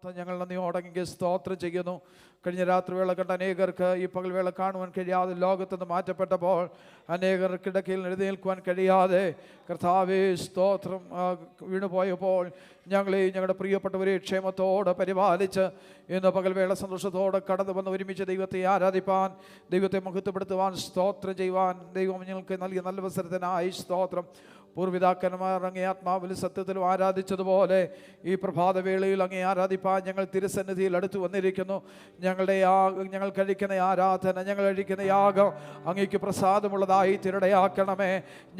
ഞങ്ങൾ നന്ദിയോടെങ്കിൽ സ്തോത്രം ചെയ്യുന്നു. കഴിഞ്ഞ രാത്രി വേള കണ്ട അനേകർക്ക് ഈ പകൽ വേള കാണുവാൻ കഴിയാതെ ലോകത്തുനിന്ന് മാറ്റപ്പെട്ടപ്പോൾ അനേകർക്കിടക്കയിൽ എഴുന്നേൽക്കുവാൻ കഴിയാതെ കർത്താവേ സ്തോത്രം വീണുപോയപ്പോൾ ഞങ്ങളെയും ഞങ്ങളുടെ പ്രിയപ്പെട്ടവരെ ക്ഷേമത്തോടെ പരിപാലിച്ച് ഇന്ന് പകൽ വേള സന്തോഷത്തോടെ കടന്നു വന്ന് ഒരുമിച്ച് ദൈവത്തെ ആരാധിപ്പാൻ, ദൈവത്തെ മഹത്വപ്പെടുത്തുവാൻ, സ്തോത്രം ചെയ്യുവാൻ ദൈവം ഞങ്ങൾക്ക് നൽകിയ നല്ല അവസരത്തിനായി സ്തോത്രം. പൂർവിതാക്കന്മാർ അങ്ങേ ആത്മാവിലും സത്യത്തിലും ആരാധിച്ചതുപോലെ ഈ പ്രഭാതവേളയിൽ അങ്ങേ ആരാധിപ്പാൻ ഞങ്ങൾ തിരുസന്നിധിയിൽ അടുത്ത് വന്നിരിക്കുന്നു. ഞങ്ങൾ കഴിക്കുന്ന ആരാധന, ഞങ്ങൾ കഴിക്കുന്ന യാഗം അങ്ങേക്ക് പ്രസാദമുള്ളതായി തിരടയാക്കണമേ.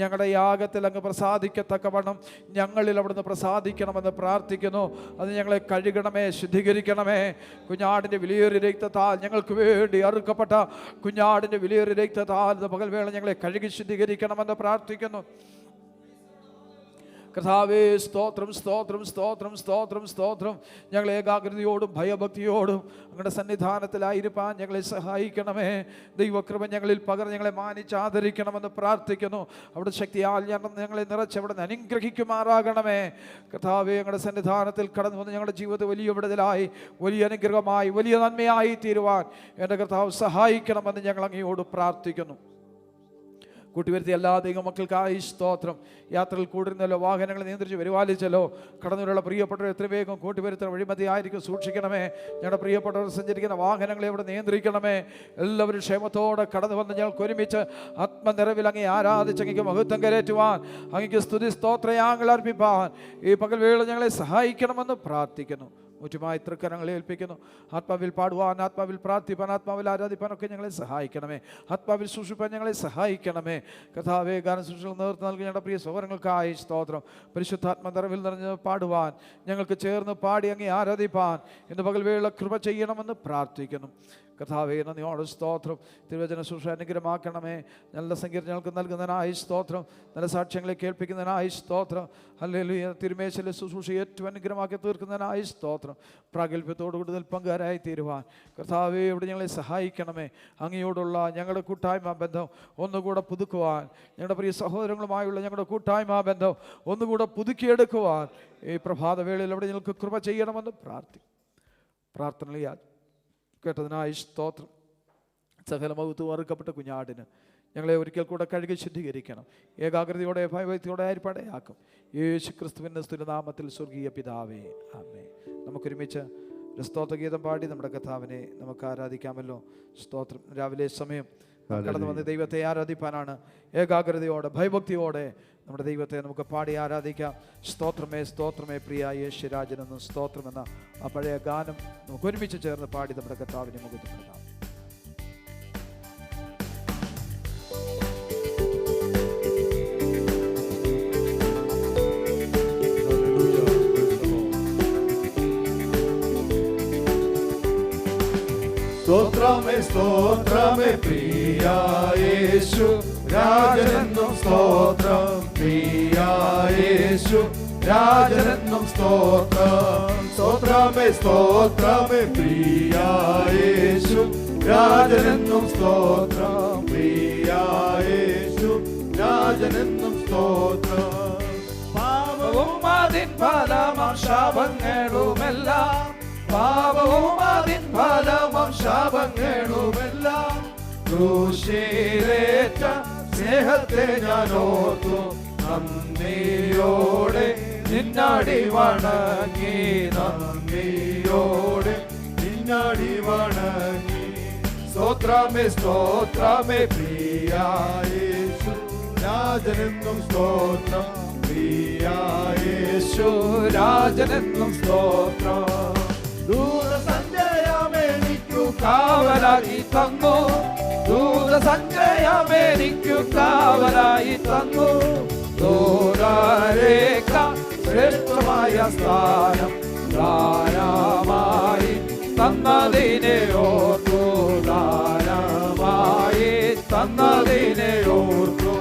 ഞങ്ങളുടെ യാഗത്തിൽ അങ്ങ് പ്രസാദിക്കത്തക്കവണ്ണം ഞങ്ങളിൽ അവിടുന്ന് പ്രസാദിക്കണമെന്ന് പ്രാർത്ഥിക്കുന്നു. അത് ഞങ്ങളെ കഴുകണമേ, ശുദ്ധീകരിക്കണമേ. കുഞ്ഞാടിൻ്റെ വിലയേറിയ രക്തത്താൽ ഞങ്ങൾക്ക് വേണ്ടി അറുക്കപ്പെട്ട കുഞ്ഞാടിൻ്റെ വിലയേറിയ രക്തത്താൽ പകൽവേള ഞങ്ങളെ കഴുകി ശുദ്ധീകരിക്കണമെന്ന് പ്രാർത്ഥിക്കുന്നു. കർത്താവേ സ്തോത്രം, സ്തോത്രം, സ്തോത്രം, സ്തോത്രം, സ്തോത്രം. ഞങ്ങൾ ഏകാഗ്രതയോടും ഭയഭക്തിയോടും അങ്ങയുടെ സന്നിധാനത്തിലായിരിക്കാൻ ഞങ്ങളെ സഹായിക്കണമേ. ദൈവകൃപ ഞങ്ങളിൽ പകർന്ന് ഞങ്ങളെ മാനിച്ചാദരിക്കണമെന്ന് പ്രാർത്ഥിക്കുന്നു. അവിടെ ശക്തിയാൽ ഞങ്ങളെ നിറച്ച് അവിടെ നിന്ന് അനുഗ്രഹിക്കുമാറാകണമേ. കർത്താവേ ഞങ്ങളുടെ സന്നിധാനത്തിൽ കടന്നു വന്ന് ഞങ്ങളുടെ ജീവിതത്തിൽ വലിയ വിടുതലായി, വലിയ അനുഗ്രഹമായി, വലിയ നന്മയായി തീരുവാൻ എൻ്റെ കർത്താവ് സഹായിക്കണമെന്ന് ഞങ്ങൾ അങ്ങയോട് പ്രാർത്ഥിക്കുന്നു. കൂട്ടിവരുത്തിയ എല്ലാ ദൈവ മക്കൾക്കായി സ്തോത്രം. യാത്രയിൽ കൂടിരുന്നല്ലോ, വാഹനങ്ങൾ നിയന്ത്രിച്ച് പരിപാലിച്ചല്ലോ. കടന്നിലുള്ള പ്രിയപ്പെട്ടവർ എത്ര വേഗം കൂട്ടിവരുത്തുന്ന വഴിമതിയായിരിക്കും സൂക്ഷിക്കണമേ. ഞങ്ങളുടെ പ്രിയപ്പെട്ടവർ സഞ്ചരിക്കുന്ന വാഹനങ്ങളെ ഇവിടെ നിയന്ത്രിക്കണമേ. എല്ലാവരും ക്ഷേമത്തോടെ കടന്നു വന്ന് ഞങ്ങൾക്ക് ഒരുമിച്ച് ആത്മനിറവിൽ അങ്ങേ ആരാധിച്ച് അങ്ങേക്ക് മഹത്വം കരേറ്റുവാൻ, അങ്ങേക്ക് സ്തുതി സ്തോത്രയാങ്ങൾ അർപ്പിപ്പാൻ ഈ പകൽ വേള ഞങ്ങളെ സഹായിക്കണമെന്ന് പ്രാർത്ഥിക്കുന്നു. മുറ്റുമായി തൃക്കരങ്ങളെ ഏൽപ്പിക്കുന്നു. ആത്മാവിൽ പാടുവാൻ, ആത്മാവിൽ പ്രാർത്ഥിപ്പാൻ, ആത്മാവിൽ ആരാധിപ്പാനൊക്കെ ഞങ്ങളെ സഹായിക്കണമേ. ആത്മാവിൽ സൂക്ഷിപ്പാൻ ഞങ്ങളെ സഹായിക്കണമേ. കഥാവേ ഗാന സൂക്ഷികൾ നേതൃത്വം നൽകി ഞങ്ങളുടെ പ്രിയ സഹോദരങ്ങൾക്കായി സ്തോത്രം. പരിശുദ്ധാത്മ നിറവിൽ നിറഞ്ഞ് പാടുവാൻ, ഞങ്ങൾക്ക് ചേർന്ന് പാടി അങ്ങേ ആരാധിപ്പാൻ ഇന്ന് പകൽ വേള കൃപ ചെയ്യണമെന്ന് പ്രാർത്ഥിക്കുന്നു. കർത്താവേ നന്ദിയോട് സ്തോത്രം. തിരുവചന ശുശ്രൂഷ അനുഗ്രഹമാക്കണമേ. നല്ല സങ്കീർത്തനങ്ങൾക്ക് നൽകുന്നതിനായി സ്തോത്രം. നല്ല സാക്ഷ്യങ്ങളെ കേൾപ്പിക്കുന്നതിനായി സ്തോത്രം. ഹല്ലേലൂയ. തിരുമേശയിലെ ശുശ്രൂഷ ഏറ്റവും അനുഗ്രഹമാക്കി തീർക്കുന്നതിനായി സ്തോത്രം. പ്രാഗൽഭ്യത്തോട് കൂടുതൽ പങ്കുകാരായി തീരുവാൻ കർത്താവേ ഇവിടെ ഞങ്ങളെ സഹായിക്കണമേ. അങ്ങയോടുള്ള ഞങ്ങളുടെ കൂട്ടായ്മ ബന്ധം ഒന്നുകൂടെ പുതുക്കുവാൻ, ഞങ്ങളുടെ പ്രിയ സഹോദരങ്ങളുമായുള്ള ഞങ്ങളുടെ കൂട്ടായ്മ ബന്ധം ഒന്നുകൂടെ പുതുക്കിയെടുക്കുവാൻ ഈ പ്രഭാതവേളയിൽ അവിടെ ഞങ്ങൾക്ക് കൃപ ചെയ്യണമെന്ന് പ്രാർത്ഥനയിൽ കേട്ടതിനായി സ്തോത്രം. സകല മഹത്വവും അറുക്കപ്പെട്ട കുഞ്ഞാടിന് ഞങ്ങളെ ഒരിക്കൽ കൂടെ കഴുകി ശുദ്ധീകരിക്കണം. ഏകാഗ്രതയോടെ ഭയഭക്തിയോടെ ആയിരിപ്പടയാക്കും. യേശു ക്രിസ്തുവിൻ്റെ സ്ഥിരനാമത്തിൽ സ്വർഗീയ പിതാവേ, ആമേൻ. നമുക്കൊരുമിച്ച് ഒരു സ്തോത്രഗീതം പാടി നമ്മുടെ കർത്താവിനെ നമുക്ക് ആരാധിക്കാമല്ലോ. സ്തോത്രം. രാവിലെ സമയം കടന്നു വന്ന് ദൈവത്തെ ആരാധിപ്പാനാണ്. ഏകാഗ്രതയോടെ ഭയഭക്തിയോടെ നമ്മുടെ ദൈവത്തെ നമുക്ക് പാടി ആരാധിക്കാം. സ്തോത്രമേ സ്തോത്രമേ പ്രിയ യേശുരാജനെന്ന് സ്തോത്രം എന്ന ആ പഴയ ഗാനം നമുക്ക് ഒരുമിച്ച് ചേർന്ന് പാടി നമ്മുടെ കർത്താവിനെ മുഖത്തുണ്ടാകാം. സ്തോത്രമേ സ്തോത്രമേ പ്രിയ യേശു രാജനെന്നും സ്തോത്രം. പ്രിയ യേശു രാജനെന്നും സ്തോത്രം. സ്തോത്രമേ സ്തോത്രമേ പ്രിയ യേശു രാജനെന്നും സ്തോത്രം. പ്രിയ യേശു രാജനെന്നും സ്തോത്രം. പാപവും അതിൻ ഫലമാം ശാപങ്ങളുമെല്ലാം, പാപവും അതിൻ ഫലമാം ശാപങ്ങളുമെല്ലാം ക്രൂശിലേറ്റ സ്നേഹത്തെ ഞാൻ ഓർത്തു. നന്ദിയോടെ നിന്നാടി വണങ്ങി, നന്ദിയോടെ നിന്നാടി വണങ്ങി. സ്തോത്രമേ സ്തോത്രമേ പ്രിയ യേശു രാജനെന്നും സ്തോത്രം. പ്രിയ യേശു രാജനെന്നും സ്തോത്രം. ദൂരസഞ്ചയമെനിക്കു കാവലായി തന്നു, ദൂരസഞ്ചയമെനിക്കു കാവലായി തന്നു. ദൂരരേഖ ശ്രേഷ്ഠമായ സ്ഥാനം ദാനമായി തന്നതിനെ ഓർത്തു, ദാനമായി തന്നതിനെ ഓർത്തു.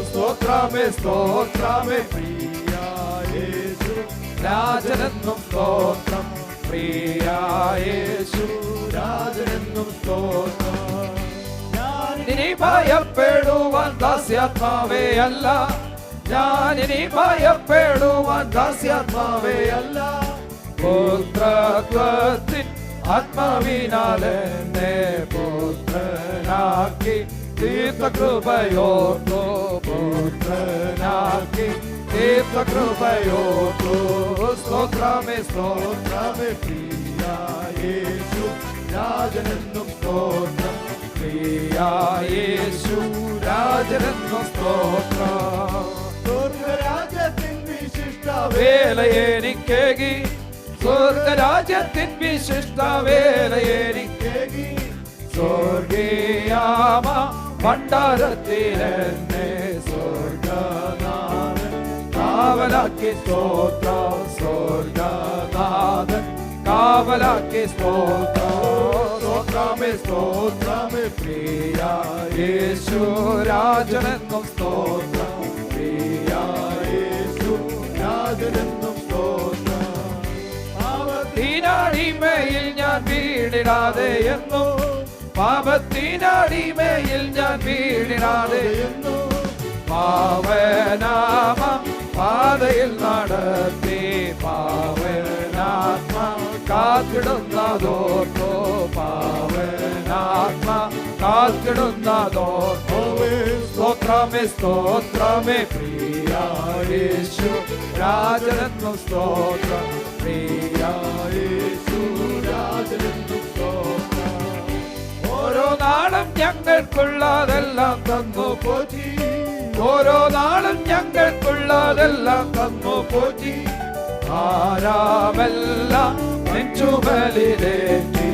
സ്തോത്രമേ സ്തോത്രമേ പ്രിയ യേശു രാജനെന്നും സ്തോത്രം. പ്രിയ യേശു രാജനെന്നും സ്തോത്രം. ഞാനിനി ഭയപ്പെടുവാൻ ദാസ്യാത്മാവേ അല്ല, ഞാനിനി ഭയപ്പെടുവാൻ ദാസ്യാത്മാവേ അല്ല. പുത്രത്വത്തിൻ ആത്മാവിനാലെന്നെ പുത്രനാക്കി തീർത്ഥ കൃപയോർത്തു പുത്രനാക്കി തീർത്ഥ കൃപയോർത്തു സ്തോത്രമേ സ്തോത്രമേ പ്രിയ യേശു രാജനെന്നും സ്തോത്രം പ്രിയ യേശു രാജനെന്നും സ്തോത്രം സ്വർഗരാജ്യത്തിൻ വിശിഷ്ട വേലയെനിക്കേകി സ്വർഗരാജ്യത്തിൻ വിശിഷ്ട വേലയെനിക്കേകി സ്വർഗീയാമ ഭണ്ഡാരത്തിലെന്നെ സ്വർഗനാഥൻ കാവലാക്കി സ്തോത്രം സ്വർഗനാഥൻ കാവലാക്കി സ്തോത്രം സ്തോത്രമേ സ്തോത്രമേ പ്രിയ യേശു രാജനെന്നും സ്തോത്രം പ്രിയ യേശു രാജനെന്നും സ്തോത്രം പാപത്തിനടിമയിൽ ഞാൻ വീണിടാതെ എന്നു പാപത്തിനടിമയിൽ ഞാൻ വീണിടാതെ എന്നു പാവനാമ പാതയിൽ നടത്തി പാവനാത്മ കാത്തിടുന്നതോർത്തോ പാവനാത്മ കാത്തിടുന്നതോർത്തോ സ്തോത്രമേ സ്തോത്രമേ പ്രിയ യേശു രാജനെന്നും സ്തോത്രം പ്രിയ യേശു രാജനെന്നും സ്തോത്രം ഓരോ നാളും ഞങ്ങൾക്കുള്ളതെല്ലാം തന്നു പോറ്റി ഓരോ നാളും ഞങ്ങൾക്കുള്ളതെല്ലാം തന്നു പോറ്റി ആരാമെല്ലാം നെഞ്ചുമലിലേറ്റി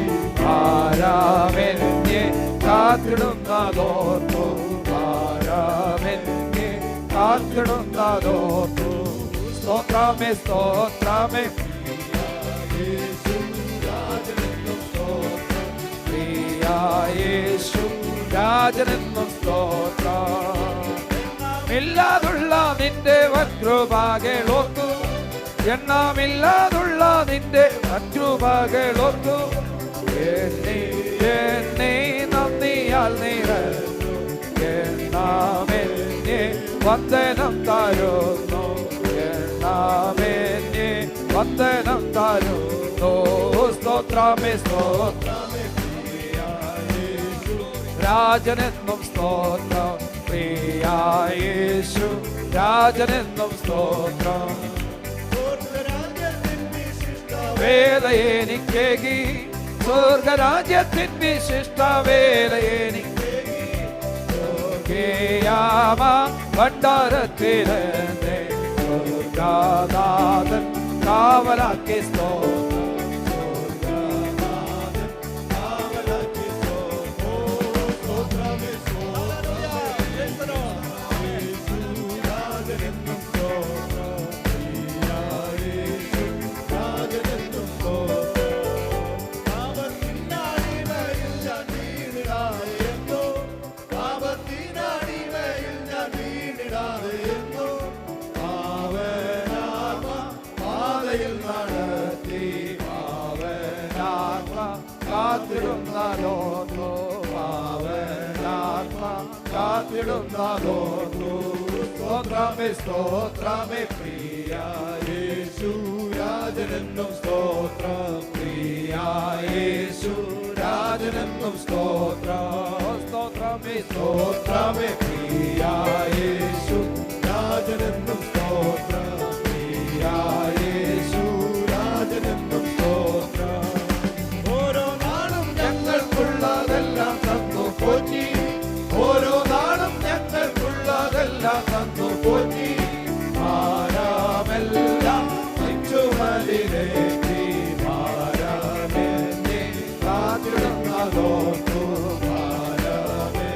ആരാമെന്നെ കാത്തിടുന്നതോർത്തു ആരാമെന്നെ കാത്തിടുന്നതോർത്തു സ്തോത്രമേ സ്തോത്രമേ യേശു രാജനെന്നും സ്തോത്രം പ്രിയ യേശു രാജനെന്നും സ്തോത്രം ഇല്ലാതുള്ള നിന്റെ വക്രൂപകളോർത്തു എണ്ണമില്ലാതുള്ള നിന്റെ വക്രൂപകളോർത്തു എന്നെ നന്ദിയാൽ നിറഞ്ഞു എണ്ണാമെന്നെ വന്ദനം തരുന്നു എണ്ണാമെന്നെ വന്ദനം തരുന്നു സ്തോത്രമേ സ്തോത്രമേ രാജനെന്നും സ്തോത്രം പ്രിയ യേശു രാജനെന്നും സ്തോത്രം വേലയെനിക്കേകി സ്വർഗരാജ്യത്തിൻ വിശിഷ്ട വേലയെനിക്കേകി സ്വർഗീയാമ ഭണ്ഡാരത്തിലെന്നെ സ്വർഗനാഥൻ കാവലാക്കി സ്തോത്രം കാത്തിടുന്നതോർത്തു പാവനാത്മ കാത്തിടുന്നതോർത്തു സ്തോത്രമേ സ്തോത്രമേ പ്രിയ യേശു രാജനെന്നും സ്തോത്രം പ്രിയ യേശു രാജനെന്നും സ്തോത്രം സ്തോത്രമേ സ്തോത്രമേ പ്രിയ യേശു രാജനെന്നും സ്തോത്രം പ്രിയ യേശു രാജനെന്നും സ്തോത്രം ഞങ്ങൾക്കുള്ളതെല്ലാം തന്നു പോറ്റി ഓരോ നാളും ഞങ്ങൾക്കുള്ളതെല്ലാം തന്നു Potti ഭാരമെല്ലാം നെഞ്ചുമലിലേറ്റി ഭാരമെന്നെ കാത്തിടുന്നതോർത്തു ഭാരമെന്നെ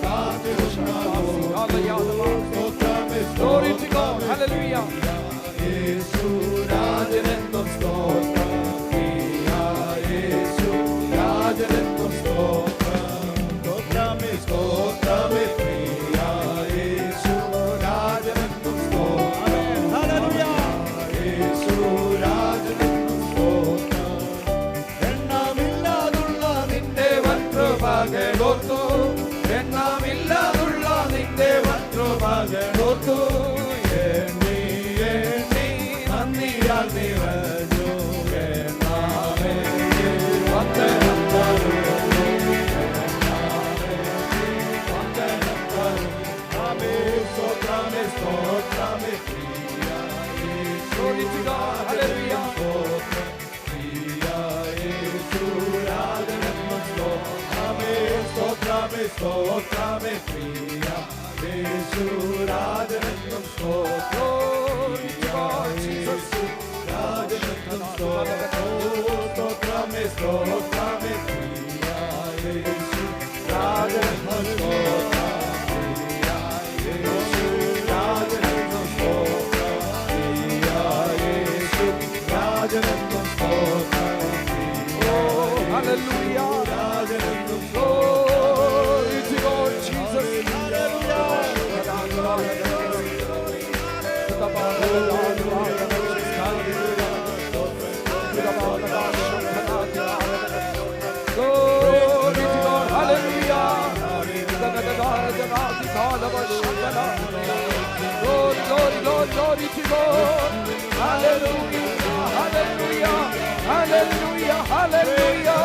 കാത്തിടുന്നതോർത്തു Glory to God, hallelujah. യേശു രാജനെന്നും സ്തോത്രം യേശു രാജനെന്നും സ്തോത്രം സ്തോത്രമേ സ്തോത്രമേ പ്രിയ യേശു രാജനെന്നും സ്തോത്രം യേശു രാജനെന്നും സ്തോത്രം എണ്ണമില്ലാതുള്ള നിന്റെ വക്രഭാഗോർത്തു എണ്ണമില്ലാതുള്ള നിന്റെ വക്രഭാഗോർത്തു എണ്ണി എണ്ണി നന്ദി സ്തോത്രമേ പ്രിയ യേശു രാജനെന്നും സ്തോത്രം യേശു രാജനെന്നും സ്തോത്രമേ സ്തോത്രമേ പ്രിയ യേശു രാജനെന്നും സ്തോത്രം പ്രിയ യേശു രാജനെന്നും സ്തോത്രം പ്രിയ യേശു രാജനെന്നും സ്തോത്രം Hallelujah. രാജനെന്നും Glory to God, Jesus. Glory to God. Hallelujah. Glory, glory, glory, glory to God. Hallelujah. Hallelujah. Hallelujah. Hallelujah.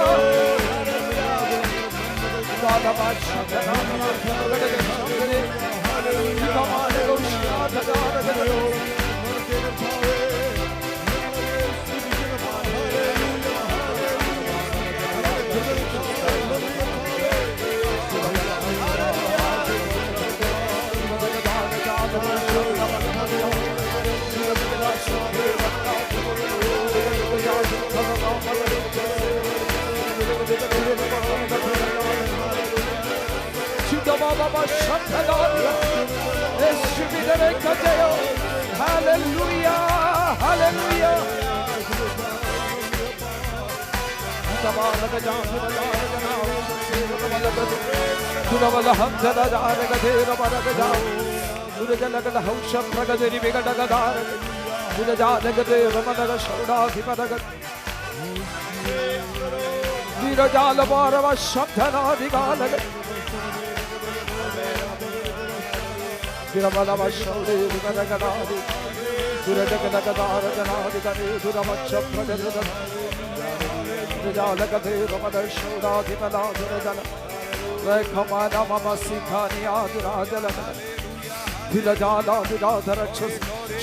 Hallelujah, hallelujah.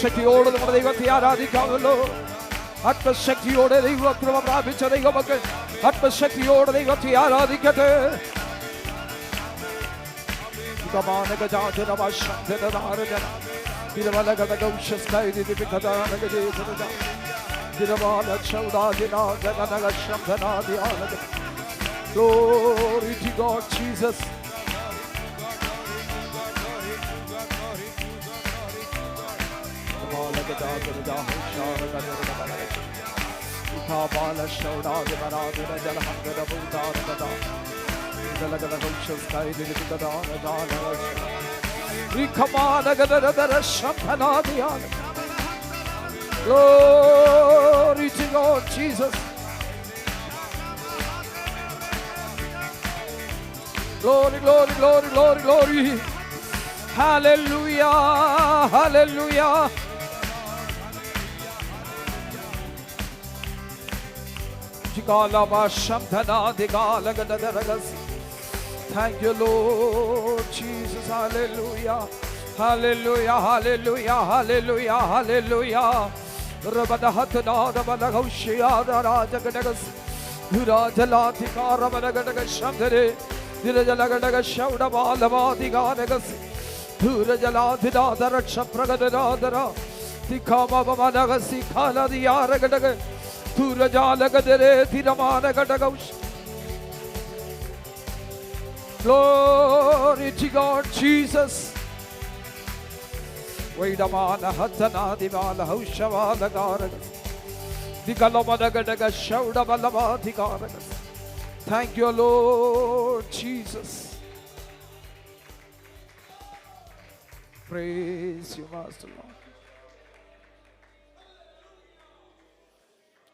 ശക്തിയോട് നമ്മുടെ ദൈവത്തെ ആരാധിക്കാമല്ലോ. ആത്മശക്തിയോടെ ദൈവകൃപ പ്രാപിച്ച ദൈവമക്കൾ ആത്മശക്തിയോടെ ദൈവത്തെ ആരാധിക്കട്ടെ. Glory to God, Jesus. Glory to God, Jesus. Glory, glory, glory, glory, glory. Hallelujah, hallelujah. Thank you, Lord Jesus. Hallelujah, hallelujah, hallelujah, hallelujah, hallelujah. Rabadahatna Rabadagaushia Rajagadas Durajalati Karamanagadashandere Dirajalaga Shauda Balavati Ganagas Durajalati Daracha Pragadadara Tikama Madagasi Kala the Yaragadaga Durajalagadere Tiramanagadagaush. Glory to God, Jesus. Vaidamana Hatana Divala Hushavala Garagas Dikalamadaga Shauda Balavati Garagas. Thank you, Lord Jesus. Praise you, Master Lord.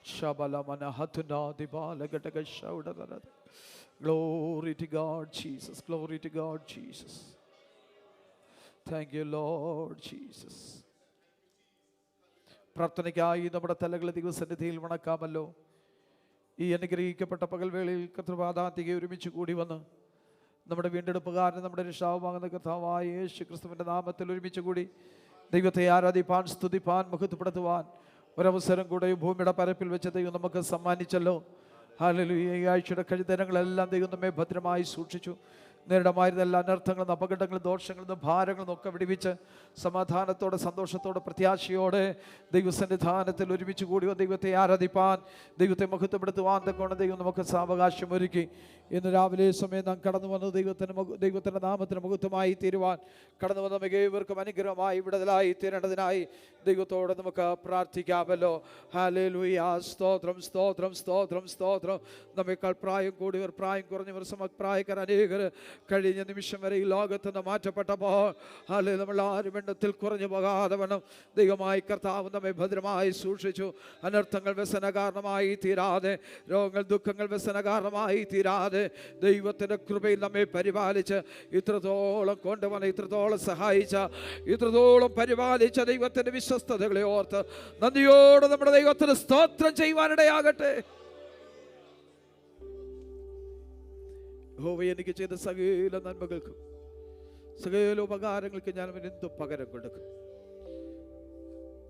Shabalamana Hatuna Divala Gadaga Shauda. Glory to God, Jesus. Glory to God, Jesus. Thank you, Lord Jesus. പ്രാർത്ഥനയ്ക്കായി നമ്മുടെ തലകളെ ദൈവസന്നിധിയിൽ വണക്കാമല്ലോ. ഈ അനുഗ്രഹിക്കപ്പെട്ട പകൽവേളയിൽ കർത്തൃപാദാന്തികെ ഒരുമിച്ച് കൂടി വന്ന് നമ്മുടെ വീണ്ടെടുപ്പുകാരൻ നമ്മുടെ രക്ഷാവുമാകുന്ന കർത്താവായ യേശു ക്രിസ്തുവിൻ്റെ നാമത്തിൽ ഒരുമിച്ച് കൂടി ദൈവത്തെ ആരാധിപ്പാൻ, സ്തുതിപ്പാൻ, മഹത്വപ്പെടുത്തുവാൻ ഒരവസരം കൂടെ ഭൂമിയുടെ പരപ്പിൽ വെച്ച് ദൈവം നമുക്ക് സമ്മാനിച്ചല്ലോ. ഹല്ലേലൂയ. ഈ ആഴ്ചയുടെ കഴിഞ്ഞ ദിനങ്ങളെല്ലാം ദൈവം നമ്മെ ഭദ്രമായി സൂക്ഷിച്ചു. നേരിടമായിരുന്ന എല്ലാ അനർത്ഥങ്ങളും അപകടങ്ങളും ദോഷങ്ങളും ഭാരങ്ങളും ഒക്കെ വിടിവിച്ച് സമാധാനത്തോടെ സന്തോഷത്തോടെ പ്രത്യാശയോടെ ദൈവസന്നിധാനത്തിൽ ഒരുമിച്ച് കൂടി ദൈവത്തെ ആരാധിപ്പാൻ, ദൈവത്തെ മഹത്വപ്പെടുത്തുവാൻ തക്കോണം ദൈവം നമുക്ക് സാവകാശം ഒരുക്കി. ഇന്ന് രാവിലെ സമയം നാം കടന്നു വന്ന് ദൈവത്തിൻ്റെ നാമത്തിന് മഹത്വമായി തീരുവാൻ കടന്നു വന്ന മികവർക്കും അനുഗ്രഹമായി വിടുതലായി തീരേണ്ടതിനായി ദൈവത്തോടെ നമുക്ക് പ്രാർത്ഥിക്കാമല്ലോ. ഹല്ലേലൂയ. സ്തോത്രം സ്തോത്രം സ്തോത്രം സ്തോത്രം. നമ്മേക്കാൾ പ്രായം കൂടിയവർ, പ്രായം കുറഞ്ഞവർ, സമപ്രായക്കാർ അനേകർ കഴിഞ്ഞ നിമിഷം വരെ ഈ ലോകത്ത് നിന്ന് മാറ്റപ്പെട്ടപ്പോൾ ഹല്ലേലൂയ നമ്മൾ ആരും എണ്ണത്തിൽ കുറഞ്ഞു പോകാതെ വേണം ദൈവമായി കർത്താവ് നമ്മെ ഭദ്രമായി സൂക്ഷിച്ചു. അനർത്ഥങ്ങൾ വ്യസന കാരണമായി തീരാതെ, രോഗങ്ങൾ ദുഃഖങ്ങൾ വ്യസന കാരണമായി തീരാതെ ദൈവത്തിൻ്റെ കൃപയിൽ നമ്മെ പരിപാലിച്ച് ഇത്രത്തോളം കൊണ്ടുവന്ന്, ഇത്രത്തോളം സഹായിച്ച, ഇത്രത്തോളം പരിപാലിച്ച ദൈവത്തിൻ്റെ വിശ്വസ്തതകളെ ഓർത്ത് നന്ദിയോടെ നമ്മുടെ ദൈവത്തിന് സ്തോത്രം ചെയ്യുവാനിടയാകട്ടെ. യഹോവ എനിക്ക് ചെയ്ത സകല നന്മകൾക്കും സകല ഉപകാരങ്ങൾക്ക് ഞാൻ എന്തു പകരം കൊടുക്കും.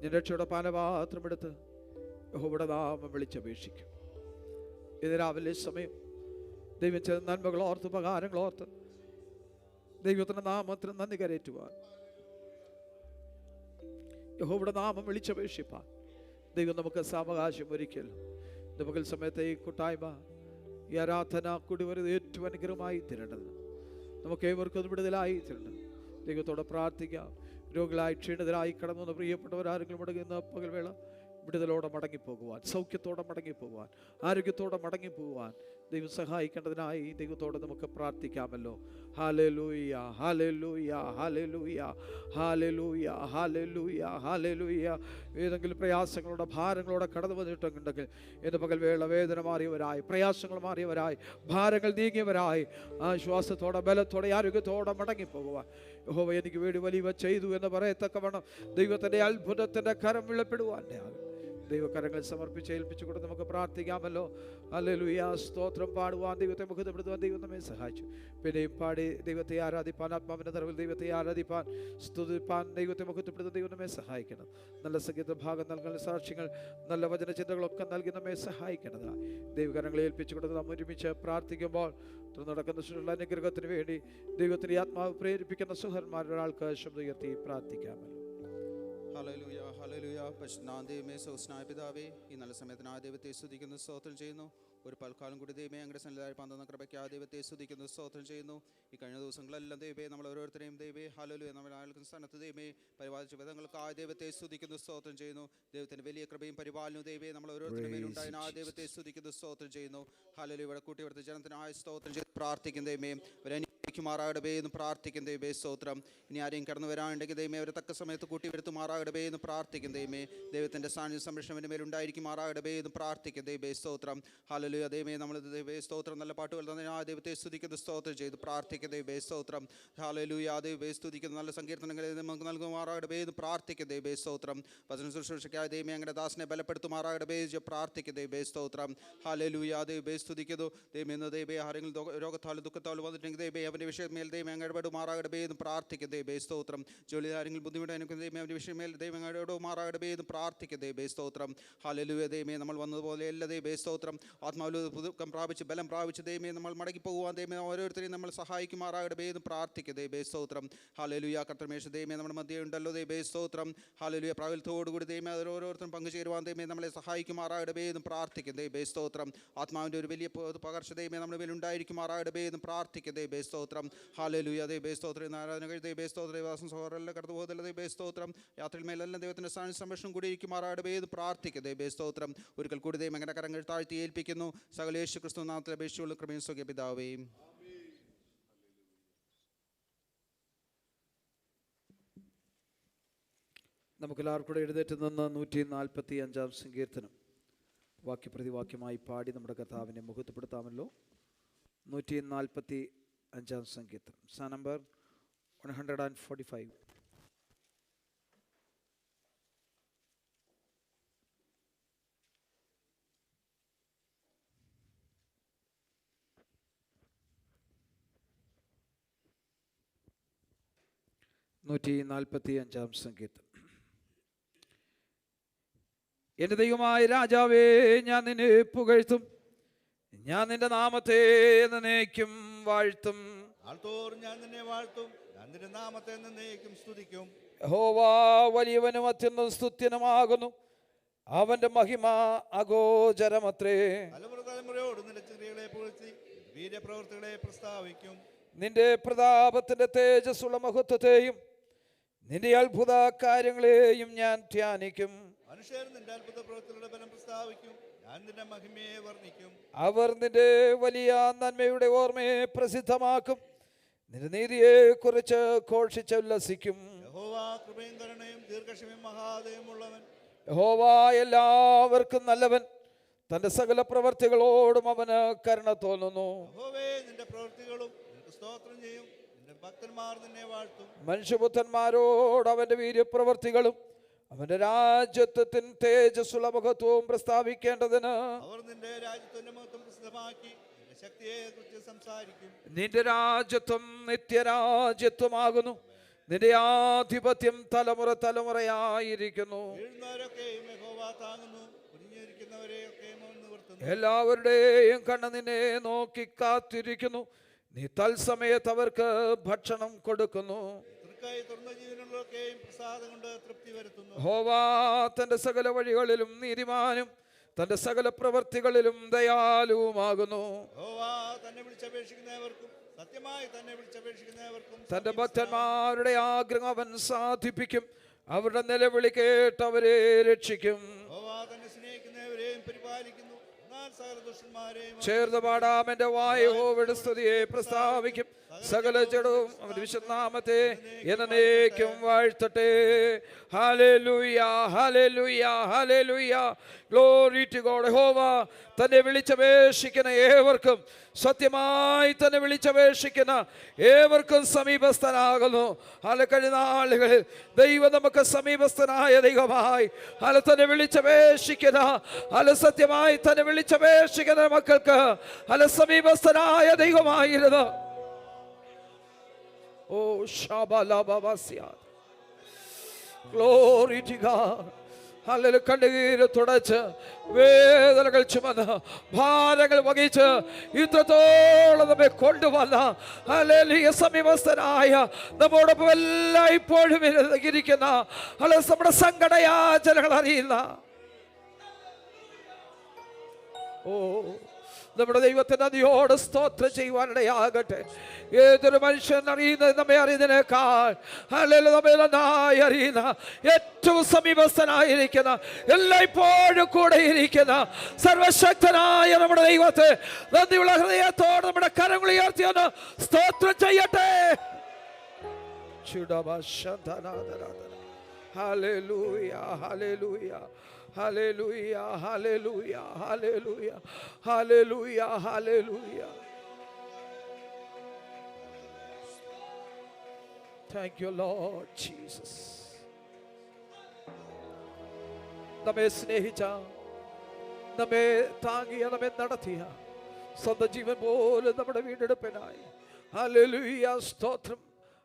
ഞാൻ രക്ഷയുടെ പാനപാത്രമെടുത്ത് യഹോവയുടെ നാമം വിളിച്ചപേക്ഷിക്കും. ഇത് രാവിലെ സമയം ദൈവം ചെയ്ത നന്മകൾ ഓർത്ത്, ഉപകാരങ്ങൾ ഓർത്ത് ദൈവത്തിൻ്റെ നാമത്തിന് നന്ദി കരയറ്റുവാൻ, യഹോവയുടെ നാമം വിളിച്ചപേക്ഷിപ്പാൻ ദൈവം നമുക്ക് സാവകാശം ഒരുക്കിയല്ലോ. പകൽ സമയത്തെ ഈ കൂട്ടായ്മ, ഈ ആരാധന കൂടി വരുന്നത് ഏറ്റവും അനുഗ്രഹമായി തീരേണ്ടത്, നമുക്ക് ഏവർക്കും വിടുതലായി തീരേണ്ടത്. ദൈവത്തോടെ പ്രാർത്ഥിക്കാം. രോഗികളായി ക്ഷീണിതരായി കടന്നു വന്ന പ്രിയപ്പെട്ടവരാരെങ്കിലും മുടങ്ങുന്ന പകൽവേള വിടുതലോടെ മടങ്ങിപ്പോകുവാൻ, സൗഖ്യത്തോടെ മടങ്ങിപ്പോകുവാൻ, ആരോഗ്യത്തോടെ മടങ്ങിപ്പോകുവാൻ ദൈവം സഹായിക്കേണ്ടതിനായി ദൈവത്തോടെ നമുക്ക് പ്രാർത്ഥിക്കാമല്ലോ. ഹല്ലേലൂയ ഹല്ലേലൂയ ഹല്ലേലൂയ ഹല്ലേലൂയ ഹല്ലേലൂയ ഹല്ലേലൂയ. ഏതെങ്കിലും പ്രയാസങ്ങളുടെ ഭാരങ്ങളോടെ കടന്നു വന്നിട്ടുണ്ടെങ്കിൽ ഇന്ന് പകൽവേള വേദന മാറിയവരായി, പ്രയാസങ്ങൾ മാറിയവരായി, ഭാരങ്ങൾ നീങ്ങിയവരായി ആശ്വാസത്തോടെ, ബലത്തോടെ, ആരോഗ്യത്തോടെ മടങ്ങിപ്പോകുവാൻ യഹോവ എനിക്ക് വേണ്ടി വലിയ ചെയ്തു എന്ന് പറയത്തക്കവണ്ണം ദൈവത്തിൻ്റെ അത്ഭുതത്തിൻ്റെ കരം വെളിപ്പെടുവാൻ ദൈവകരങ്ങൾ സമർപ്പിച്ച് ഏൽപ്പിച്ചുകൊണ്ട് നമുക്ക് പ്രാർത്ഥിക്കാമല്ലോ. ഹല്ലേലൂയ. സ്തോത്രം പാടുവാൻ, ദൈവത്തെ മുഖത്തപ്പെടുത്തുവാൻ ദൈവം നമ്മെ സഹായിച്ചു. പിന്നെയും പാടി ദൈവത്തെ ആരാധിപ്പാൻ, ആത്മാവിൻ്റെ നിറവിൽ ദൈവത്തെ ആരാധിപ്പാൻ, സ്തുതിപ്പാൻ ദൈവത്തെ മുഖത്തപ്പെടുത്തുന്ന ദൈവം നമ്മെ സഹായിക്കണം. നല്ല സംഗീത ഭാഗം നൽകുന്ന സാക്ഷ്യങ്ങൾ, നല്ല വചനചിന്തകളൊക്കെ നൽകി നമ്മെ സഹായിക്കേണ്ടതാണ്. ദൈവകരങ്ങളെ ഏൽപ്പിച്ചുകൊണ്ട് നാം ഒരുമിച്ച് പ്രാർത്ഥിക്കുമ്പോൾ നടക്കുന്ന സുള്ള അനുഗ്രഹത്തിന് വേണ്ടി ദൈവത്തിന് ആത്മാവ് പ്രേരിപ്പിക്കുന്ന സുഹൃന്മാരുടെ ഒരാൾക്ക് ശബ്ദം ഉയർത്തി പ്രാർത്ഥിക്കാമല്ലോ. ഹല്ലേലൂയ ഹല്ലേലൂയ. പരിശുദ്ധനായ ദൈവമേ, സ്വർഗ്ഗസ്ഥനായ പിതാവേ, ഈ നല്ല സമയത്തിനായ ദൈവത്തെ സ്തുതിക്കുന്നു, സ്തോത്രം ചെയ്യുന്നു. ഒരു പൽക്കാലം കൂടി ദൈവമേ ഞങ്ങളുടെ സന്നിധിയിൽ പന്തുന്ന കൃപയ്ക്ക് ദൈവത്തെ സ്തുതിക്കുന്നു, സ്തോത്രം ചെയ്യുന്നു. ഈ കഴിഞ്ഞ ദിവസങ്ങളെല്ലാം ദൈവമേ നമ്മൾ ഓരോരുത്തരെയും ദൈവമേ ഹല്ലേലൂയ നമ്മുടെ ആൾക്കുന്ന സ്ഥാനത്ത് ദൈവമേ പരിപാലിച്ച വിധങ്ങൾക്ക് ദൈവത്തെ സ്തുതിക്കുന്നു, സ്തോത്രം ചെയ്യുന്നു. ദൈവത്തിൻ്റെ വലിയ കൃപയും പരിപാലനവും ദൈവമേ നമ്മൾ ഓരോരുത്തരുടെ മേലുണ്ടായ ദൈവത്തെ സ്തുതിക്കുന്നു, സ്തോത്രം ചെയ്യുന്നു. ഹല്ലേലൂയ. ഇവിടെ കൂട്ടിയെടുത്ത ജനത്തിനായ സ്തോത്രം ചെയ്ത് പ്രാർത്ഥിക്കും ദൈവമേ. മാറാകടബേ എന്ന് പ്രാർത്ഥിക്കും ദൈവമേ, സ്തോത്രം. ഇനി ആരെയും കടന്നു വരാനുണ്ടെങ്കിൽ ദൈവമേ അവരെ തക്ക സമയത്ത് കൂട്ടിവരുത്തു മാറാകടബേ എന്ന് പ്രാർത്ഥിക്കും ദൈവമേ. ദൈവത്തിൻ്റെ സാന്നിധ്യ സംരക്ഷണത്തിൻ്റെ മേലുണ്ടായിരിക്കും മാറാകടബേ എന്ന് പ്രാർത്ഥിക്കും ദൈവമേ, സ്തോത്രം. ഹല്ലേലൂയ. ദൈവമേ നമ്മൾ ദൈവമേ സ്തോത്രം, നല്ല പാട്ടുകൾ തന്നെ ആ ദൈവത്തെ സ്തുതിക്കുന്ന സ്തോത്രം ചെയ്ത് പ്രാർത്ഥിക്കും ദൈവമേ, സ്തോത്രം. ഹല്ലേലൂയ. ദൈവമേ സ്തുതിക്കുന്ന നല്ല സങ്കീർത്തനങ്ങളെ നമുക്ക് നൽകുമാറാകടബേ എന്ന് പ്രാർത്ഥിക്കും ദൈവമേ, സ്തോത്രം. വചന ശുശ്രൂഷയ്ക്കായ ദൈവമേ ഞങ്ങളുടെ ദാസനെ ബലപ്പെടുത്തുമാറാകടബേ പ്രാർത്ഥിക്കും ദൈവമേ, സ്തോത്രം. ഹല്ലേലൂയ. ദൈവമേ സ്തുതിക്കുന്നു ദൈവമേ. ഇന്ന് ദൈവമേ ആരെങ്കിലും രോഗത്താലും ദുഃഖത്താലും വന്നിട്ടുണ്ടെങ്കിൽ ദൈവമേ അവൻ്റെ വിഷയമേൽ ദൈവം ഇടപെടുമാറാകടബേ എന്ന് പ്രാർത്ഥിക്കും ദൈവമേ, സ്തോത്രം. ജോലി ആരെങ്കിലും ബുദ്ധിമുട്ട് അനുഭവിക്കുന്ന ദൈവമേ അവൻ്റെ വിഷയമേൽ ദൈവം ഇടപെടുമാറാകടബേ എന്ന് പ്രാർത്ഥിക്കും ദൈവമേ, സ്തോത്രം. ഹല്ലേലൂയ. ദൈവമേ നമ്മൾ വന്നതുപോലെ എല്ലാ ദൈവമേ, സ്തോത്രം. ആത്മാവിൽ പുതുക്കം പ്രാപിച്ച് ബലം പ്രാപിച്ച് ദൈവമേ നമ്മൾ മടങ്ങി പോകുവാൻ ദൈവമേ ഓരോരുത്തരെയും നമ്മൾ സഹായിക്കുമാറാകടബേ എന്ന് പ്രാർത്ഥിക്കും ദൈവമേ, സ്തോത്രം. ഹല്ലേലൂയ. കർത്തമേശ ദൈവമേ നമ്മുടെ മധ്യേ ഉണ്ടല്ലോ ദൈവമേ, സ്തോത്രം. ഹല്ലേലൂയ. പ്രാബല്യത്തോടുകൂടി ദൈവമേ ഓരോരുത്തരും പങ്കുചേരുവാൻ ദൈവമേ നമ്മളെ സഹായിക്കുമാറാകടബേ എന്ന് പ്രാർത്ഥിക്കും ദൈവമേ, സ്തോത്രം. ആത്മാവിൻ്റെ ഒരു വലിയ പകർച്ച ദൈവമേ നമ്മുടെ മേൽ ഉണ്ടായിരിക്കുമാറാകടബേ എന്ന് പ്രാർത്ഥിക്കും ദൈവമേ, സ്തോത്രം. ഹല്ലേലൂയ. ദൈവമേ സ്തോത്രം. ആരാധനകൾ ദൈവമേ സ്തോത്രം. ദൈവദാസൻ സഹോദരനെല്ലാം കടന്നു പോകുന്നില്ല ദൈവമേ, സ്തോത്രം. യാത്രയിൽ മേലെല്ലാം ദൈവത്തിൻ്റെ സംരക്ഷണം കൂടി ഇരിക്കുമാറാകടബേ എന്ന് പ്രാർത്ഥിക്കും ദൈവമേ, സ്തോത്രം. ഒരിക്കൽ കൂടി ദൈവം അങ്ങനെ കരങ്ങൾ താഴ്ത്തി ഏൽപ്പിക്കുന്നു. സകല യേശു ക്രിസ്തു നാമത്തിൽ അപേക്ഷിച്ചുള്ള കൃപയും സ്വകീയ പിതാവേ. നമുക്കെല്ലാവർക്കും കൂടെ എഴുന്നേറ്റ് നിന്ന് 145 സങ്കീർത്തനം വാക്യപ്രതിവാക്യമായി പാടി നമ്മുടെ കർത്താവിനെ മുഖത്തപ്പെടുത്താമല്ലോ. 145 സങ്കീർത്തനം, സാ നമ്പർ 145. സങ്കീർത്തനം. എൻ്റെ ദൈവമായ രാജാവേ, ഞാൻ നിന്നെ പുകഴ്ത്തും, ഞാൻ നിന്റെ നാമത്തെ എന്നേക്കും വാഴ്ത്തും. ആൾത്തോറും ഞാൻ നിന്നെ വാഴ്ത്തും, ഞാൻ നിന്റെ നാമത്തെ എന്നേക്കും സ്തുതിക്കും. യഹോവാ വലിയവനും അത്യന്തം സ്തുത്യനുമാകുന്നു, അവന്റെ മഹിമ അഗോചരമത്രേ. തലമുറ തലമുറയോട് നിന്റെ ക്രിയകളെ പുകഴ്ത്തി വീര്യപ്രവൃത്തികളെ പ്രസ്താവിക്കും. നിന്റെ പ്രതാപത്തിന്റെ തേജസ്സുള്ള മഹത്വത്തെയും നിന്റെ അത്ഭുത കാര്യങ്ങളെയും ഞാൻ ധ്യാനിക്കും. മനുഷ്യർ നിന്റെ അത്ഭുത പ്രവൃത്തികളുടെ ബലം പ്രസ്താവിക്കും, ഞാൻ നിന്റെ മഹിമയെ വർണ്ണിക്കും. അവർ നിന്റെ വലിയ നന്മയുടെ ഓർമ്മയെ പ്രസിദ്ധമാക്കും, നിന്റെ നീതിയെ കുറിച്ച് ഘോഷിച്ചുല്ലസിക്കും. യഹോവ കൃപയും കരുണയും ദീർഘക്ഷമയും മഹാദയമുള്ളവൻ. യഹോവ എല്ലാവർക്കും നല്ലവൻ, തന്റെ സകല പ്രവർത്തികളോടും അവന് കരുണ തോന്നുന്നു. യഹോവേ, നിന്റെ പ്രവൃത്തികളും നിനക്ക് സ്തോത്രം ചെയ്യും, നിന്റെ ഭക്തന്മാർ നിന്നെ വാഴ്ത്തും. മനുഷ്യപുത്രന്മാരോട് അവന്റെ വീര്യപ്രവർത്തികളും അവന്റെ രാജ്യത്വത്തിൻ തേജസ്സുള്ള മഹത്വവും പ്രസ്താവിക്കേണ്ടതിന് അവർ നിന്റെ രാജ്യത്തിന്റെ മഹത്വം പ്രസിദ്ധമാക്കി നിന്റെ ശക്തിയെ കുറിച്ച് സംസാരിക്കും. നിന്റെ രാജ്യത്വം നിത്യരാജ്യത്വമാകുന്നു, നിന്റെ ആധിപത്യം തലമുറ തലമുറയായിരിക്കുന്നു. വീഴുന്നവരൊക്കെയും യഹോവ താങ്ങുന്നു, കുനിഞ്ഞിരിക്കുന്നവരെയൊക്കെയും അവൻ നിവർത്തുന്നു. എല്ലാവരുടെയും കണ്ണ് നിന്നെ നോക്കി കാത്തിരിക്കുന്നു, നീ തത്സമയത്ത് അവർക്ക് ഭക്ഷണം കൊടുക്കുന്നു. തൃക്കൈ തുറന്ന ജീവനുള്ളവർക്കെയും പ്രസാദം കൊണ്ട് തൃപ്തി വരുത്തുന്നു. യഹോവ തന്റെ സകല വഴികളിലും നീതിമാനും തന്റെ സകല പ്രവർത്തികളിലും ദയാലുവുമാകുന്നു. യഹോവ തന്നെ വിളിച്ചപേക്ഷിക്കുന്നവർക്കും സത്യമായി തന്നെ വിളിച്ചപേക്ഷിക്കുന്നവർക്കും തന്റെ ഭക്തന്മാരുടെ ആഗ്രഹം അവൻ സാധിപ്പിക്കും, അവരുടെ നിലവിളി കേട്ട് അവരെ രക്ഷിക്കും. യഹോവ തന്നെ സ്നേഹിക്കുന്നവരെയും പരിപാലിക്കുന്നു, എന്നാൽ സകല ദുഷ്ടന്മാരെയും ചേർന്ന് പാടാം. എന്റെ വായഹോവയുടെ സ്തുതിയെ പ്രസ്താവിക്കും, സകല ജഡവും അവന്റെ വിശുദ്ധനാമത്തെ എന്നേക്കും വാഴ്ത്തട്ടെ. ഹല്ലേലൂയ, ഹല്ലേലൂയ, ഹല്ലേലൂയ. Glory to God. യഹോവ തന്നെ വിളിച്ചപേക്ഷിക്കുന്ന ഏവർക്കും, സത്യമായി തന്നെ വിളിച്ചപേക്ഷിക്കുന്ന ഏവർക്കും സമീപസ്ഥനാകുന്നു. കഴിഞ്ഞ നാളുകളിൽ ദൈവം നമുക്ക് സമീപസ്ഥനായ ദൈവമായി തന്നെ വിളിച്ചപേക്ഷിക്കുന്ന സത്യമായി തന്നെ വിളിച്ചപേക്ഷിക്കുന്ന മക്കൾക്ക് സമീപസ്ഥനായ ദൈവമായിരുന്നു. ഓ ശബലബവസ്യ. Glory to God. ഹല്ലേലൂയ. കണ്ണുനീര് തുടച്ച് വേദനകൾ ചുമന്ന് ഭാരങ്ങൾ വഹിച്ച് ഇത്രത്തോളം നമ്മെ കൊണ്ടുവന്ന ഹല്ലേലൂയ സമീപസ്ഥനായ നമ്മോടൊപ്പം എല്ലായ്പ്പോഴും ഇരിക്കുന്ന നമ്മുടെ സങ്കടയാചനകൾ അറിയുന്ന ഓ നമ്മുടെ ദൈവത്തിന് നദിയോട് സ്തോത്രം ചെയ്യുവാനിടയാകട്ടെ. ഏതൊരു മനുഷ്യൻ അറിയുന്നത് നമ്മെ അറിയുന്നതിനേക്കാൾ നമ്മെ നന്നായി അറിയുന്ന, ഏറ്റവും സമീപസ്ഥനായിരിക്കുന്ന, എല്ലായ്പ്പോഴും കൂടെ ഇരിക്കുന്ന സർവശക്തനായ നമ്മുടെ ദൈവത്തെ നന്ദിയുള്ള ഹൃദയത്തോടെ നമ്മുടെ കരങ്ങൾ ഉയർത്തിയൊന്ന് സ്തോത്രം ചെയ്യട്ടെ. Hallelujah, hallelujah, hallelujah, hallelujah, hallelujah, hallelujah, hallelujah. Thank you, Lord Jesus. നമ്മെ സ്നേഹിച്ച, നമ്മെ താങ്ങിയ, നമ്മെ നടത്തിയ, സ്വന്തം ജീവൻ പോലും നമ്മുടെ വീണ്ടെടുപ്പിനായി ഹല്ലേലൂയ സ്തോത്രം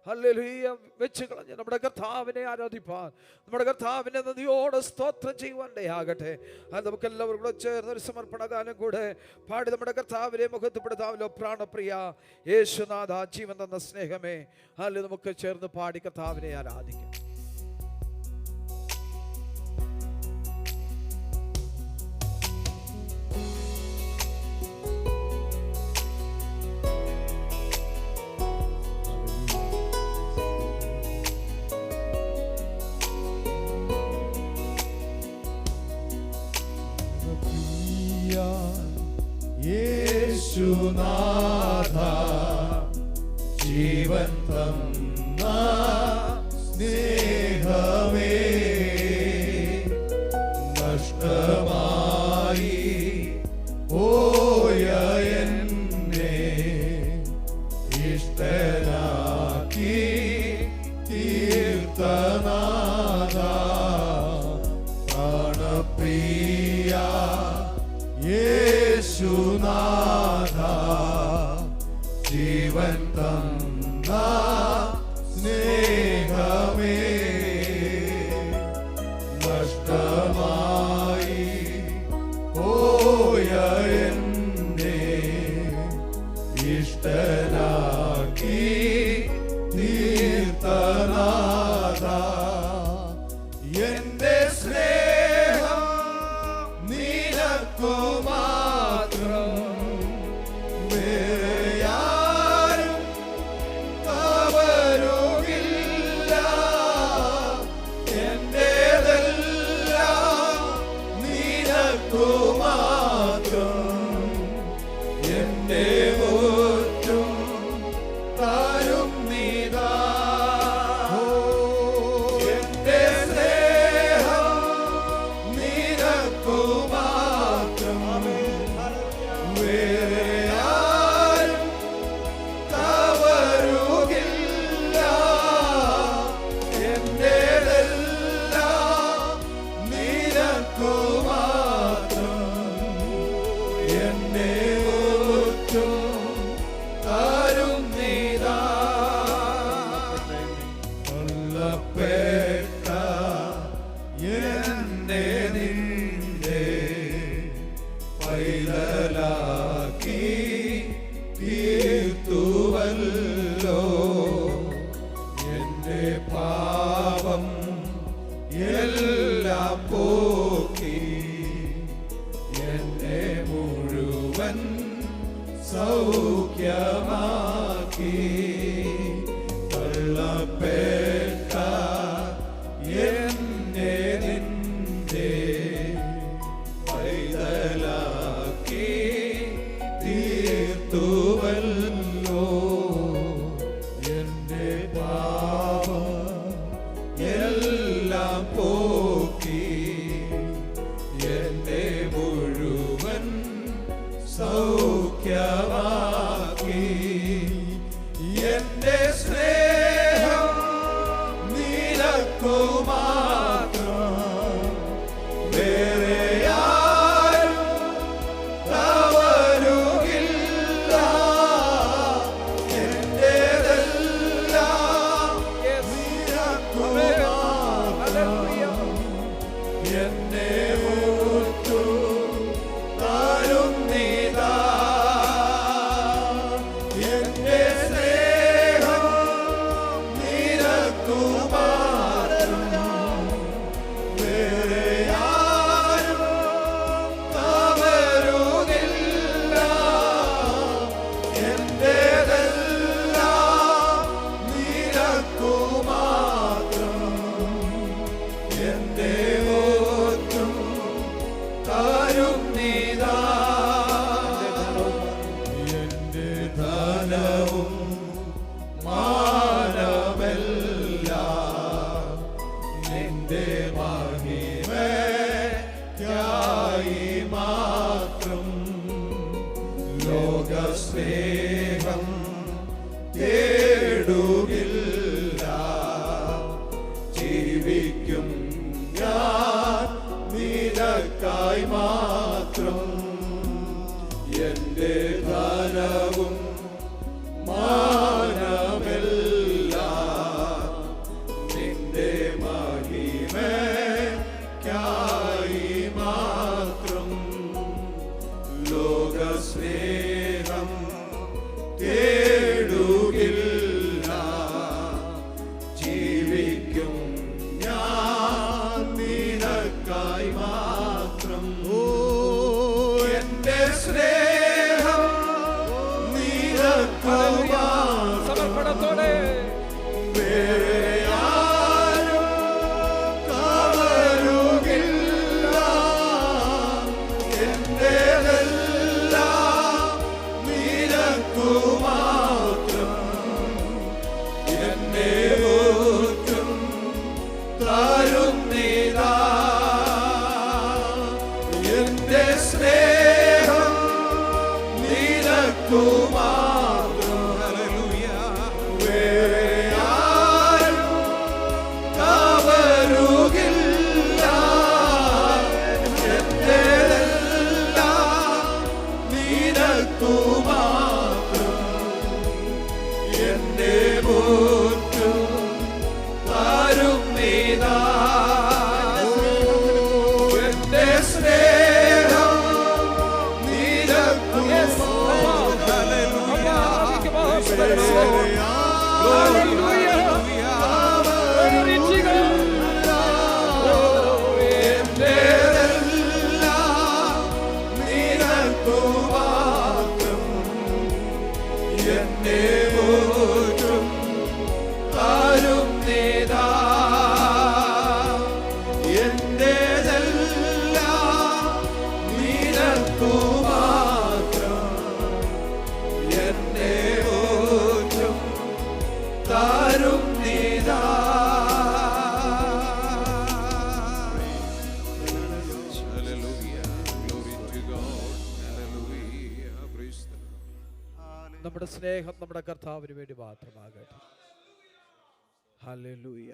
ഹല്ലേലൂയ വെച്ച് കളഞ്ഞ് നമ്മുടെ കർത്താവിനെ ആരാധിപ്പാൻ, നമ്മുടെ കർത്താവിനെ നദിയോടെ സ്തോത്രം ചെയ്യുവാനിടയാകട്ടെ. അത് നമുക്ക് എല്ലാവരും കൂടെ ചേർന്ന് ഒരു സമർപ്പണ ഗാനം കൂടെ പാടി നമ്മുടെ കർത്താവിനെ മുഖത്തുപെടുത്താമല്ലോ. പ്രാണപ്രിയ യേശുനാഥ, ജീവൻ തന്ന സ്നേഹമേ, അല്ലെങ്കിൽ നമുക്ക് ചേർന്ന് പാടി കർത്താവിനെ ആരാധിക്കാം. യേശുനാഥ, ജീവൻ തന്ന സ്നേഹമേ, നഷ്ടമായി പോയ എന്നെ ഇഷ്ടനാക്കി തീർത്തനാഥ, പ്രാണപ്രിയ യേശുനാഥ, ജീവൻ തന്ന സ്നേഹമേ, നഷ്ടമായി പോയ എന്നെ ഇഷ്ടനാക്കി എന്റെ സ്നേഹം നിനക്കു മാത്രം, വേറെയാരും കവരുകില്ല. എന്റേതെല്ലാം നിനക്കു മാത്രം, എന്റെ മുറ്റും താരും നീതാ. എന്റെ സ്നേഹം നിനക്കു മാത്രം, വേറെ ആരും കവരുകില്ല. എന്റേതെല്ലാം നിനക്കു മാത്രം, എന്നെ മുറ്റും താരും നീതാ. കൊല്ലപ്പെട്ട എന്നെ നിന്റെ പൈതലാക്കി തീർത്തുവല്ലോ. എന്റെ പാപം എല്ലാം പോക്കി എന്നെ മുഴുവൻ സൗഖ്യമാക്കി. തള്ളപ്പെട്ട എന്നെ നിന്റെ പൈതലാക്കി തീർത്തുവല്ലോ. എന്റെ പാപം എല്ലാം പോക്കി എന്നെ മുഴുവൻ സൗഖ്യമാക്കി. എന്റെ സ്നേഹം നിനക്കു മാത്രം, വേറെ ആരും കവരുകില്ല. എന്റേതെല്ലാം നിനക്കു മാത്രം, എന്നെ മുറ്റും താരും നീതാ. എന്റെ സ്നേഹം നിനക്കു മാത്രം, വേറെ ആരും കവരുകില്ല. എന്റേതെല്ലാം നിനക്കു മാത്രം, എന്റെ മുറ്റും താരും നീതാ. എന്റെ ധനവും മാനമെല്ലാം നിന്റെ മഹിമയ്ക്കായി മാത്രം. ലോകസ്നേഹം തേടുകില്ല, ജീവിക്കും ഞാൻ നിനക്കായി മാത്രം. എന്റെ ധനവും മാനമെല്ലാം നിന്റെ മഹിമയ്ക്കായി മാത്രം. ലോകസ്നേഹം തേടുകില്ല, ജീവിക്കും ഞാൻ നിനക്കായി മാത്രം. ഓ നമ്മുടെ സ്നേഹം നമ്മുടെ കർത്താവിന് വേണ്ടി മാത്രമാകട്ടെ. ഹല്ലേലൂയ,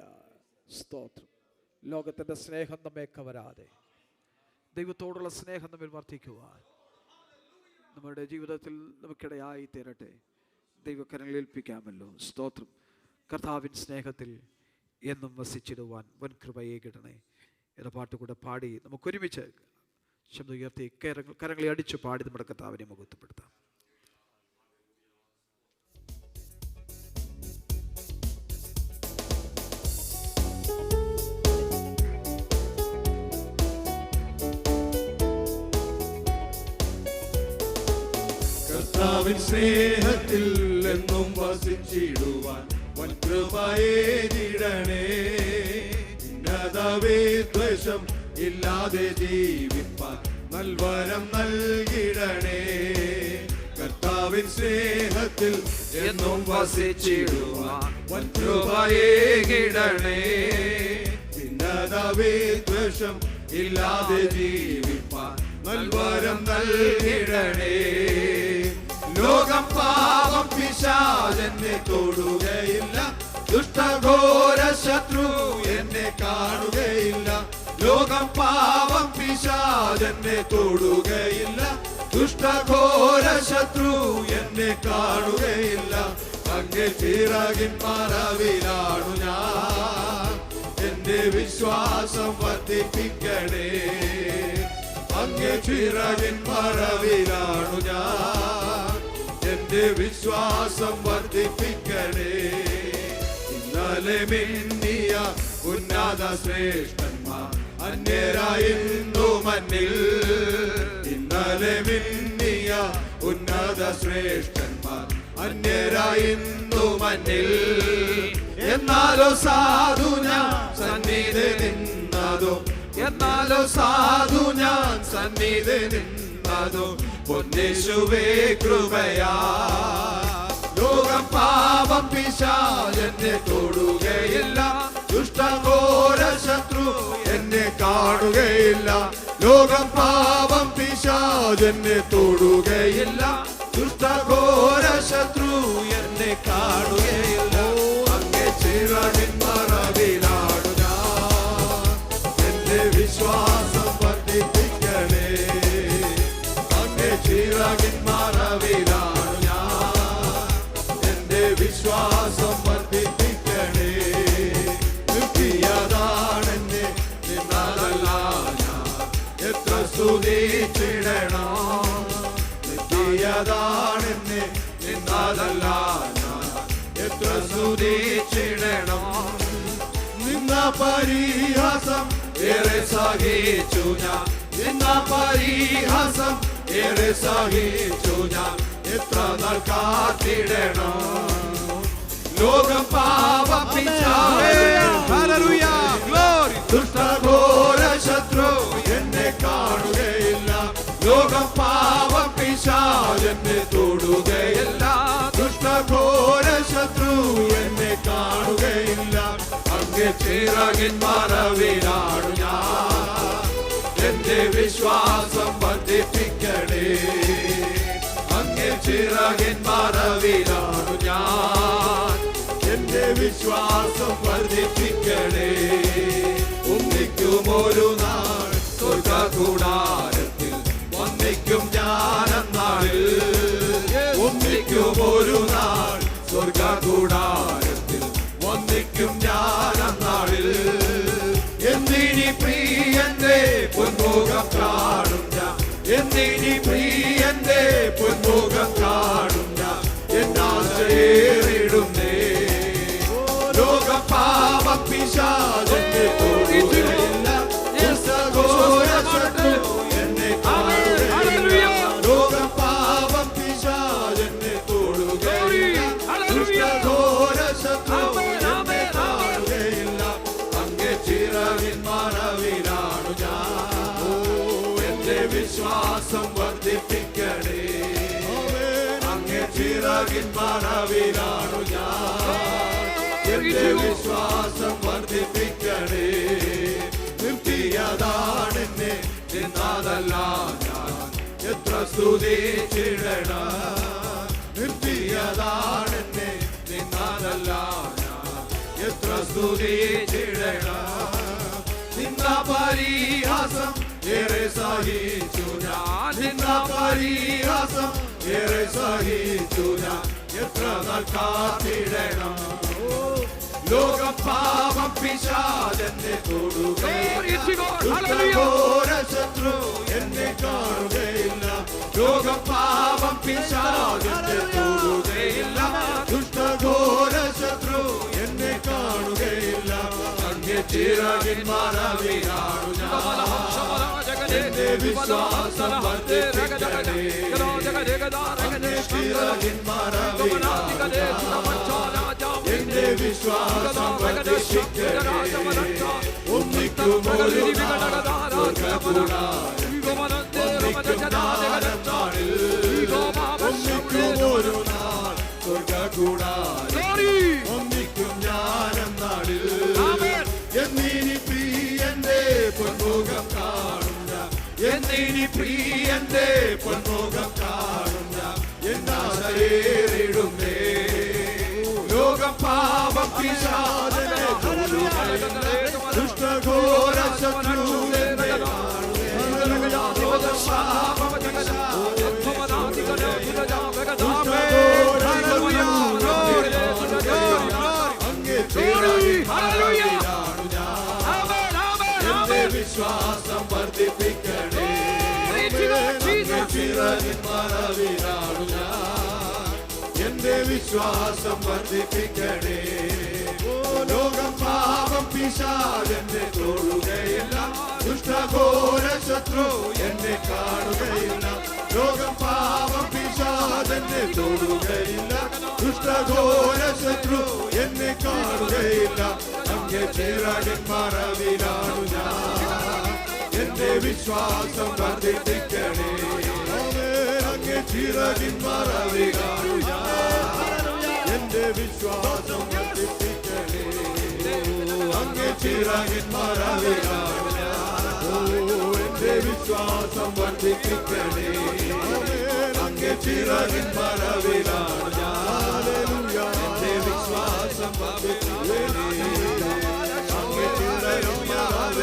സ്തോത്രം. ലോകത്തിൻ്റെ സ്നേഹം നമ്മെ കവരാതെ ദൈവത്തോടുള്ള സ്നേഹം നമ്മിൽ വർദ്ധിക്കുവാൻ നമ്മുടെ ജീവിതത്തിൽ നമുക്കിടയായി തീരട്ടെ. ദൈവകരങ്ങളിൽ ഏൽപ്പിക്കാമല്ലോ. സ്തോത്രം. കർത്താവിൻ സ്നേഹത്തിൽ എന്നും വസിച്ചിടുവാൻ വൻ കൃപയേകിടണേ എന്ന പാട്ടുകൂടെ പാടി നമുക്കൊരുമിച്ച് ശബ്ദം ഉയർത്തി കരങ്ങളെ അടിച്ചു പാടി നമ്മുടെ കർത്താവിനെ മഹത്വപ്പെടുത്താം. കർത്താവിൻ സ്നേഹത്തിൽ എന്നും വസിച്ചിടുവാൻ വൻ കൃപയേകിടണേ. ദ്വേഷം ഇല്ലാതെ ജീവിപ്പാൻ നൽവരം നൽകിടണേ. കർത്താവിൻ സ്നേഹത്തിൽ എന്നും വസിച്ചിടുവാൻ വൻ കൃപയേകിടണേ. ദ്വേഷം ഇല്ലാതെ ജീവിപ്പാൻ നൽവരം നൽകിടണേ. ലോകം പാപം പിശാചെന്നെ തൊടുകയില്ല, ദുഷ്ടഘോര ശത്രു എന്നെ കാണുകയില്ല. ലോകം പാപം പിശാചെന്നെ തൊടുകയില്ല, ദുഷ്ടഘോര ശത്രു എന്നെ കാണുകയില്ല. അങ്ങേ ചിറകിൻ മറവിലാണു ഞാൻ, എന്റെ വിശ്വാസം വർദ്ധിപ്പിക്കണേ. അങ്ങേ ചിറകിൻ മറവിലാണു ഞാൻ, എന്റെ വിശ്വാസം വർദ്ധിപ്പിക്കണേ. ഇന്നലെ മിന്നിയ ഉന്നത ശ്രേഷ്ഠന്മാർ അന്യരായിരുന്നു മന്നിൽ. ഇന്നലെ മിന്നിയ ഉന്നത ശ്രേഷ്ഠന്മാർ അന്യരായിരുന്നു മന്നിൽ. എന്നാലോ സാധു ഞാൻ സന്നിധി നിന്നതോ, എന്നാലോ സാധു ഞാൻ സന്നിധി നിന്നതോ പൊന്നേശുവേ കൃപയാ. ലോകം പാപം പിശാചെന്നെ തൊടുകയില്ല, ദുഷ്ടഘോര ശത്രു എന്നെ കാണുകയില്ല. ലോകം പാപം പിശാചെന്നെ തൊടുകയില്ല, ദുഷ്ടഘോര ശത്രു എന്നെ കാണുകയില്ല. അങ്ങേ ചിറകിൻ മറവിലാണു ഞാൻ, എന്റെ വിശ്വാസം വർദ്ധിപ്പിക്കണേ. അങ്ങേ ചിറകിൻ മറവിലാണു ഞാൻ, എന്റെ വിശ്വാസം വർദ്ധിപ്പിക്കണേ. നിർത്തിയതാണെന്നെ നിന്നതല്ല ഞാൻ എത്ര സ്തുതിച്ചിടണം. നിർത്തിയതാണെന്നെ നിന്നതല്ല ഞാൻ എത്ര സ്തുതിച്ചിടണം. നിന്ന പരിഹാസം ഏറെ സഹിച്ചു ഞാൻ, നിന്ന പരിഹാസം ഏറെ സഹിച്ചു ഞാൻ എത്ര നാൾ കാത്തിടണം. ലോകം പാപം ദുഷ്ടഘോര ശത്രു എന്നെ കാണുകയില്ല. ലോകം പാപം പിശാചെന്നെ തൊടുകയില്ല, ദുഷ്ടഘോര ശത്രു എന്നെ കാണുകയില്ല. അങ്ങേ ചിറകിൻ മറവിലാണു ഞാൻ, എന്റെ വിശ്വാസം വർദ്ധിപ്പിക്കണേ. അങ്ങേ ചിറകിൻ മറവിലാണു ഞാൻ, എന്റെ വിശ്വാസം വർദ്ധിപ്പിക്കണേ. ഒന്നിക്കും ഒരു നാൾ സ്വർഗ്ഗകൂടാരത്തിൽ ഒന്നിക്കും ഞാനെന്നാളിൽ. ഒന്നിക്കും ഒരു നാൾ സ്വർഗ്ഗകൂടാരത്തിൽ ഒന്നിക്കും ഞാനെന്നാളിൽ. എന്തിനി പ്രിയന്റെ പൊന്മുഖം കാണും ഞാൻ, എന്തിനി പ്രിയന്റെ പൊന്മുഖം കാണും ഞാൻ. എന്നാശയേറിടുന്നേ. ലോകം പാപം പിശാചെന്നെ തൊടുകയില്ല, ദുഷ്ടഘോര ശത്രു എന്നെ കാണുകയില്ല. ലോകം പാപം പിശാചെന്നെ തൊടുകയില്ല, ദുഷ്ടഘോര ശത്രു എന്നെ കാണുകയില്ല. അങ്ങേ ചിറകിൻ മറവിലാണു ഞാൻ, എന്റെ വിശ്വാസം വർദ്ധിപ്പിക്കണേ. അങ്ങേ ചിറകിൻ മറവിലാണു ഞാൻ, എന്റെ വിശ്വാസം വർദ്ധിപ്പിക്കണേ. നിർത്തിയതാണെന്നെ നിന്നതല്ല ഞാൻ എത്ര സ്തുതിച്ചിടണം. നിർത്തിയ താണെന്നെ നിന്നാലല്ല എത്ര സ്തുതിച്ചിടണം. നിന്ന പരിഹാസം ഏറെ സഹിച്ചു ഞാൻ, നിന്ന പരിഹാസം ഏറെ സഹിച്ചു ഞാൻ, എത്ര നാൾ കാത്തിടണം. ലോകം പാപം പിശാചെന്നെ തൊടുകയില്ല, ശത്രു എന്നെ കാണുകയില്ല. ലോകം പാപം പിശാചെന്നെ തൊടുകയില്ല, ദുഷ്ടഘോര ശത്രു എന്നെ കാണുകയില്ല. അങ്ങേ ചിറകിൻ മറവിലാണു ഞാൻ, എന്റെ വിശ്വാസം വർദ്ധിപ്പിക്കണേ. അങ്ങേ ചിറകിൻ മറവിലാണു ഞാൻ, എന്റെ വിശ്വാസം വർദ്ധിപ്പിക്കണേ. ഒന്നിക്കുമൊരു ഒന്നിക്കുമൊരു നാൾ സ്വർഗകൂടാരം, ഒന്നിക്കും ഞാനെന്നാളിൽ എന്നിനി പ്രിയന്റെ പൊന്മുഖം കാണുന്ന, എന്നിനി പ്രിയന്റെ പൊന്മുഖം കാണുന്ന, എന്നാശയേറിടുന്നേ. ലോകം പാപം പിശാചനെ ദുഷ്ടഘോര ശത്രുവിനെ എന്റെ വിശ്വാസം വർദ്ധിപ്പിക്കണേ. ചിറകിൻ മറവിലാണു ഞാൻ, എന്റെ വിശ്വാസം വർദ്ധിപ്പിക്കണേ. ലോകം പാപം പിശാചെന്നെ തൊടുകയില്ല, ദുഷ്ടഘോര ശത്രു എന്നെ കാണുകയില്ല. ലോകം പാപം പിശാചെന്നെ തൊടുകയില്ല, ദുഷ്ടഘോര ശത്രു എന്നെ കാണുകയില്ല. അങ്ങേ ചിറകിൻ മറവിലാണു ഞാൻ, എന്റെ വിശ്വാസം വർദ്ധിപ്പിക്കണേ. അങ്ങേ ചിറകിൻ മറവിലാണു ഞാൻ, എന്റെ വിശ്വാസം വർദ്ധിപ്പിക്കണേ. അങ്ങേ ചിറകിൻ മറവിലാണു ഞാൻ, എന്റെ വിശ്വാസം വർദ്ധിപ്പിക്കണേ. അങ്ങേ ചിറകിൻ മറവിലാണു ഞാൻ, എന്റെ വിശ്വാസം വർദ്ധിപ്പിക്കണേ. അങ്ങേ ചിറകിൻ മറവിലാണു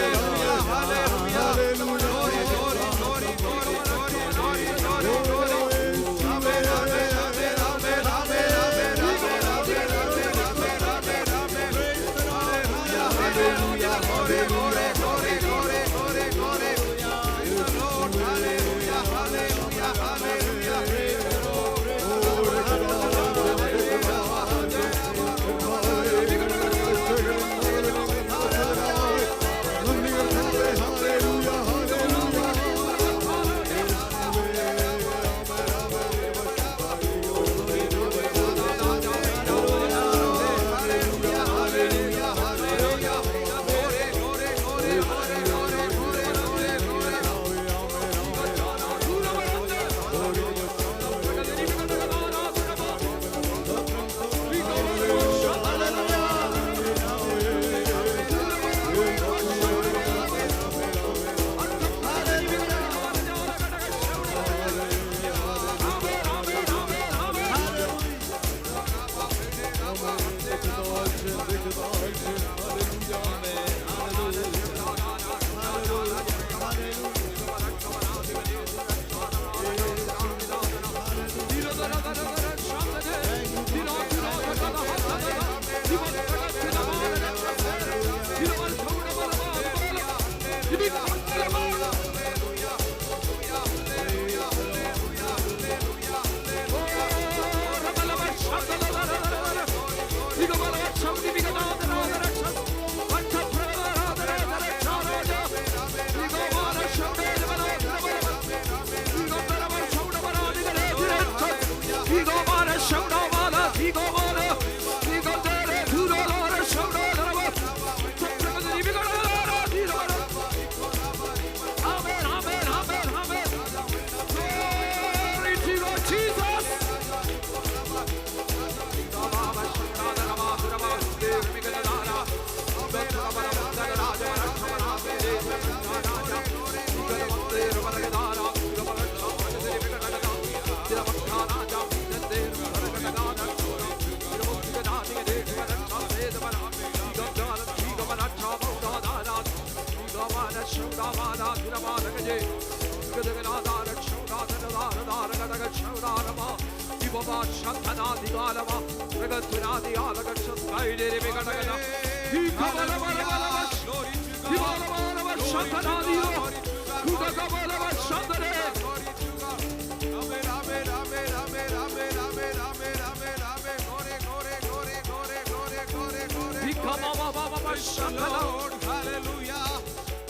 Lord, hallelujah.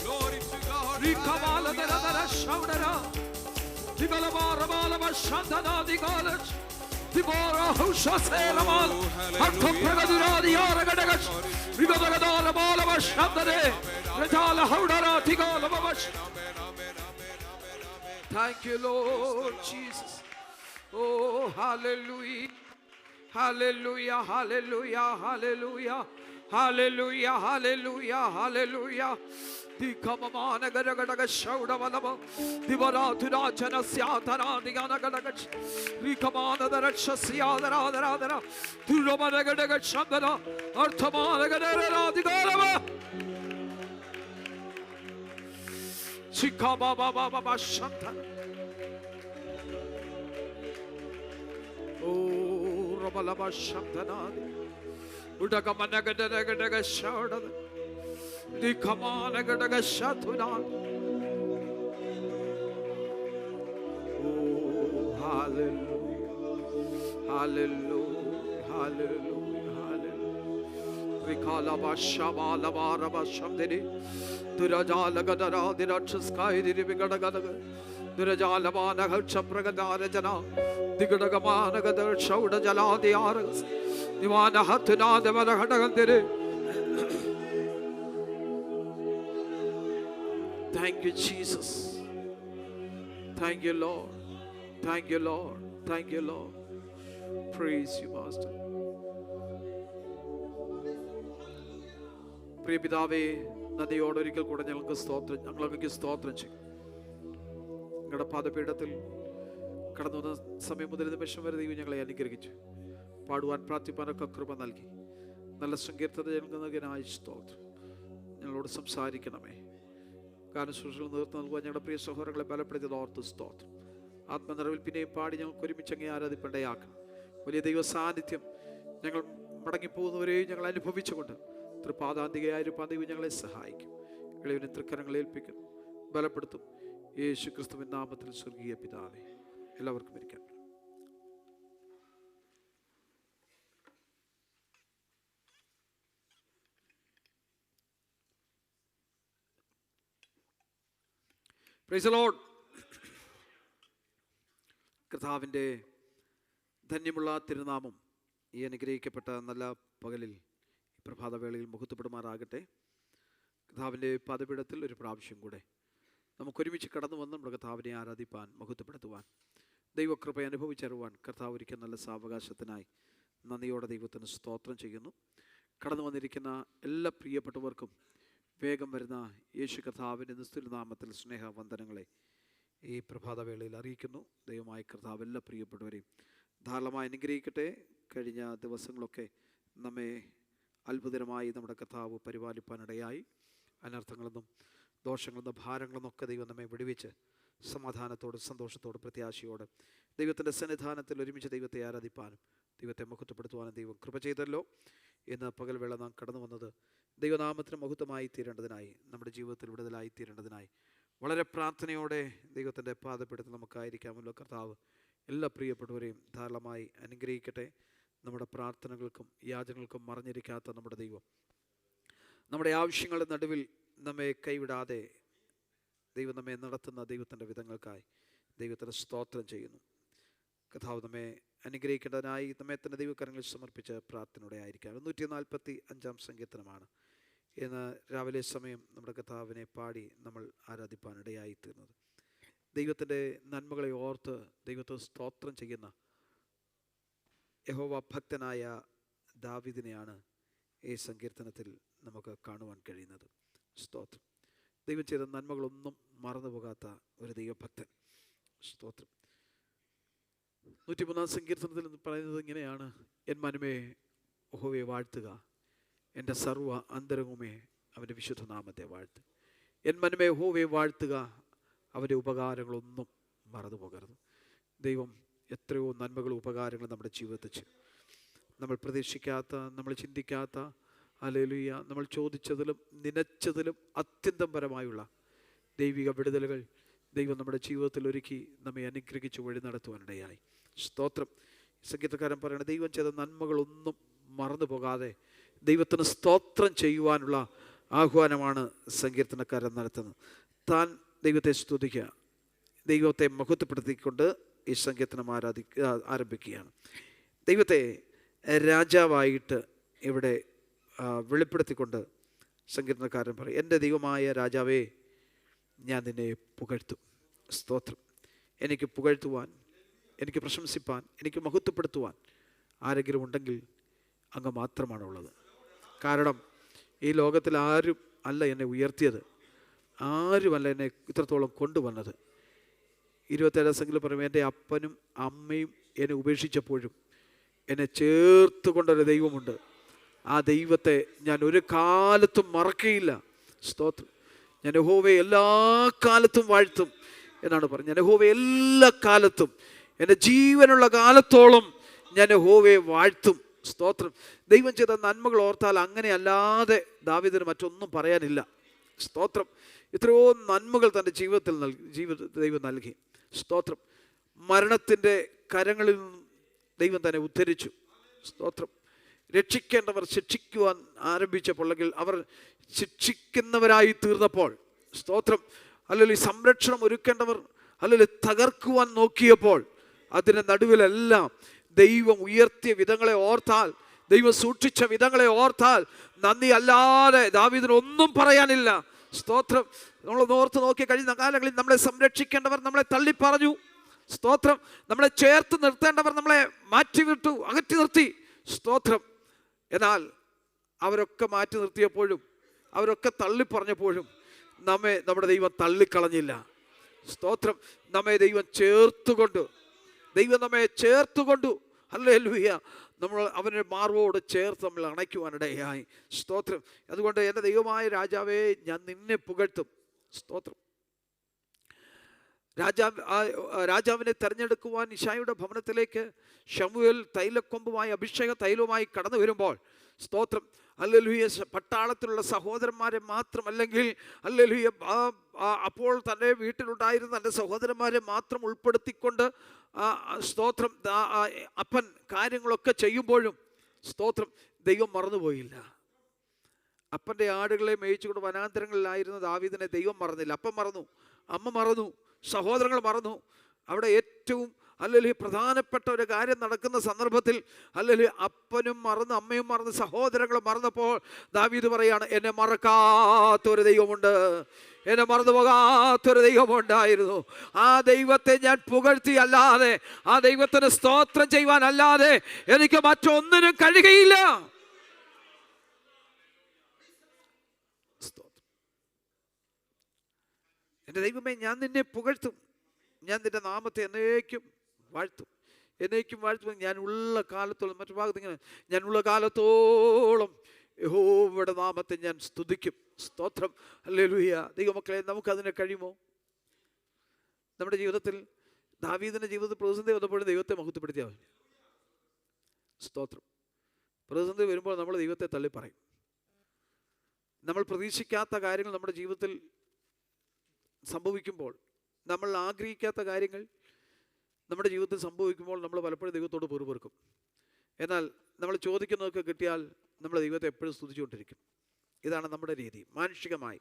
Glory to God. Thank you, Lord Jesus. Oh, hallelujah. Hallelujah, hallelujah, hallelujah. Hallelujah, hallelujah, hallelujah. The Kamamana Gadagadaga Shaudavalaba, the Varatura Janasya Diganagadaga, Rikamana the Rakshasia, the Radara, Turomana Gadaga Shandana, Artamana Gadara, the Galava, Chikaba Baba Shanta. Oh, Rabalaba Shantanadi. Udakamanagadagaga shouted. The Kamanagadaga Shatuna. Oh, hallelujah. Hallelujah. Hallelujah. Hallelujah. Rikalaba Shabalaba Rabba Shamdini. Durajala Gadara, the Ratchaskai, the Ribigadagadaga. Durajalabana Hachapragadara Jana. The Gudagamana Gadar Shauda Jala, the Aras. Divana Hatuna, the Varahadagandere. Thank you, Jesus. Thank you, Lord. Thank you, Lord. Thank you, Lord. Praise you, Master. പ്രിയ പിതാവേ, നദിയോട് ഒരിക്കൽ കൂടെ ഞങ്ങൾക്ക് സ്തോത്രം ചെയ്യും. ഞങ്ങളുടെ പാദപീഠത്തിൽ കടന്നു വന്ന സമയം മുതൽ നിമിഷം വരെ ദൈവം ഞങ്ങളെ അനുഗ്രഹിച്ചു. പാടുവാൻ പ്രാർത്ഥിപ്പാനൊക്കെ കൃപ നൽകി. നല്ല സങ്കീർത്തന ഞങ്ങൾക്ക് നൽകാനായി സ്തോത്രം. ഞങ്ങളോട് സംസാരിക്കണമേ. ഗാനശുശ്രൂഷകൾ നേതൃത്വം നൽകുവാൻ ഞങ്ങളുടെ പ്രിയ സഹോദരങ്ങളെ ബലപ്പെടുത്തിയത് ഓർത്ത് സ്തോത്രം. ആത്മനിറവിൽ പിന്നെയും പാടി ഞങ്ങൾക്ക് ഒരുമിച്ച് അങ്ങേ ആരാധിപ്പേണ്ടയാക്കണം. വലിയ ദൈവ സാന്നിധ്യം ഞങ്ങൾ മടങ്ങിപ്പോകുന്നവരെയും ഞങ്ങൾ അനുഭവിച്ചുകൊണ്ട് തൃപാദാന്തികയായിരുപ്പാൻ ദൈവം ഞങ്ങളെ സഹായിക്കും. ഇളവിനെ തൃക്കരങ്ങളെ ഏൽപ്പിക്കും, ബലപ്പെടുത്തും. യേശു ക്രിസ്തുവിൻ നാമത്തിൽ സ്വർഗീയ പിതാവേ. എല്ലാവർക്കും ഇരിക്കാൻ. Price the Lord. കർത്താവിൻ്റെ ധന്യമുള്ള തിരുനാമം ഈ അനുഗ്രഹിക്കപ്പെട്ട നല്ല പകലിൽ ഈ പ്രഭാതവേളയിൽ മുഹൂർത്തപ്പെടുമാറാകട്ടെ. കർത്താവിൻ്റെ പാദപീഠത്തിൽ ഒരു പ്രാവശ്യം കൂടെ നമുക്കൊരുമിച്ച് കടന്നു വന്ന് നമ്മുടെ കർത്താവിനെ ആരാധിപ്പാൻ, മഹത്വപ്പെടുത്തുവാൻ, ദൈവകൃപ അനുഭവിച്ചറിവാൻ കർത്താവ് ഒരിക്കൽ നല്ല സാവകാശത്തിനായി നന്ദിയോടെ ദൈവത്തിന് സ്തോത്രം ചെയ്യുന്നു. കടന്നു വന്നിരിക്കുന്ന എല്ലാ പ്രിയപ്പെട്ടവർക്കും വേഗം വരുന്ന യേശു കർത്താവിൻ്റെ നിസ്തുലനാമത്തിൽ സ്നേഹവന്ദനങ്ങളെ ഈ പ്രഭാതവേളയിൽ അറിയിക്കുന്നു. ദൈവമായ കർത്താവ് എല്ലാ പ്രിയപ്പെട്ടവരെയും ധാരാളമായി അനുഗ്രഹിക്കട്ടെ. കഴിഞ്ഞ ദിവസങ്ങളൊക്കെ നമ്മെ അത്ഭുതകരമായി നമ്മുടെ കർത്താവ് പരിപാലിപ്പാനിടയായി. അനർത്ഥങ്ങളെന്നും ദോഷങ്ങളെന്നും ഭാരങ്ങളെന്നൊക്കെ ദൈവം നമ്മെ വിടുവിച്ച് സമാധാനത്തോടും സന്തോഷത്തോടും പ്രത്യാശയോടെ ദൈവത്തിൻ്റെ സന്നിധാനത്തിൽ ഒരുമിച്ച് ദൈവത്തെ ആരാധിപ്പാനും ദൈവത്തെ മഹത്വപ്പെടുത്തുവാനും ദൈവം കൃപ ചെയ്തല്ലോ. ഇന്ന് പകൽവേള നാം കടന്നു വന്നത് ദൈവനാമത്തിന് മഹത്വമായി തീരേണ്ടതിനായി, നമ്മുടെ ജീവിതത്തിൽ വിടുതലായി തീരേണ്ടതിനായി വളരെ പ്രാർത്ഥനയോടെ ദൈവത്തിൻ്റെ പാദപീഠത്തിൽ നമുക്കായിരിക്കാമല്ലോ. കർത്താവ് എല്ലാ പ്രിയപ്പെട്ടവരെയും ധാരാളമായി അനുഗ്രഹിക്കട്ടെ. നമ്മുടെ പ്രാർത്ഥനകൾക്കും യാചനകൾക്കും മറഞ്ഞിരിക്കാത്ത നമ്മുടെ ദൈവം നമ്മുടെ ആവശ്യങ്ങളുടെ നടുവിൽ നമ്മെ കൈവിടാതെ ദൈവം നമ്മെ നടത്തുന്ന ദൈവത്തിൻ്റെ വിധങ്ങൾക്കായി ദൈവത്തിന് സ്തോത്രം ചെയ്യുന്നു. കർത്താവ് നമ്മെ അനുഗ്രഹിക്കേണ്ടതിനായി നമ്മെ തന്നെ ദൈവകരങ്ങളിൽ സമർപ്പിച്ച് പ്രാർത്ഥനയോടെ ആയിരിക്കാം. 145 സങ്കീർത്തനമാണ് ഇന്ന് രാവിലെ സമയം നമ്മുടെ കർത്താവിനെ പാടി നമ്മൾ ആരാധിപ്പാനിടയായി തീർന്നത്. ദൈവത്തിൻ്റെ നന്മകളെ ഓർത്ത് ദൈവത്തെ സ്തോത്രം ചെയ്യുന്ന യഹോവ ഭക്തനായ ദാവീദിനെയാണ് ഈ സങ്കീർത്തനത്തിൽ നമുക്ക് കാണുവാൻ കഴിയുന്നത്. സ്തോത്രം. ദൈവം ചെയ്ത നന്മകളൊന്നും മറന്നു പോകാത്ത ഒരു ദൈവഭക്തൻ. സ്തോത്രം. 103 സങ്കീർത്തനത്തിൽ പറയുന്നത് ഇങ്ങനെയാണ്: എൻ മനമേ യഹോവയെ വാഴ്ത്തുക, എൻ്റെ സർവ്വ അന്തരംഗമേ അവൻ്റെ വിശുദ്ധനാമത്തെ വാഴ്ത്തുക. എൻ മനമേ യഹോവയെ വാഴ്ത്തുക, അവൻ്റെ ഉപകാരങ്ങളൊന്നും മറന്നു പോകരുത്. ദൈവം എത്രയോ നന്മകളും ഉപകാരങ്ങളും നമ്മുടെ ജീവിതത്തിൽ ചെയ്യും. നമ്മൾ പ്രതീക്ഷിക്കാത്ത, നമ്മൾ ചിന്തിക്കാത്ത, ഹല്ലേലൂയ, നമ്മൾ ചോദിച്ചതിലും നനച്ചതിലും അത്യന്തം പരമായുള്ള ദൈവിക വിടുതലുകൾ ദൈവം നമ്മുടെ ജീവിതത്തിൽ ഒരുക്കി നമ്മെ അനുഗ്രഹിച്ച് വഴി നടത്തുവാനിടയായി. സ്തോത്രം. സംഗീതക്കാരൻ പറയുന്നത്, ദൈവം ചെയ്ത നന്മകളൊന്നും മറന്നു പോകാതെ ദൈവത്തിന് സ്തോത്രം ചെയ്യുവാനുള്ള ആഹ്വാനമാണ് സങ്കീർത്തനക്കാരൻ നടത്തുന്നത്. താൻ ദൈവത്തെ സ്തുതിക്കുക, ദൈവത്തെ മഹത്വപ്പെടുത്തിക്കൊണ്ട് ഈ സങ്കീർത്തനം ആരംഭിക്കുകയാണ്. ദൈവത്തെ രാജാവായിട്ട് ഇവിടെ വെളിപ്പെടുത്തിക്കൊണ്ട് സങ്കീർത്തനക്കാരൻ പറയും, എൻ്റെ ദൈവമായ രാജാവേ, ഞാൻ നിന്നെ പുകഴ്ത്തും. സ്തോത്രം. എനിക്ക് പുകഴ്ത്തുവാൻ, എനിക്ക് പ്രശംസിപ്പാൻ, എനിക്ക് മഹത്വപ്പെടുത്തുവാൻ ആരെങ്കിലും ഉണ്ടെങ്കിൽ അങ്ങ് മാത്രമാണുള്ളത്. കാരണം ഈ ലോകത്തിൽ ആരും അല്ല എന്നെ ഉയർത്തിയത്, ആരുമല്ല എന്നെ ഇത്രത്തോളം കൊണ്ടുവന്നത്. 27 സംഖ്യയിൽ പറയും, എൻ്റെ അപ്പനും അമ്മയും എന്നെ ഉപേക്ഷിച്ചപ്പോഴും എന്നെ ചേർത്ത് കൊണ്ടൊരു ദൈവമുണ്ട്. ആ ദൈവത്തെ ഞാൻ ഒരു കാലത്തും മറക്കുകയില്ല. സ്തോത്രം. ഞാൻ യഹോവയെ എല്ലാ കാലത്തും വാഴ്ത്തും എന്നാണ് പറഞ്ഞത്. ഞാൻ യഹോവയെ എല്ലാ കാലത്തും, എൻ്റെ ജീവനുള്ള കാലത്തോളം ഞാൻ യഹോവയെ വാഴ്ത്തും. സ്തോത്രം. ദൈവം ചെയ്ത നന്മകൾ ഓർത്താൽ അങ്ങനെ അല്ലാതെ ദാവീദിന് മറ്റൊന്നും പറയാനില്ല. സ്തോത്രം. എത്രയോ നന്മകൾ തൻ്റെ ജീവിതത്തിൽ ദൈവം നൽകി. സ്തോത്രം. മരണത്തിൻ്റെ കരങ്ങളിൽ നിന്നും ദൈവം തന്നെ ഉദ്ധരിച്ചു. സ്തോത്രം. രക്ഷിക്കേണ്ടവർ ശിക്ഷിക്കുവാൻ ആരംഭിച്ചപ്പോൾ, അല്ലെങ്കിൽ അവർ ശിക്ഷിക്കുന്നവരായി തീർന്നപ്പോൾ, സ്തോത്രം, അല്ലെങ്കിൽ സംരക്ഷണം ഒരുക്കേണ്ടവർ അല്ലെങ്കിൽ തകർക്കുവാൻ നോക്കിയപ്പോൾ, അതിൻ്റെ നടുവിലെല്ലാം ദൈവം ഉയർത്തിയ വിധങ്ങളെ ഓർത്താൽ, ദൈവം സൂക്ഷിച്ച വിധങ്ങളെ ഓർത്താൽ നന്ദി അല്ലാതെ ദാവീദിന് ഒന്നും പറയാനില്ല. സ്തോത്രം. നമ്മളൊന്ന് ഓർത്ത് നോക്കി, കഴിഞ്ഞ കാലങ്ങളിൽ നമ്മളെ സംരക്ഷിക്കേണ്ടവർ നമ്മളെ തള്ളിപ്പറഞ്ഞു. സ്തോത്രം. നമ്മളെ ചേർത്ത് നിർത്തേണ്ടവർ നമ്മളെ മാറ്റിവിട്ടു, അകറ്റി നിർത്തി. സ്തോത്രം. എന്നാൽ അവരൊക്കെ മാറ്റി നിർത്തിയപ്പോഴും, അവരൊക്കെ തള്ളിപ്പറഞ്ഞപ്പോഴും നമ്മുടെ ദൈവം തള്ളിക്കളഞ്ഞില്ല. സ്തോത്രം. നമ്മെ ദൈവം ചേർത്തുകൊണ്ടു, നമ്മെ ചേർത്തുകൊണ്ടു. ഹല്ലേലൂയ. നമ്മൾ അവൻ്റെ മാർവോട് ചേർത്ത് നമ്മൾ അണയ്ക്കുവാനിടയായി. സ്തോത്രം. അതുകൊണ്ട് എൻ്റെ ദൈവമായ രാജാവേ, ഞാൻ നിന്നെ പുകഴ്ത്തും. സ്തോത്രം. രാജാവിനെ തെരഞ്ഞെടുക്കുവാൻ ഇശായിയുടെ ഭവനത്തിലേക്ക് ശമൂവേൽ തൈലക്കൊമ്പുമായി, അഭിഷേക തൈലവുമായി കടന്നു വരുമ്പോൾ, സ്തോത്രം, ഹല്ലേലൂയ, പട്ടാളത്തിലുള്ള സഹോദരന്മാരെ മാത്രമല്ലെങ്കിൽ, ഹല്ലേലൂയ, അപ്പോൾ തൻ്റെ വീട്ടിലുണ്ടായിരുന്ന തൻ്റെ സഹോദരന്മാരെ മാത്രം ഉൾപ്പെടുത്തിക്കൊണ്ട്, സ്തോത്രം, അപ്പൻ കാര്യങ്ങളൊക്കെ ചെയ്യുമ്പോഴും, സ്തോത്രം, ദൈവം മറന്നുപോയില്ല. അപ്പൻ്റെ ആടുകളെ മേയിച്ചുകൊണ്ട് വനാന്തരങ്ങളിലായിരുന്ന ദാവീദിനെ ദൈവം മറന്നില്ല. അപ്പൻ മറന്നു, അമ്മ മറന്നു, സഹോദരങ്ങൾ മറന്നു. അവിടെ ഏറ്റവും അല്ലെങ്കിൽ പ്രധാനപ്പെട്ട ഒരു കാര്യം നടക്കുന്ന സന്ദർഭത്തിൽ, അല്ലെങ്കിൽ അപ്പനും മറന്ന്, അമ്മയും മറന്ന്, സഹോദരങ്ങളും മറന്നപ്പോൾ ദാവീദ് പറയാണ്, എന്നെ മറക്കാത്തൊരു ദൈവമുണ്ട്, എന്നെ മറന്നു പോകാത്തൊരു ദൈവമുണ്ടായിരുന്നു. ആ ദൈവത്തെ ഞാൻ പുകഴ്ത്തി അല്ലാതെ, ആ ദൈവത്തിന് സ്തോത്രം ചെയ്യുവാൻ അല്ലാതെ എനിക്ക് മറ്റൊന്നിനും കഴിയുകയില്ല. എൻ്റെ ദൈവമേ, ഞാൻ നിന്നെ പുകഴ്ത്തും, ഞാൻ നിന്റെ നാമത്തെ എന്നേക്കും വാഴ്ത്തും, എന്നേക്കും വാഴ്ത്തും. ഞാൻ ഉള്ള കാലത്തോളം, മറ്റു ഭാഗത്ത് ഇങ്ങനെ, ഞാൻ ഉള്ള കാലത്തോളം യഹോവയുടെ നാമത്തെ ഞാൻ സ്തുതിക്കും. സ്തോത്രം. ഹല്ലേലൂയ. ദൈവമക്കളെ, നമുക്കതിനെ കഴിയുമോ? നമ്മുടെ ജീവിതത്തിൽ, ദാവീദിന്റെ ജീവിതത്തിൽ പ്രതിസന്ധി വന്നപ്പോഴും ദൈവത്തെ മഹത്വപ്പെടുത്തിയാൽ മതി. സ്തോത്രം. പ്രതിസന്ധി വരുമ്പോൾ നമ്മൾ ദൈവത്തെ തള്ളി പറയും. നമ്മൾ പ്രതീക്ഷിക്കാത്ത കാര്യങ്ങൾ നമ്മുടെ ജീവിതത്തിൽ സംഭവിക്കുമ്പോൾ, നമ്മൾ ആഗ്രഹിക്കാത്ത കാര്യങ്ങൾ നമ്മുടെ ജീവിതത്തിൽ സംഭവിക്കുമ്പോൾ നമ്മൾ പലപ്പോഴും ദൈവത്തോട് പെറുപെറുക്കും. എന്നാൽ നമ്മൾ ചോദിക്കുന്നതൊക്കെ കിട്ടിയാൽ നമ്മൾ ദൈവത്തെ എപ്പോഴും സ്തുതിച്ചുകൊണ്ടിരിക്കും. ഇതാണ് നമ്മുടെ രീതി മാനുഷികമായി.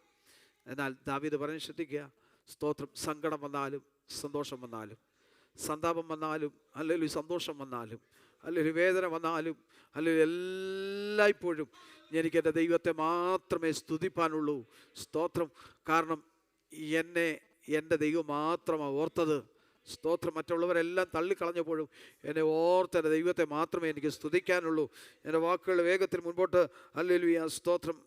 എന്നാൽ ദാവീദ് പറഞ്ഞ് ശ്രദ്ധിക്കുക, സ്തോത്രം, സങ്കടം വന്നാലും സന്തോഷം വന്നാലും, സന്താപം വന്നാലും, അല്ലെങ്കിൽ സന്തോഷം വന്നാലും, അല്ലെങ്കിൽ വേദന വന്നാലും, അല്ലെങ്കിൽ എല്ലായ്പ്പോഴും എനിക്ക് എൻ്റെ ദൈവത്തെ മാത്രമേ സ്തുതിപ്പാനുള്ളൂ. സ്തോത്രം. കാരണം എന്നെ എൻ്റെ ദൈവം മാത്രമാണ് ഓർത്തത്. സ്തോത്രം. മറ്റുള്ളവരെല്ലാം തള്ളിക്കളഞ്ഞപ്പോഴും എന്നെ ഓർത്ത് എൻ്റെ ദൈവത്തെ മാത്രമേ എനിക്ക് സ്തുതിക്കാനുള്ളൂ. എൻ്റെ വാക്കുകൾ വേഗത്തിൽ മുൻപോട്ട്, ഹല്ലേലൂയ, സ്തോത്രം,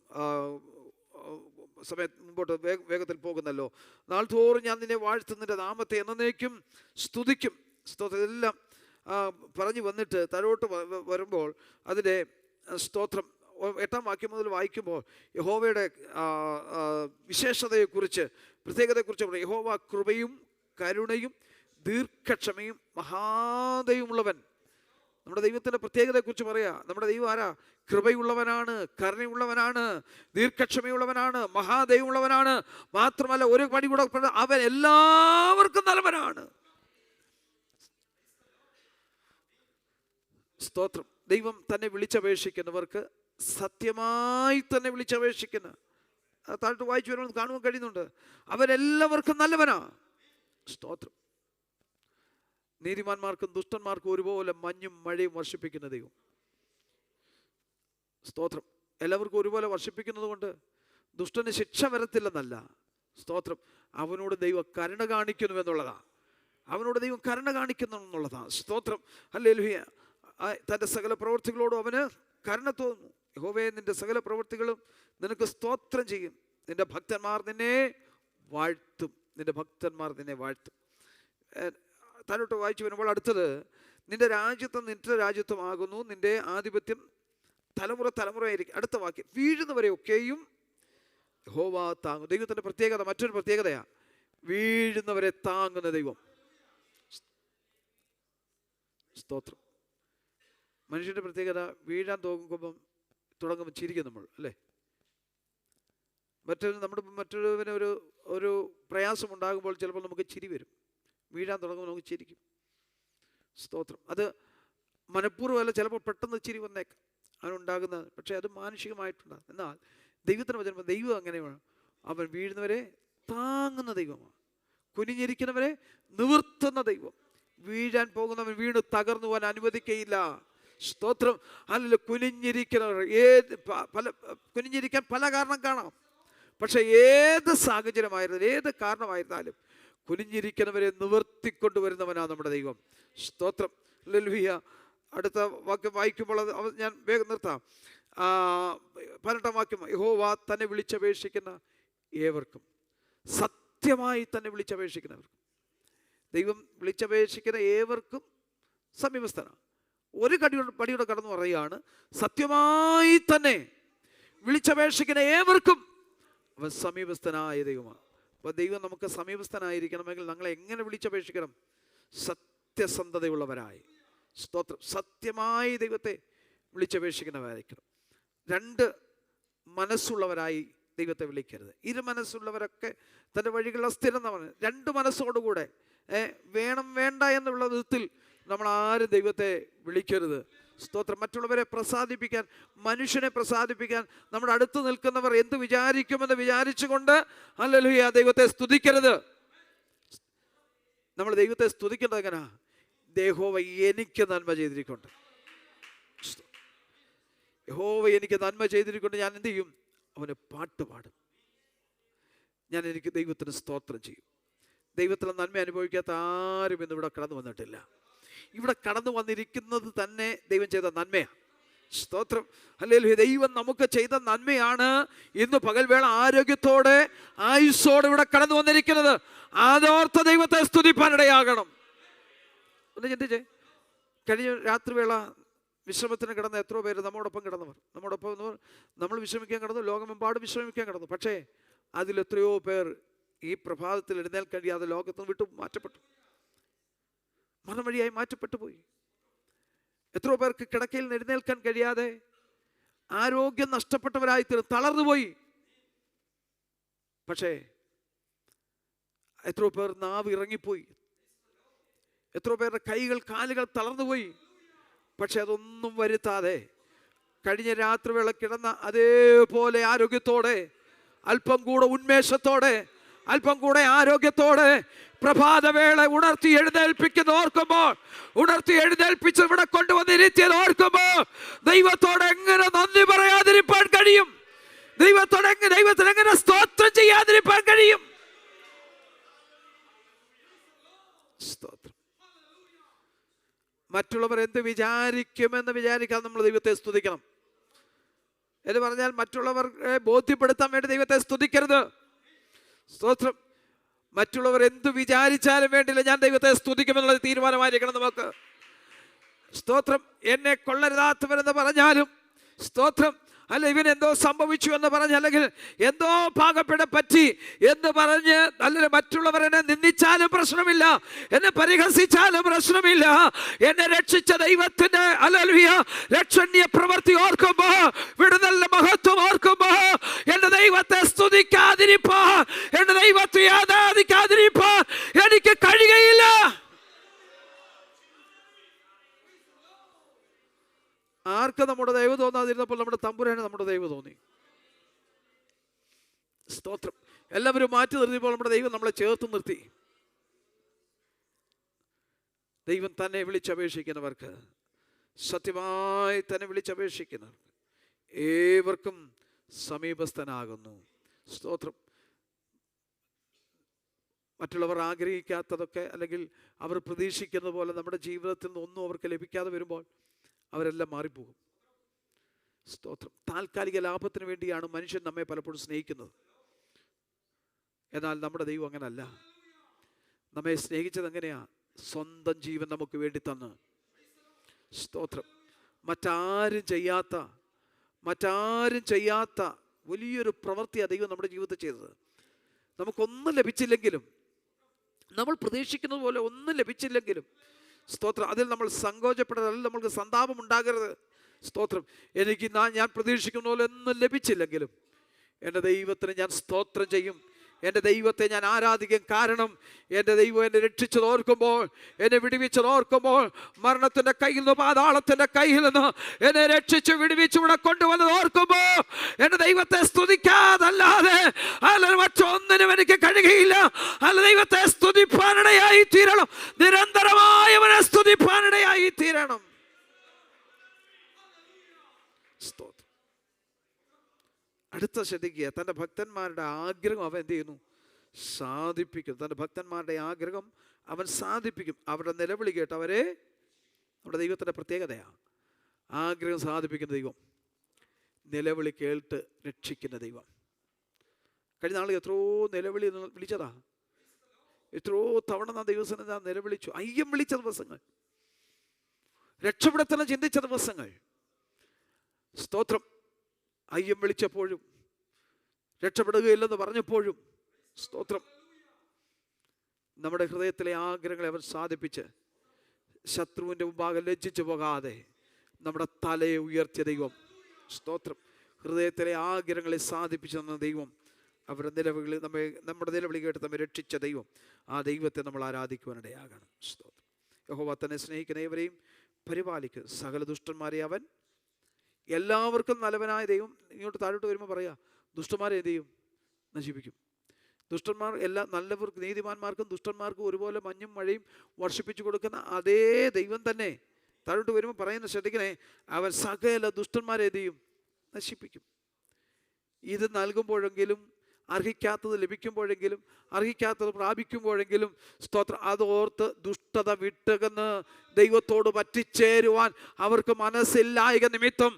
മുമ്പോട്ട് വേഗത്തിൽ പോകുന്നല്ലോ. നാൾ തോറും ഞാൻ നിന്നെ വാഴ്ത്തുന്നതിൻ്റെ നാമത്തെ എന്നേക്കും സ്തുതിക്കും. സ്തോത്രം. ഇതെല്ലാം പറഞ്ഞു വന്നിട്ട് താഴോട്ട് വരുമ്പോൾ അതിൻ്റെ സ്തോത്രം 8-ാം വാക്യം മുതൽ വായിക്കുമ്പോൾ യഹോവയുടെ വിശേഷതയെക്കുറിച്ച്, പ്രത്യേകതയെക്കുറിച്ച് പറയും. യഹോവ കൃപയും കരുണയും ദീർഘക്ഷമയും മഹാദയുമുള്ളവൻ. നമ്മുടെ ദൈവത്തിൻ്റെ പ്രത്യേകതയെക്കുറിച്ച് പറയാ. നമ്മുടെ ദൈവം ആരാ? കൃപയുള്ളവനാണ്, കരുണയുള്ളവനാണ്, ദീർഘക്ഷമയുള്ളവനാണ്, മഹാദയുമുള്ളവനാണ്. മാത്രമല്ല ഒരു പടി കൂടെ, അവൻ എല്ലാവർക്കും നല്ലവനാണ്. സ്തോത്രം. ദൈവം തന്നെ വിളിച്ചപേക്ഷിക്കുന്നവർക്ക് സത്യമായി തന്നെ വിളിച്ചപേക്ഷിക്കുന്ന, താഴോട്ട് വായിച്ചു വരുമ്പോൾ കാണുവാൻ കഴിയുന്നുണ്ട്. അവരെല്ലാവർക്കും നല്ലവനാ. സ്തോത്രം. നീതിമാന്മാർക്കും ദുഷ്ടന്മാർക്കും ഒരുപോലെ മഞ്ഞും മഴയും വർഷിപ്പിക്കുന്ന ദൈവം. സ്തോത്രം. എല്ലാവർക്കും ഒരുപോലെ വർഷിപ്പിക്കുന്നത് കൊണ്ട് ദുഷ്ടന് ശിക്ഷ വരത്തില്ലെന്നല്ല. സ്തോത്രം. അവനോട് ദൈവം കരുണ കാണിക്കുന്നു എന്നുള്ളതാണ്. അവനോട് ദൈവം കരുണ കാണിക്കുന്നു എന്നുള്ളതാണ്. സ്തോത്രം. ഹല്ലേലൂയ. തൻ്റെ സകല പ്രവൃത്തികളോടും അവന് കരുണ തോന്നുന്നു. യഹോവേ, നിന്റെ സകല പ്രവൃത്തികളും നിനക്ക് സ്തോത്രം ചെയ്യും. നിന്റെ ഭക്തന്മാർ നിന്നെ വാഴ്ത്തും. നിന്റെ ഭക്തന്മാർ നിന്നെ വാഴ്ത്തും. താഴോട്ട് വായിച്ചു വരുമ്പോൾ അടുത്തത്, നിന്റെ രാജ്യത്വം നിന്റെ രാജ്യത്വമാകുന്നു, നിന്റെ ആധിപത്യം തലമുറ തലമുറയായിരിക്കും. അടുത്ത വാക്യം, വീഴുന്നവരെ ഒക്കെയും യഹോവ താങ്ങും. ദൈവത്തിൻ്റെ പ്രത്യേകത, മറ്റൊരു പ്രത്യേകതയാണ് വീഴുന്നവരെ താങ്ങുന്ന ദൈവം. സ്തോത്രം. മനുഷ്യൻ്റെ പ്രത്യേകത, വീഴാൻ തുടങ്ങുമ്പോൾ ചിരിക്കും നമ്മൾ, അല്ലേ? മറ്റൊരുവിന് ഒരു പ്രയാസമുണ്ടാകുമ്പോൾ ചിലപ്പോൾ നമുക്ക് ചിരി വരും. വീഴാൻ തുടങ്ങുമ്പോൾ നമുക്ക് ചിരിക്കും. സ്തോത്രം. അത് മനഃപൂർവ്വമല്ല, ചിലപ്പോൾ പെട്ടെന്ന് ചിരി വന്നേക്കാം അവനുണ്ടാകുന്നത്. പക്ഷേ അത് മാനുഷികമായിട്ടുണ്ടാകും. എന്നാൽ ദൈവത്തിന് വചനം, ദൈവം അങ്ങനെയാണ്. അവൻ വീഴുന്നവരെ താങ്ങുന്ന ദൈവമാണ്. കുനിഞ്ഞിരിക്കുന്നവരെ നിവർത്തുന്ന ദൈവം. വീഴാൻ പോകുന്നവൻ വീണ് തകർന്നു പോകാൻ അനുവദിക്കയില്ല. സ്തോത്രം. അല്ല, കുനിഞ്ഞിരിക്കുന്നവർ കുനിഞ്ഞിരിക്കാൻ പല കാരണം കാണാം. പക്ഷെ ഏത് സാഹചര്യമായിരുന്നാലും ഏത് കാരണമായിരുന്നാലും കുനിഞ്ഞിരിക്കുന്നവരെ നിവർത്തിക്കൊണ്ടുവരുന്നവനാണ് നമ്മുടെ ദൈവം. സ്തോത്രം. ഹല്ലേലൂയ. അടുത്ത വാക്യം വായിക്കുമ്പോൾ ഞാൻ വേഗം നിർത്താം. 18-ാം വാക്യം, യഹോവ തന്നെ വിളിച്ചപേക്ഷിക്കുന്ന ഏവർക്കും, സത്യമായി തന്നെ വിളിച്ചപേക്ഷിക്കുന്നവർക്കും. ദൈവം വിളിച്ചപേക്ഷിക്കുന്ന ഏവർക്കും സമീപസ്ഥനാണ്. ഒരു പടിയുടെ കടന്നു പറയുകയാണ്, സത്യമായി തന്നെ വിളിച്ചപേക്ഷിക്കുന്ന ഏവർക്കും അവൻ സമീപസ്ഥനായ ദൈവമാണ്. അപ്പോൾ ദൈവം നമുക്ക് സമീപസ്ഥനായിരിക്കണമെങ്കിൽ ഞങ്ങളെ എങ്ങനെ വിളിച്ചപേക്ഷിക്കണം? സത്യസന്ധതയുള്ളവരായി. സ്തോത്രം. സത്യമായി ദൈവത്തെ വിളിച്ചപേക്ഷിക്കുന്നവരായിരിക്കണം. 2 മനസ്സുള്ളവരായി ദൈവത്തെ വിളിക്കരുത്. മനസ്സുള്ളവരൊക്കെ തൻ്റെ വഴികളിൽ അസ്ഥിരന്നവന്. 2 മനസ്സോടുകൂടെ വേണം വേണ്ട എന്നുള്ള വിധത്തിൽ നമ്മൾ ആരും ദൈവത്തെ വിളിക്കരുത്. സ്തോത്രം. മറ്റുള്ളവരെ പ്രസാദിപ്പിക്കാൻ, മനുഷ്യനെ പ്രസാദിപ്പിക്കാൻ നമ്മുടെ അടുത്ത് നിൽക്കുന്നവർ എന്ത് വിചാരിക്കുമെന്ന് വിചാരിച്ചുകൊണ്ട് ഹല്ലേലൂയ ദൈവത്തെ സ്തുതിക്കരുത്. നമ്മൾ ദൈവത്തെ സ്തുതിക്കേണ്ടത് എങ്ങനെയാ? യഹോവ എനിക്ക് നന്മ ചെയ്തിരിക്കൊണ്ട്, യഹോവ എനിക്ക് നന്മ ചെയ്തിരിക്കൊണ്ട് ഞാൻ എന്ത് ചെയ്യും? അവന് പാട്ട് പാടും. എനിക്ക് ദൈവത്തിന് സ്തോത്രം ചെയ്യും. ദൈവത്തിലെ നന്മ അനുഭവിക്കാത്ത ആരും ഇന്ന് ഇവിടെ കടന്നു വന്നിട്ടില്ല. ഇവിടെ കടന്നു വന്നിരിക്കുന്നത് തന്നെ ദൈവം ചെയ്ത നന്മയാണ്. സ്തോത്രം. ഹല്ലേലൂയ. ദൈവം നമുക്ക് ചെയ്ത നന്മയാണ് ഇന്ന് പകൽവേള ആരോഗ്യത്തോടെ ആയുസ്സോടെ ഇവിടെ കടന്നു വന്നിരിക്കുന്നത്. അതോർത്ത ദൈവത്തെ സ്തുതിപ്പാനിടയാകണം. ഒന്ന് ചിന്തിച്ചേ. കഴിഞ്ഞ രാത്രിവേള വിശ്രമത്തിന് കിടന്ന എത്രയോ പേര് നമ്മോടൊപ്പം കിടന്നവർ, നമ്മൾ വിശ്രമിക്കാൻ കിടന്നു, ലോകമെമ്പാടും വിശ്രമിക്കാൻ കിടന്നു. പക്ഷേ അതിലെത്രയോ പേർ ഈ പ്രഭാതത്തിൽ എഴുന്നേൽക്കാൻ കഴിയാതെ ലോകത്തിന് വിട്ടു മാറ്റപ്പെട്ടു, മരണവഴിയായി മാറ്റപ്പെട്ടു പോയി. എത്രയോ പേർക്ക് കിടക്കയിൽ നിന്ന് എഴുന്നേൽക്കാൻ കഴിയാതെ ആരോഗ്യം നഷ്ടപ്പെട്ടവരായി തളർന്നുപോയി. പക്ഷേ എത്രയോ പേർ നാവ് ഇറങ്ങിപ്പോയി, എത്രയോ പേരുടെ കൈകൾ കാലുകൾ തളർന്നുപോയി. പക്ഷെ അതൊന്നും വരുത്താതെ കഴിഞ്ഞ രാത്രിവേള കിടന്ന അതേപോലെ ആരോഗ്യത്തോടെ, അല്പം കൂടെ ഉന്മേഷത്തോടെ, അല്പം കൂടെ ആരോഗ്യത്തോടെ പ്രഭാതവേള ഉണർത്തി എഴുന്നേൽപ്പിക്കുന്നത് ഓർക്കുമ്പോൾ, ഉണർത്തി എഴുന്നേൽപ്പിച്ച് ഇവിടെ കൊണ്ടുവന്നിരുത്തിയത് ഓർക്കുമ്പോൾ ദൈവത്തോട് എങ്ങനെ നന്ദി പറയാതിരിക്കാൻ കഴിയും? ദൈവത്തിന് എങ്ങനെ സ്തോത്രം ചെയ്യാതിരിക്കാൻ കഴിയും? സ്തോത്രം. മറ്റുള്ളവർ എന്ത് വിചാരിക്കുമെന്ന് വിചാരിക്കാൻ നമ്മൾ ദൈവത്തെ സ്തുതിക്കണം. എന്ന് പറഞ്ഞാൽ മറ്റുള്ളവരെ ബോധ്യപ്പെടുത്താൻ വേണ്ടി ദൈവത്തെ സ്തുതിക്കരുത്. സ്തോത്രം. മറ്റുള്ളവർ എന്ത് വിചാരിച്ചാലും വേണ്ടില്ല, ഞാൻ ദൈവത്തെ സ്തുതിക്കുമെന്നുള്ള തീരുമാനമായിരിക്കണം നമുക്ക്. സ്തോത്രം. എന്നെ കൊള്ളരുതാത്തവരെന്ന് പറഞ്ഞാലും, സ്തോത്രം, അല്ല ഇവൻ എന്തോ സംഭവിച്ചു എന്ന് പറഞ്ഞ്, അല്ലെങ്കിൽ എന്തോ പാകപ്പെടെ പറ്റി എന്ന് പറഞ്ഞ്, അല്ലെങ്കിൽ മറ്റുള്ളവർ എന്നെ നിന്ദിച്ചാലും പ്രശ്നമില്ല, എന്നെ പരിഹസിച്ചാലും പ്രശ്നമില്ല, എന്നെ രക്ഷിച്ച ദൈവത്തിന്റെ ഹല്ലേലൂയ രക്ഷണീയ പ്രവൃത്തി ഓർക്കുമ്പോ, വിടുതലിന്റെ മഹത്വം ഓർക്കുമ്പോ, എന്റെ ദൈവത്തെ സ്തുതിക്കാതിരിപ്പാൻ, എന്റെ ദൈവത്തെ ആരാധിക്കാതിരിപ്പാൻ എനിക്ക് കഴിയുകയില്ല. ആർക്ക് നമ്മുടെ ദൈവം തോന്നാതിരുന്നപ്പോൾ നമ്മുടെ തമ്പുരാന് നമ്മുടെ ദൈവം തോന്നി. സ്തോത്രം. എല്ലാവരും മാറ്റി നിർത്തിയപ്പോൾ നമ്മുടെ ദൈവം നമ്മളെ ചേർത്ത് നിർത്തി. ദൈവം തന്നെ വിളിച്ചപേക്ഷിക്കുന്നവർക്ക്, സത്യമായി തന്നെ വിളിച്ചപേക്ഷിക്കുന്നവർക്ക് ഏവർക്കും സമീപസ്ഥനാകുന്നു. സ്തോത്രം. മറ്റുള്ളവർ ആഗ്രഹിക്കാത്തതൊക്കെ, അല്ലെങ്കിൽ അവർ പ്രതീക്ഷിക്കുന്ന പോലെ നമ്മുടെ ജീവിതത്തിൽ നിന്നൊന്നും അവർക്ക് ലഭിക്കാതെ വരുമ്പോൾ അവരെല്ലാം മാറിപ്പോകും. സ്തോത്രം. താൽക്കാലിക ലാഭത്തിന് വേണ്ടിയാണ് മനുഷ്യൻ നമ്മെ പലപ്പോഴും സ്നേഹിക്കുന്നത്. എന്നാൽ നമ്മുടെ ദൈവം അങ്ങനല്ല. നമ്മെ സ്നേഹിച്ചത് എങ്ങനെയാ? സ്വന്തം ജീവൻ നമുക്ക് വേണ്ടി തന്ന്. സ്തോത്രം. മറ്റാരും ചെയ്യാത്ത വലിയൊരു പ്രവൃത്തിയാണ് ദൈവം നമ്മുടെ ജീവിതത്തിൽ ചെയ്തത്. നമുക്കൊന്നും ലഭിച്ചില്ലെങ്കിലും, നമ്മൾ പ്രതീക്ഷിക്കുന്നത് പോലെ ഒന്നും ലഭിച്ചില്ലെങ്കിലും, സ്തോത്രം, അതിൽ നമ്മൾ സങ്കോചപ്പെടരുത്, നമ്മൾക്ക് സന്താപം ഉണ്ടാകരുത്. സ്തോത്രം. എനിക്ക് ഞാൻ പ്രതീക്ഷിക്കുന്ന പോലെ ഒന്നും ലഭിച്ചില്ലെങ്കിലും എൻ്റെ ദൈവത്തിന് ഞാൻ സ്തോത്രം ചെയ്യും, എൻ്റെ ദൈവത്തെ ഞാൻ ആരാധിക്കും. കാരണം എൻ്റെ ദൈവം എന്നെ രക്ഷിച്ചത് ഓർക്കുമ്പോൾ, എന്നെ വിടുവിച്ചത് ഓർക്കുമ്പോൾ, മരണത്തിൻ്റെ കയ്യിൽ നിന്ന്, പാതാളത്തിൻ്റെ കയ്യിൽ നിന്ന് എന്നെ രക്ഷിച്ച് വിടുവിച്ച് ഇവിടെ കൊണ്ടുവന്നത് ഓർക്കുമ്പോൾ, എൻ്റെ ദൈവത്തെ സ്തുതിക്കാതല്ലാതെ അല്ല മറ്റൊന്നിനും എനിക്ക് കഴിയുകയില്ല. അല്ല ദൈവത്തെ സ്തുതിപ്പാനിടയായി തീരണം, നിരന്തരമായി അവനെ സ്തുതിപ്പാനിടയായി തീരണം. സ്തോത്രം. അടുത്ത ശ്രദ്ധിക്കുക, തൻ്റെ ഭക്തന്മാരുടെ ആഗ്രഹം അവൻ എന്ത് ചെയ്യുന്നു? സാധിപ്പിക്കും. തൻ്റെ ഭക്തന്മാരുടെ ആഗ്രഹം അവൻ സാധിപ്പിക്കും. അവരുടെ നിലവിളി കേട്ട് അവരെ, നമ്മുടെ ദൈവത്തിൻ്റെ പ്രത്യേകതയാണ് ആഗ്രഹം സാധിപ്പിക്കുന്ന ദൈവം, നിലവിളി കേട്ട് രക്ഷിക്കുന്ന ദൈവം. കഴിഞ്ഞ നാൾ എത്രയോ നിലവിളി വിളിച്ചതാ, എത്രയോ തവണ നാം ദൈവസന്നിധിയിൽ നാം നിലവിളിച്ചു. അയ്യം വിളിച്ച ദിവസങ്ങൾ, രക്ഷപ്പെടുത്തണം ചിന്തിച്ച ദിവസങ്ങൾ. സ്തോത്രം. അയ്യം വിളിച്ചപ്പോഴും, രക്ഷപ്പെടുകയില്ലെന്ന് പറഞ്ഞപ്പോഴും, സ്തോത്രം, നമ്മുടെ ഹൃദയത്തിലെ ആഗ്രഹങ്ങളെ അവൻ സാധിപ്പിച്ച് ശത്രുവിൻ്റെ മുമ്പാകെ ലജ്ജിച്ചു പോകാതെ നമ്മുടെ തലയെ ഉയർത്തിയ ദൈവം. സ്തോത്രം. ഹൃദയത്തിലെ ആഗ്രഹങ്ങളെ സാധിപ്പിച്ചു തന്ന ദൈവം, അവരുടെ നിലവിളി നമ്മുടെ നിലവിളി കേട്ട് നമ്മെ രക്ഷിച്ച ദൈവം, ആ ദൈവത്തെ നമ്മൾ ആരാധിക്കുവാനിടയാകണം. സ്തോത്രം. യഹോവ തന്നെ സ്നേഹിക്കുന്ന ഏവരെയും പരിപാലിക്കും. സകല ദുഷ്ടന്മാരെ അവൻ, എല്ലാവർക്കും നല്ലവനായ ദൈവം ഇങ്ങോട്ട് താഴോട്ട് വരുമ്പോൾ പറയാ, ദുഷ്ടന്മാരെ എന്ത് ചെയ്യും? നശിപ്പിക്കും. ദുഷ്ടന്മാർ, എല്ലാ നല്ലവർക്ക്, നീതിമാന്മാർക്കും ദുഷ്ടന്മാർക്കും ഒരുപോലെ മഞ്ഞും മഴയും വർഷിപ്പിച്ചു കൊടുക്കുന്ന അതേ ദൈവം തന്നെ താഴോട്ട് വരുമ്പോൾ പറയുന്ന ശ്രദ്ധിക്കണേ, അവൻ സകല ദുഷ്ടന്മാരെ എന്ത് ചെയ്യും? നശിപ്പിക്കും. ഇത് നൽകുമ്പോഴെങ്കിലും, അർഹിക്കാത്തത് ലഭിക്കുമ്പോഴെങ്കിലും, അർഹിക്കാത്തത് പ്രാപിക്കുമ്പോഴെങ്കിലും, സ്തോത്രം, അതോർത്ത് ദുഷ്ടത വിട്ടകന്ന് ദൈവത്തോട് പറ്റിച്ചേരുവാൻ അവർക്ക് മനസ്സില്ലായക നിമിത്തം,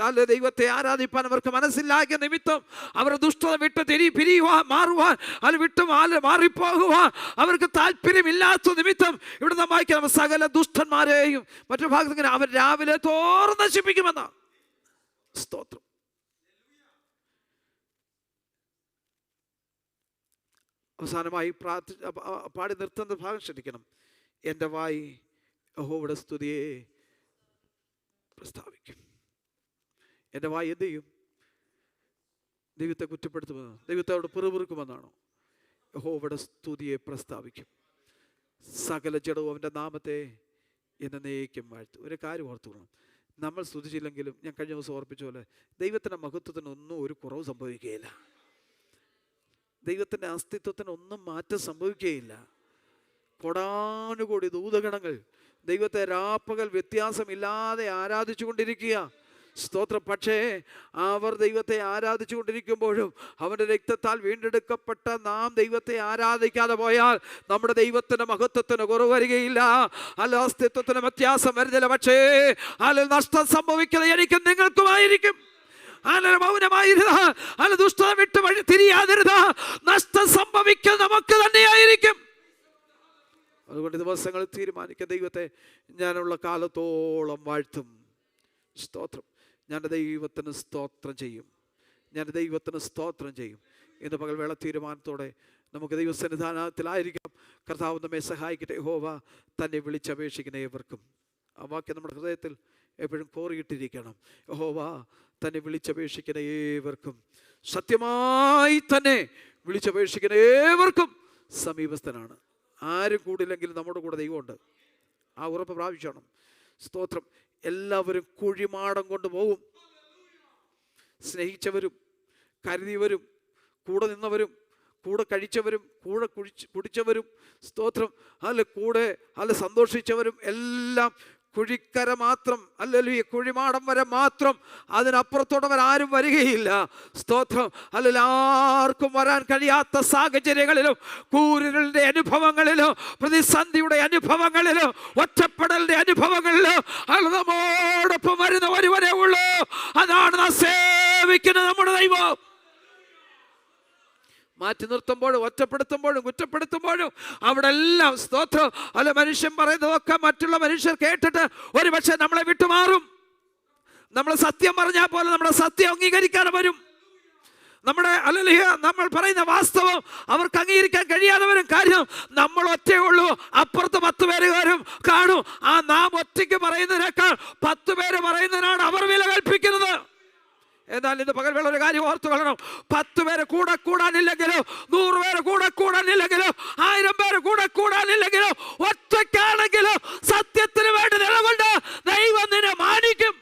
അല്ല ദൈവത്തെ ആരാധിപ്പാൻ അവർക്ക് മനസ്സില്ലായക നിമിത്തം, അവർ ദുഷ്ടത വിട്ട് പിരിയുവാൻ, മാറുവാൻ, അത് വിട്ട് മാറിപ്പോകുവാൻ അവർക്ക് താല്പര്യമില്ലാത്ത നിമിത്തം ഇവിടെ നാം വായിക്കാം, സകല ദുഷ്ടന്മാരെയും മറ്റു ഭാഗത്ത് അവർ രാവിലെ തോറും നശിപ്പിക്കുമെന്ന. സ്തോത്രം. അവസാനമായി പാടി നിർത്തുന്ന ഭാഗം ശ്രദ്ധിക്കണം. എൻ്റെ വായി യഹോവയുടെ സ്തുതിയെ പ്രസ്താവിക്കും. എൻ്റെ വായി എന്ത് ചെയ്യും? ദൈവത്തെ കുറ്റപ്പെടുത്തുമെന്നോ ദൈവത്തോട് പിറുപിറുക്കുമെന്നാണോ? യഹോവയുടെ സ്തുതിയെ പ്രസ്താവിക്കും. സകല ജഡവും അവൻ്റെ നാമത്തെ എന്നേക്കും വാഴ്ത്തും. ഒരു കാര്യം ഓർത്തുകൊള്ളണം, നമ്മൾ സ്തുതിച്ചില്ലെങ്കിലും, ഞാൻ കഴിഞ്ഞ ദിവസം ഓർപ്പിച്ച പോലെ, ദൈവത്തിൻ്റെ മഹത്വത്തിനൊന്നും ഒരു കുറവ് സംഭവിക്കുകയില്ല. ദൈവത്തിൻ്റെ അസ്തിത്വത്തിന് ഒന്നും മാറ്റം സംഭവിക്കുകയില്ല. കൊടാനുകൂടി ദൂതഗണങ്ങൾ ദൈവത്തെ രാപ്പകൽ വ്യത്യാസമില്ലാതെ ആരാധിച്ചു കൊണ്ടിരിക്കുക. സ്തോത്രം. പക്ഷേ അവർ ദൈവത്തെ ആരാധിച്ചു കൊണ്ടിരിക്കുമ്പോഴും അവൻ്റെ രക്തത്താൽ വീണ്ടെടുക്കപ്പെട്ട നാം ദൈവത്തെ ആരാധിക്കാതെ പോയാൽ നമ്മുടെ ദൈവത്തിൻ്റെ മഹത്വത്തിന് കുറവ് വരികയില്ല. അല്ല അസ്തിത്വത്തിന് വ്യത്യാസം വരുന്നില്ല. പക്ഷേ അല്ല നഷ്ടം സംഭവിക്കുന്നത് എനിക്കും നിങ്ങൾക്കുമായിരിക്കും. അല്ല മൗനമായിരുന്ന, അല്ല ദുഷ്ടത വിട്ട് വഴി തിരിയാതിരുന്ന, നഷ്ടം സംഭവിക്കുക നമുക്ക് തന്നെയായിരിക്കും. അതുകൊണ്ട് ദിവസങ്ങൾ തീരുമാനിക്കുക, ദൈവത്തെ ഞാനുള്ള കാലത്തോളം വാഴ്ത്തും. സ്തോത്രം. ഞാൻ ദൈവത്തിന് സ്തോത്രം ചെയ്യും, ഞാൻ ദൈവത്തിന് സ്തോത്രം ചെയ്യും. ഇന്ന് പകൽവേള തീരുമാനത്തോടെ നമുക്ക് ദൈവസന്നിധാനത്തിലായിരിക്കാം. കർത്താവ് നമ്മെ സഹായിക്കട്ടെ. യഹോവ തന്നെ വിളിച്ചപേക്ഷിക്കുന്ന ഏവർക്കും, ആ വാക്യം നമ്മുടെ ഹൃദയത്തിൽ എപ്പോഴും കോറിയിട്ടിരിക്കണം. യഹോവ തന്നെ വിളിച്ചപേക്ഷിക്കുന്ന ഏവർക്കും, സത്യമായി തന്നെ വിളിച്ചപേക്ഷിക്കുന്ന ഏവർക്കും സമീപസ്ഥനാണ്. ആരും കൂടില്ലെങ്കിലും നമ്മുടെ കൂടെ ദൈവമുണ്ട്. ആ ഉറപ്പ് പ്രാപിച്ചോണം. സ്തോത്രം. എല്ലാവരും കുഴിമാടം കൊണ്ട് പോകും. സ്നേഹിച്ചവരും കരുതിയവരും കൂടെ നിന്നവരും കൂടെ കഴിച്ചവരും കൂടെ കുടിച്ചവരും, സ്തോത്രം, കൂടെ സന്തോഷിച്ചവരും എല്ലാം കുഴിക്കര മാത്രം, ഈ കുഴിമാടം വരെ മാത്രം. അതിനപ്പുറത്തോടവരാരും വരികയില്ല. സ്തോത്രം. ആർക്കും വരാൻ കഴിയാത്ത സാഹചര്യങ്ങളിലും, കൂരിരുളിൻ്റെ അനുഭവങ്ങളിലും, പ്രതിസന്ധിയുടെ അനുഭവങ്ങളിലും, ഒറ്റപ്പെടലിൻ്റെ അനുഭവങ്ങളിലും നമ്മോടൊപ്പം വരുന്ന ഒരുവരേ ഉള്ളൂ. അതാണ് നാം സേവിക്കുന്ന നമ്മുടെ ദൈവം. മാറ്റി നിർത്തുമ്പോഴും ഒറ്റപ്പെടുത്തുമ്പോഴും കുറ്റപ്പെടുത്തുമ്പോഴും അവിടെ എല്ലാം, സ്തോത്രം, മനുഷ്യൻ പറയുന്നതൊക്കെ മറ്റുള്ള മനുഷ്യർ കേട്ടിട്ട് ഒരു പക്ഷെ നമ്മളെ വിട്ടുമാറും. നമ്മൾ സത്യം പറഞ്ഞാൽ പോലെ നമ്മുടെ സത്യം അംഗീകരിക്കാൻ വരും. നമ്മൾ പറയുന്ന വാസ്തവം അവർക്ക് അംഗീകരിക്കാൻ കഴിയാതെ വരും. കാര്യം നമ്മൾ ഒറ്റയുള്ളൂ, അപ്പുറത്ത് 10 പേരുകാരും കാണും. ആ നാം ഒറ്റയ്ക്ക് പറയുന്നതിനേക്കാൾ 10 പേര് പറയുന്നതിനാണ് അവർ വില കൽപ്പിക്കുന്നത്. എന്നാൽ ഇന്ന് പകൽവേള ഒരു കാര്യം ഓർത്തു കൊള്ളണം. 10 പേര് കൂടെ കൂടാനില്ലെങ്കിലോ, 100 പേര് കൂടെ കൂടാനില്ലെങ്കിലോ, 1000 പേര് കൂടെ കൂടാനില്ലെങ്കിലോ, ഒറ്റയ്ക്കാണെങ്കിലോ സത്യത്തിന് വേണ്ടി നിലകൊണ്ട് ദൈവം നിന്നെ മാനിക്കും.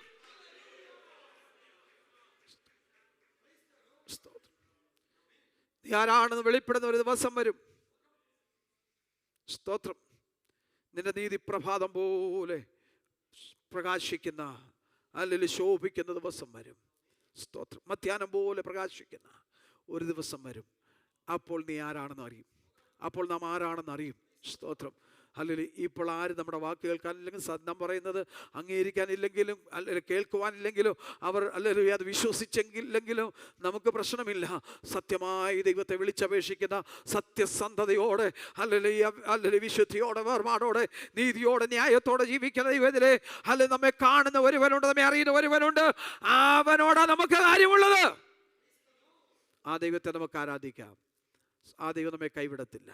നീ ആരാണെന്ന് വെളിപ്പെടുന്ന ഒരു ദിവസം വരും. സ്തോത്രം. നിന്റെ നീതി പ്രഭാതം പോലെ പ്രകാശിക്കുന്ന, അല്ലെങ്കിൽ ശോഭിക്കുന്ന ദിവസം വരും. സ്തോത്രം. മധ്യാഹ്നം പോലെ പ്രകാശിക്കുന്ന ഒരു ദിവസം വരും. അപ്പോൾ നീ ആരാണെന്ന് അറിയും. അപ്പോൾ നാം ആരാണെന്ന് അറിയും. സ്തോത്രം. അല്ലെങ്കിൽ ഇപ്പോൾ ആരും നമ്മുടെ വാക്ക് കേൾക്കാനില്ലെങ്കിൽ, നാം പറയുന്നത് അംഗീകരിക്കാനില്ലെങ്കിലും, അല്ലെങ്കിൽ കേൾക്കുവാനില്ലെങ്കിലും, അവർ അല്ലെങ്കിൽ അത് വിശ്വസിച്ചെങ്കിലെങ്കിലും നമുക്ക് പ്രശ്നമില്ല. സത്യമായി ദൈവത്തെ വിളിച്ചപേക്ഷിക്കുന്ന, സത്യസന്ധതയോടെ അല്ലെങ്കിൽ വിശുദ്ധിയോടെ, വേർപാടോടെ, നീതിയോടെ, ന്യായത്തോടെ ജീവിക്കുന്ന ദൈവത്തിലെ അല്ലെങ്കിൽ നമ്മെ കാണുന്ന ഒരുവനുണ്ട്, നമ്മെ അറിയുന്ന ഒരുവനുണ്ട്. അവനോടാ നമുക്ക് കാര്യമുള്ളത്. ആ ദൈവത്തെ നമുക്ക് ആരാധിക്കാം. ആ ദൈവം നമ്മെ കൈവിടത്തില്ല.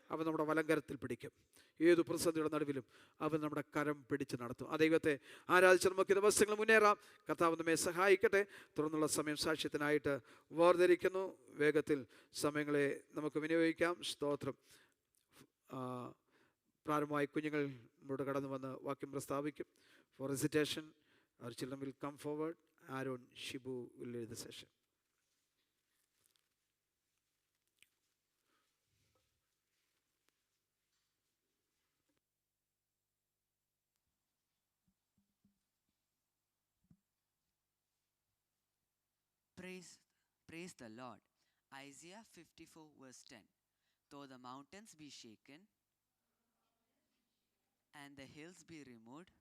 അവൻ നമ്മുടെ വലങ്കരത്തിൽ പിടിക്കും. ഏതു പ്രതിസന്ധിയുടെ നടുവിലും അവൻ നമ്മുടെ കരം പിടിച്ച് നടത്തും. ആ ദൈവത്തെ ആരാധിച്ച് നമുക്ക് ദിവസങ്ങൾ മുന്നേറാം. കർത്താവ് നമ്മെ സഹായിക്കട്ടെ. തുടർന്നുള്ള സമയം സാക്ഷ്യത്തിനായിട്ട് വേർതിരിക്കുന്നു. വേഗത്തിൽ സമയങ്ങളെ നമുക്ക് വിനിയോഗിക്കാം. സ്തോത്രം. പ്രാരംഭമായി കുഞ്ഞുങ്ങൾ നമ്മോട് കടന്നു വന്ന് വാക്യം പ്രസ്താവിക്കും. For recitation our children will come forward. Aaron Shibu will lead the session. Praise the Lord. Isaiah 54 verse 10. Though the mountains be shaken and the hills be removed,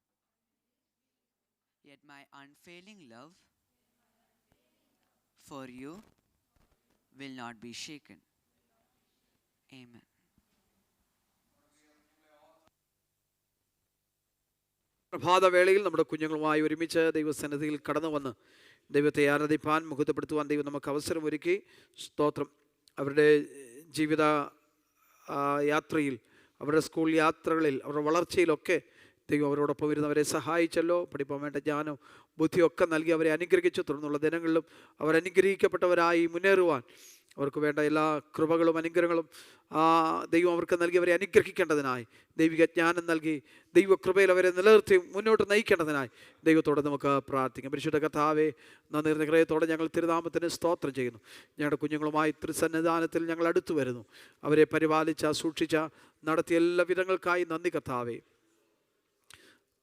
yet my unfailing love for you will not be shaken. Amen. പ്രഭാതവേളയിൽ നമ്മുടെ കുഞ്ഞുങ്ങളുമായി ഒരുമിച്ച് ദൈവസന്നിധിയിൽ കടന്നു വന്ന് ദൈവത്തെ ആരാധിപ്പാൻ, മുഖത്തപ്പെടുത്തുവാൻ ദൈവം നമുക്ക് അവസരമൊരുക്കി. സ്തോത്രം. അവരുടെ ജീവിത യാത്രയിൽ, അവരുടെ സ്കൂൾ യാത്രകളിൽ, അവരുടെ വളർച്ചയിലൊക്കെ ദൈവം അവരോടൊപ്പം ഇരുന്നവരെ സഹായിച്ചല്ലോ. പഠിപ്പാൻ വേണ്ട ജ്ഞാനം, ബുദ്ധിയൊക്കെ നൽകി അവരെ അനുഗ്രഹിച്ചു. തുടർന്നുള്ള ദിനങ്ങളിലും അവർ അനുഗ്രഹിക്കപ്പെട്ടവരായി മുന്നേറുവാൻ അവർക്ക് വേണ്ട എല്ലാ കൃപകളും അനുഗ്രഹങ്ങളും ദൈവം അവർക്ക് നൽകി അവരെ അനുഗ്രഹിക്കേണ്ടതിനായി, ദൈവിക ജ്ഞാനം നൽകി ദൈവകൃപയിൽ അവരെ നിലനിർത്തി മുന്നോട്ട് നയിക്കേണ്ടതിനായി ദൈവത്തോടെ നമുക്ക് പ്രാർത്ഥിക്കാം. പരിശുദ്ധ കർത്താവേ, നന്ദി നിറഞ്ഞ ഹൃദയത്തോടെ ഞങ്ങൾ തിരുനാമത്തിന് സ്തോത്രം ചെയ്യുന്നു. ഞങ്ങളുടെ കുഞ്ഞുങ്ങളുമായി തിരുസന്നിധാനത്തിൽ ഞങ്ങൾ അടുത്തു വരുന്നു. അവരെ പരിപാലിച്ച, സൂക്ഷിച്ച, നടത്തിയ എല്ലാ വിധങ്ങൾക്കായി നന്ദി കർത്താവേ.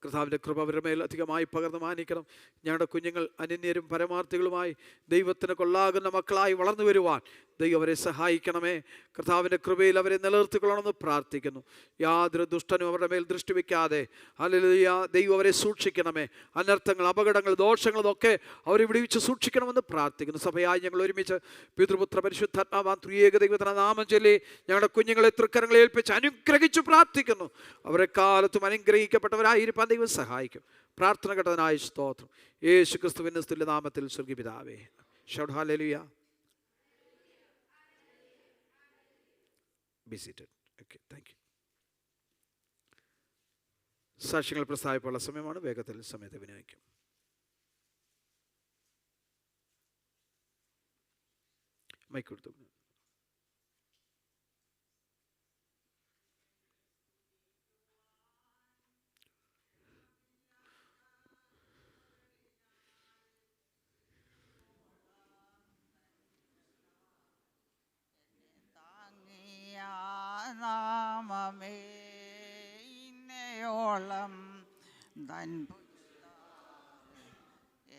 കർത്താവിൻ്റെ കൃപ അവരുടെ മേൽ അധികമായി പകർന്നു മാനിക്കണം. ഞങ്ങളുടെ കുഞ്ഞുങ്ങൾ അനന്യരും പരമാർത്ഥികളുമായി ദൈവത്തിന് കൊള്ളാകുന്ന മക്കളായി വളർന്നു വരുവാൻ ദൈവം അവരെ സഹായിക്കണമേ. കർത്താവിൻ്റെ കൃപയിൽ അവരെ നിലനിർത്തിക്കൊള്ളണമെന്ന് പ്രാർത്ഥിക്കുന്നു. യാതൊരു ദുഷ്ടനും അവരുടെ മേൽ ദൃഷ്ടി വയ്ക്കാതെ ഹല്ലേലൂയ ദൈവം അവരെ സൂക്ഷിക്കണമേ. അനർത്ഥങ്ങൾ, അപകടങ്ങൾ, ദോഷങ്ങളതൊക്കെ അവരെ വിടുവിച്ച് സൂക്ഷിക്കണമെന്ന് പ്രാർത്ഥിക്കുന്നു. സഭയായി ഞങ്ങൾ ഒരുമിച്ച് പിതൃപുത്ര പരിശുദ്ധാത്മാവാൻ ത്രിയേക ദൈവത്തിന്റെ നാമം ചൊല്ലി ഞങ്ങളുടെ കുഞ്ഞുങ്ങളെ തൃക്കരങ്ങളെ ഏൽപ്പിച്ച് അനുഗ്രഹിച്ചു പ്രാർത്ഥിക്കുന്നു. അവരെ കാലത്തും അനുഗ്രഹിക്കപ്പെട്ടവരായിരിക്കാൻ ദൈവം സഹായിക്കും. പ്രാർത്ഥന കേട്ടതിനായി സ്തോത്രം. യേശു ക്രിസ്തുവിന്റെ തുല്യനാമത്തിൽ സ്വർഗീയ പിതാവേ. Shout hallelujah. Be seated. Okay, thank you. സാക്ഷ്യങ്ങൾ പ്രസ്താവിക്കാനുള്ള സമയമാണ്. വേഗത്തിൽ സമയത്തെ വിനിയോഗിക്കും. മൈക്ക് കൊടുത്തു. നാമമേ ഇന്നയോളം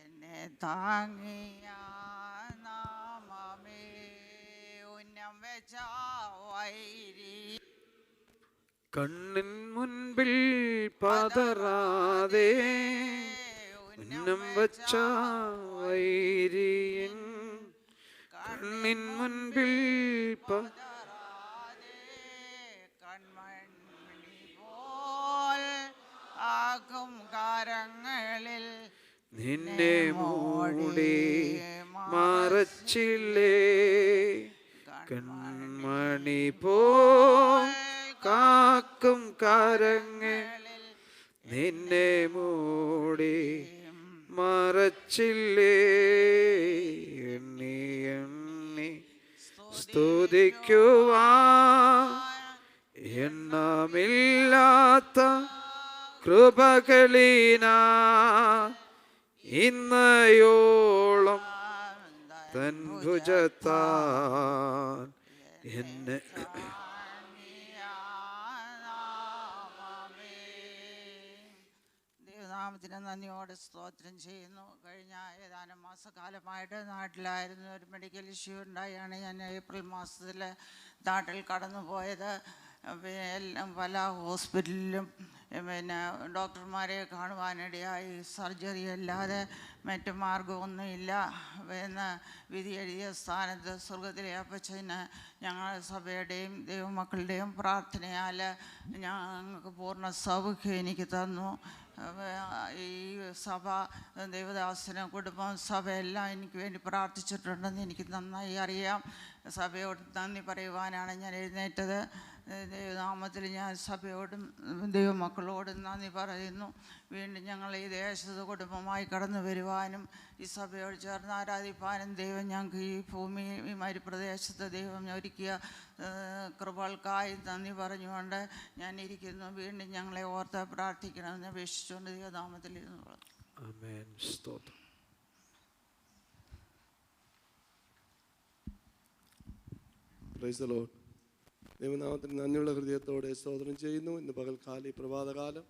എന്നെ താങ്ങിയ നാമമേ ഉന്നം വെച്ച വൈരി കണ്ണിൻ മുൻപിൽ പതറാതെ ഉന്നം വച്ച വൈരിയൻ കണ്ണിൻ മുൻപിൽ കൺമണി പോൽ ആകും കാരങ്ങളിൽ നിന്നെ മൂടി മറച്ചില്ലേ. കൺമണി പോൽ കാക്കും കരങ്ങളിൽ നിന്നെ മൂടി മറച്ചില്ലേ. എണ്ണി എണ്ണി സ്തുതിക്കുവാൻ എണ്ണമില്ലാത്ത കൃപകളിനാ ഇന്നയോളം തൻ ഭുജത്താൽ എന്നെ ദൈവനാമത്തിന് നന്ദിയോടെ സ്തോത്രം ചെയ്യുന്നു. കഴിഞ്ഞ ഏതാനും മാസക്കാലമായിട്ട് നാട്ടിലായിരുന്നു. ഒരു മെഡിക്കൽ ഇഷ്യൂ ഉണ്ടായാണ് ഞാൻ ഏപ്രിൽ മാസത്തിൽ നാട്ടിൽ കടന്നു പോയത്. പല ഹോസ്പിറ്റലിലും ഡോക്ടർമാരെ കാണുവാനിടയായി. സർജറി അല്ലാതെ മറ്റു മാർഗമൊന്നുമില്ല എന്ന് വിധി എഴുതിയ സ്ഥാനത്ത് സ്വർഗത്തിലെ അപ്പച്ചന് ഞങ്ങളുടെ സഭയുടെയും ദൈവമക്കളുടെയും പ്രാർത്ഥനയാൽ ഞങ്ങൾക്ക് പൂർണ്ണ സൗഖ്യം എനിക്ക് തന്നു. ഈ സഭ, ദേവദാസന കുടുംബം, സഭയെല്ലാം എനിക്ക് വേണ്ടി പ്രാർത്ഥിച്ചിട്ടുണ്ടെന്ന് എനിക്ക് നന്നായി അറിയാം. സഭയോട് നന്ദി പറയുവാനാണ് ഞാൻ എഴുന്നേറ്റത്. ദൈവനാമത്തിൽ ഞാൻ സഭയോടും ദൈവമക്കളോടും നന്ദി പറയുന്നു. വീണ്ടും ഞങ്ങൾ ഈ ദേശത്ത് കുടുംബമായി കടന്നു വരുവാനും ഈ സഭയോട് ചേർന്ന് ആരാധിപ്പാനും ദൈവം ഞങ്ങൾക്ക് ഈ ഭൂമി, ഈ മരുപ്രദേശത്ത് ദൈവം ഒരുക്കിയ കൃപകൾക്കായി നന്ദി പറഞ്ഞുകൊണ്ട് ഞാൻ ഇരിക്കുന്നു. വീണ്ടും ഞങ്ങളെ ഓർത്ത് പ്രാർത്ഥിക്കണമെന്ന് അപേക്ഷിച്ചുകൊണ്ട് ദൈവനാമത്തിൽ ആമേൻ. സ്തോത്രം. Price the Lord. ദൈവനാമത്തിന് നന്ദിയുള്ള ഹൃദയത്തോടെ സ്തോത്രം ചെയ്യുന്നു. ഇന്ന് പകൽക്കാലം, ഈ പ്രഭാതകാലം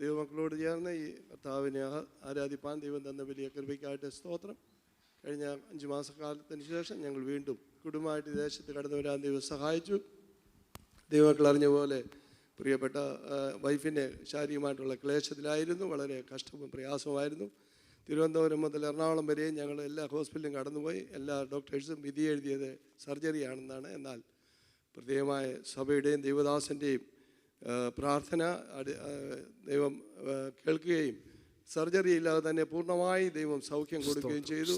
ദൈവമക്കളോട് ചേർന്ന് ഈ കർത്താവിനെ ആരാധിപ്പാൻ ദൈവം തന്ന വലിയ കൃപയ്ക്കായിട്ട് സ്തോത്രം. കഴിഞ്ഞ 5 മാസക്കാലത്തിന് ശേഷം ഞങ്ങൾ വീണ്ടും കുടുംബമായിട്ട് ദേശത്ത് കടന്നു വരാൻ ദൈവം സഹായിച്ചു. ദൈവമക്കൾ അറിഞ്ഞ പോലെ പ്രിയപ്പെട്ട വൈഫിൻ്റെ ശാരീരികമായിട്ടുള്ള ക്ലേശത്തിലായിരുന്നു. വളരെ കഷ്ടവും പ്രയാസവുമായിരുന്നു. തിരുവനന്തപുരം മുതൽ എറണാകുളം വരെയും ഞങ്ങൾ എല്ലാ ഹോസ്പിറ്റലിലും കടന്നുപോയി. എല്ലാ ഡോക്ടേഴ്സും വിധി എഴുതിയത് സർജറിയാണെന്നാണ്. എന്നാൽ പ്രത്യേകമായ സഭയുടെയും ദൈവദാസൻ്റെയും പ്രാർത്ഥന ദൈവം കേൾക്കുകയും സർജറി ഇല്ലാതെ തന്നെ പൂർണ്ണമായി ദൈവം സൗഖ്യം കൊടുക്കുകയും ചെയ്തു.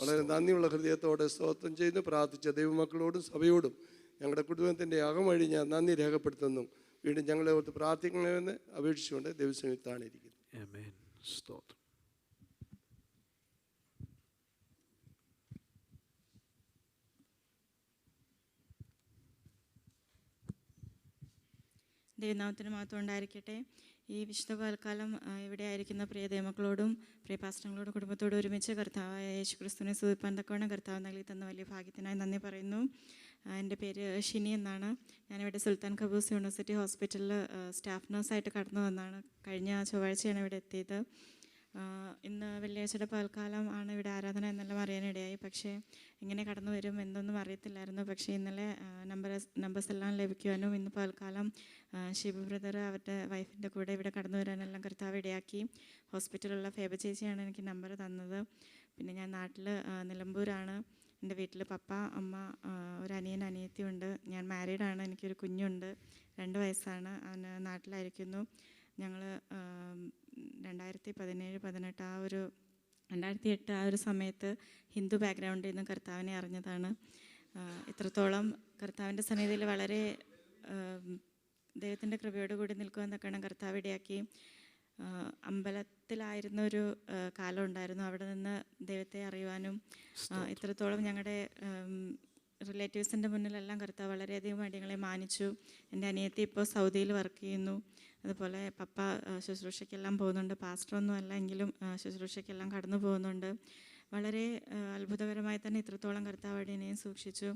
വളരെ നന്ദിയുള്ള ഹൃദയത്തോടെ സ്തോത്രം ചെയ്തു. പ്രാർത്ഥിച്ച ദൈവമക്കളോടും സഭയോടും ഞങ്ങളുടെ കുടുംബത്തിൻ്റെ അകമഴി ഞാൻ നന്ദി രേഖപ്പെടുത്തുന്നു. വീണ്ടും ഞങ്ങളെ ഓർത്ത് പ്രാർത്ഥിക്കണമെന്ന് അപേക്ഷിച്ചുകൊണ്ട് ദൈവസന്നിധിയിലാണ് ഇരിക്കുന്നത്. ആമേൻ. സ്തോത്രം. ദൈവനാമത്തിന് മഹത്വം ഉണ്ടായിരിക്കട്ടെ. ഈ വിശുദ്ധ കാലക്കാലം ഇവിടെ ആയിരിക്കുന്ന പ്രിയ ദൈവമക്കളോടും പ്രിയ പാസ്റ്ററുകളോടും കുടുംബത്തോടും ഒരുമിച്ച് കർത്താവായ യേശു ക്രിസ്തുവിനെ സ്തുതിപ്പാൻ തക്കവണ്ണം കർത്താവ് നൽകി തന്ന വലിയ ഭാഗ്യത്തിനായി നന്ദി പറയുന്നു. എൻ്റെ പേര് ഷിനി എന്നാണ്. ഞാനിവിടെ സുൽത്താൻ ഖബൂസ് യൂണിവേഴ്സിറ്റി ഹോസ്പിറ്റലിൽ സ്റ്റാഫ് നഴ്സായിട്ട് കടന്നു വന്നാണ്. കഴിഞ്ഞ ചൊവ്വാഴ്ചയാണ് ഇവിടെ എത്തിയത്. ഇന്ന് വെള്ളിയാഴ്ചയുടെ പകൽക്കാലം ആണ് ഇവിടെ ആരാധന എന്നെല്ലാം അറിയാനിടയായി. പക്ഷേ എങ്ങനെ കടന്നു വരും എന്നൊന്നും അറിയത്തില്ലായിരുന്നു. പക്ഷേ ഇന്നലെ നമ്പേഴ്സ് എല്ലാം ലഭിക്കുവാനും ഇന്ന് പകൽക്കാലം ഷിബു ബ്രദർ അവരുടെ വൈഫിൻ്റെ കൂടെ ഇവിടെ കടന്നു വരാനെല്ലാം കർത്താവ് ഇടയാക്കി. ഹോസ്പിറ്റലിലുള്ള ഫേബ ചേച്ചിയാണ് എനിക്ക് നമ്പർ തന്നത്. പിന്നെ ഞാൻ നാട്ടിൽ നിലമ്പൂരാണ്. എൻ്റെ വീട്ടിൽ പപ്പ, അമ്മ, ഒരു അനിയൻ, അനിയത്തിയുണ്ട്. ഞാൻ മാരീഡാണ്. എനിക്കൊരു കുഞ്ഞുണ്ട്. 2 വയസ്സാണ്. അവന് നാട്ടിലായിരിക്കുന്നു. ഞങ്ങൾ 2017-18 2008 ആ ഒരു സമയത്ത് ഹിന്ദു ബാക്ക്ഗ്രൗണ്ടിൽ നിന്ന് കർത്താവിനെ അറിഞ്ഞതാണ്. ഇത്രത്തോളം കർത്താവിൻ്റെ സന്നിധിയിൽ വളരെ ദൈവത്തിൻ്റെ കൃപയോട് കൂടി നിൽക്കുമെന്നൊക്കെയാണ് കർത്താവ് ഇടയാക്കി. അമ്പലത്തിലായിരുന്ന ഒരു കാലം ഉണ്ടായിരുന്നു. അവിടെ നിന്ന് ദൈവത്തെ അറിയുവാനും ഇത്രത്തോളം ഞങ്ങളുടെ റിലേറ്റീവ്സിൻ്റെ മുന്നിലെല്ലാം കർത്താവ് വളരെയധികം ഞങ്ങളെ മാനിച്ചു. എൻ്റെ അനിയത്തി ഇപ്പോൾ സൗദിയിൽ വർക്ക് ചെയ്യുന്നു. അതുപോലെ പപ്പ ശുശ്രൂഷയ്ക്കെല്ലാം പോകുന്നുണ്ട്. പാസ്റ്ററൊന്നും അല്ല എങ്കിലും ശുശ്രൂഷയ്ക്കെല്ലാം കടന്നു പോകുന്നുണ്ട്. വളരെ അത്ഭുതകരമായി തന്നെ ഇത്രത്തോളം കർത്താവ് അടിയനെയും സൂക്ഷിച്ചു.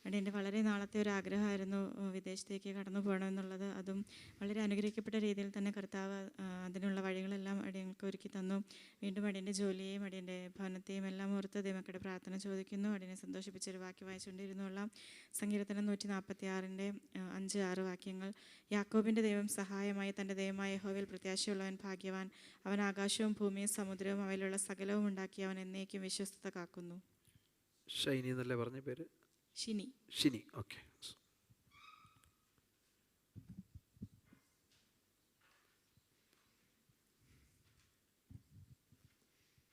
അടിയൻ്റെ വളരെ നാളത്തെ ഒരു ആഗ്രഹമായിരുന്നു വിദേശത്തേക്ക് കടന്നു പോകണമെന്നുള്ളത്. അതും വളരെ അനുഗ്രഹിക്കപ്പെട്ട രീതിയിൽ തന്നെ കർത്താവ് അതിനുള്ള വഴികളെല്ലാം അടിയങ്ങൾക്ക് ഒരുക്കി തന്നു. വീണ്ടും അടിയൻ്റെ ജോലിയെയും അടിയൻ്റെ ഭവനത്തെയും എല്ലാം ഓർത്ത് ദൈവമക്കളുടെ പ്രാർത്ഥന ചോദിക്കുന്നു. അടിയനെ സന്തോഷിപ്പിച്ചൊരു വാക്യം വായിച്ചുകൊണ്ടിരുന്നുള്ള സങ്കീർത്തനം 146 5-6 വാക്യങ്ങൾ. യാക്കോബിൻ്റെ ദൈവം സഹായമായി, തൻ്റെ ദൈവമായ യഹോവയിൽ പ്രത്യാശയുള്ളവൻ ഭാഗ്യവാൻ. അവൻ ആകാശവും ഭൂമിയും സമുദ്രവും അവയിലുള്ള സകലവും ഉണ്ടാക്കി അവൻ എന്നേക്കും വിശ്വസ്തത കാക്കുന്നു. ഷൈനി എന്നല്ലേ പറഞ്ഞ പേര്? Shini. Okay.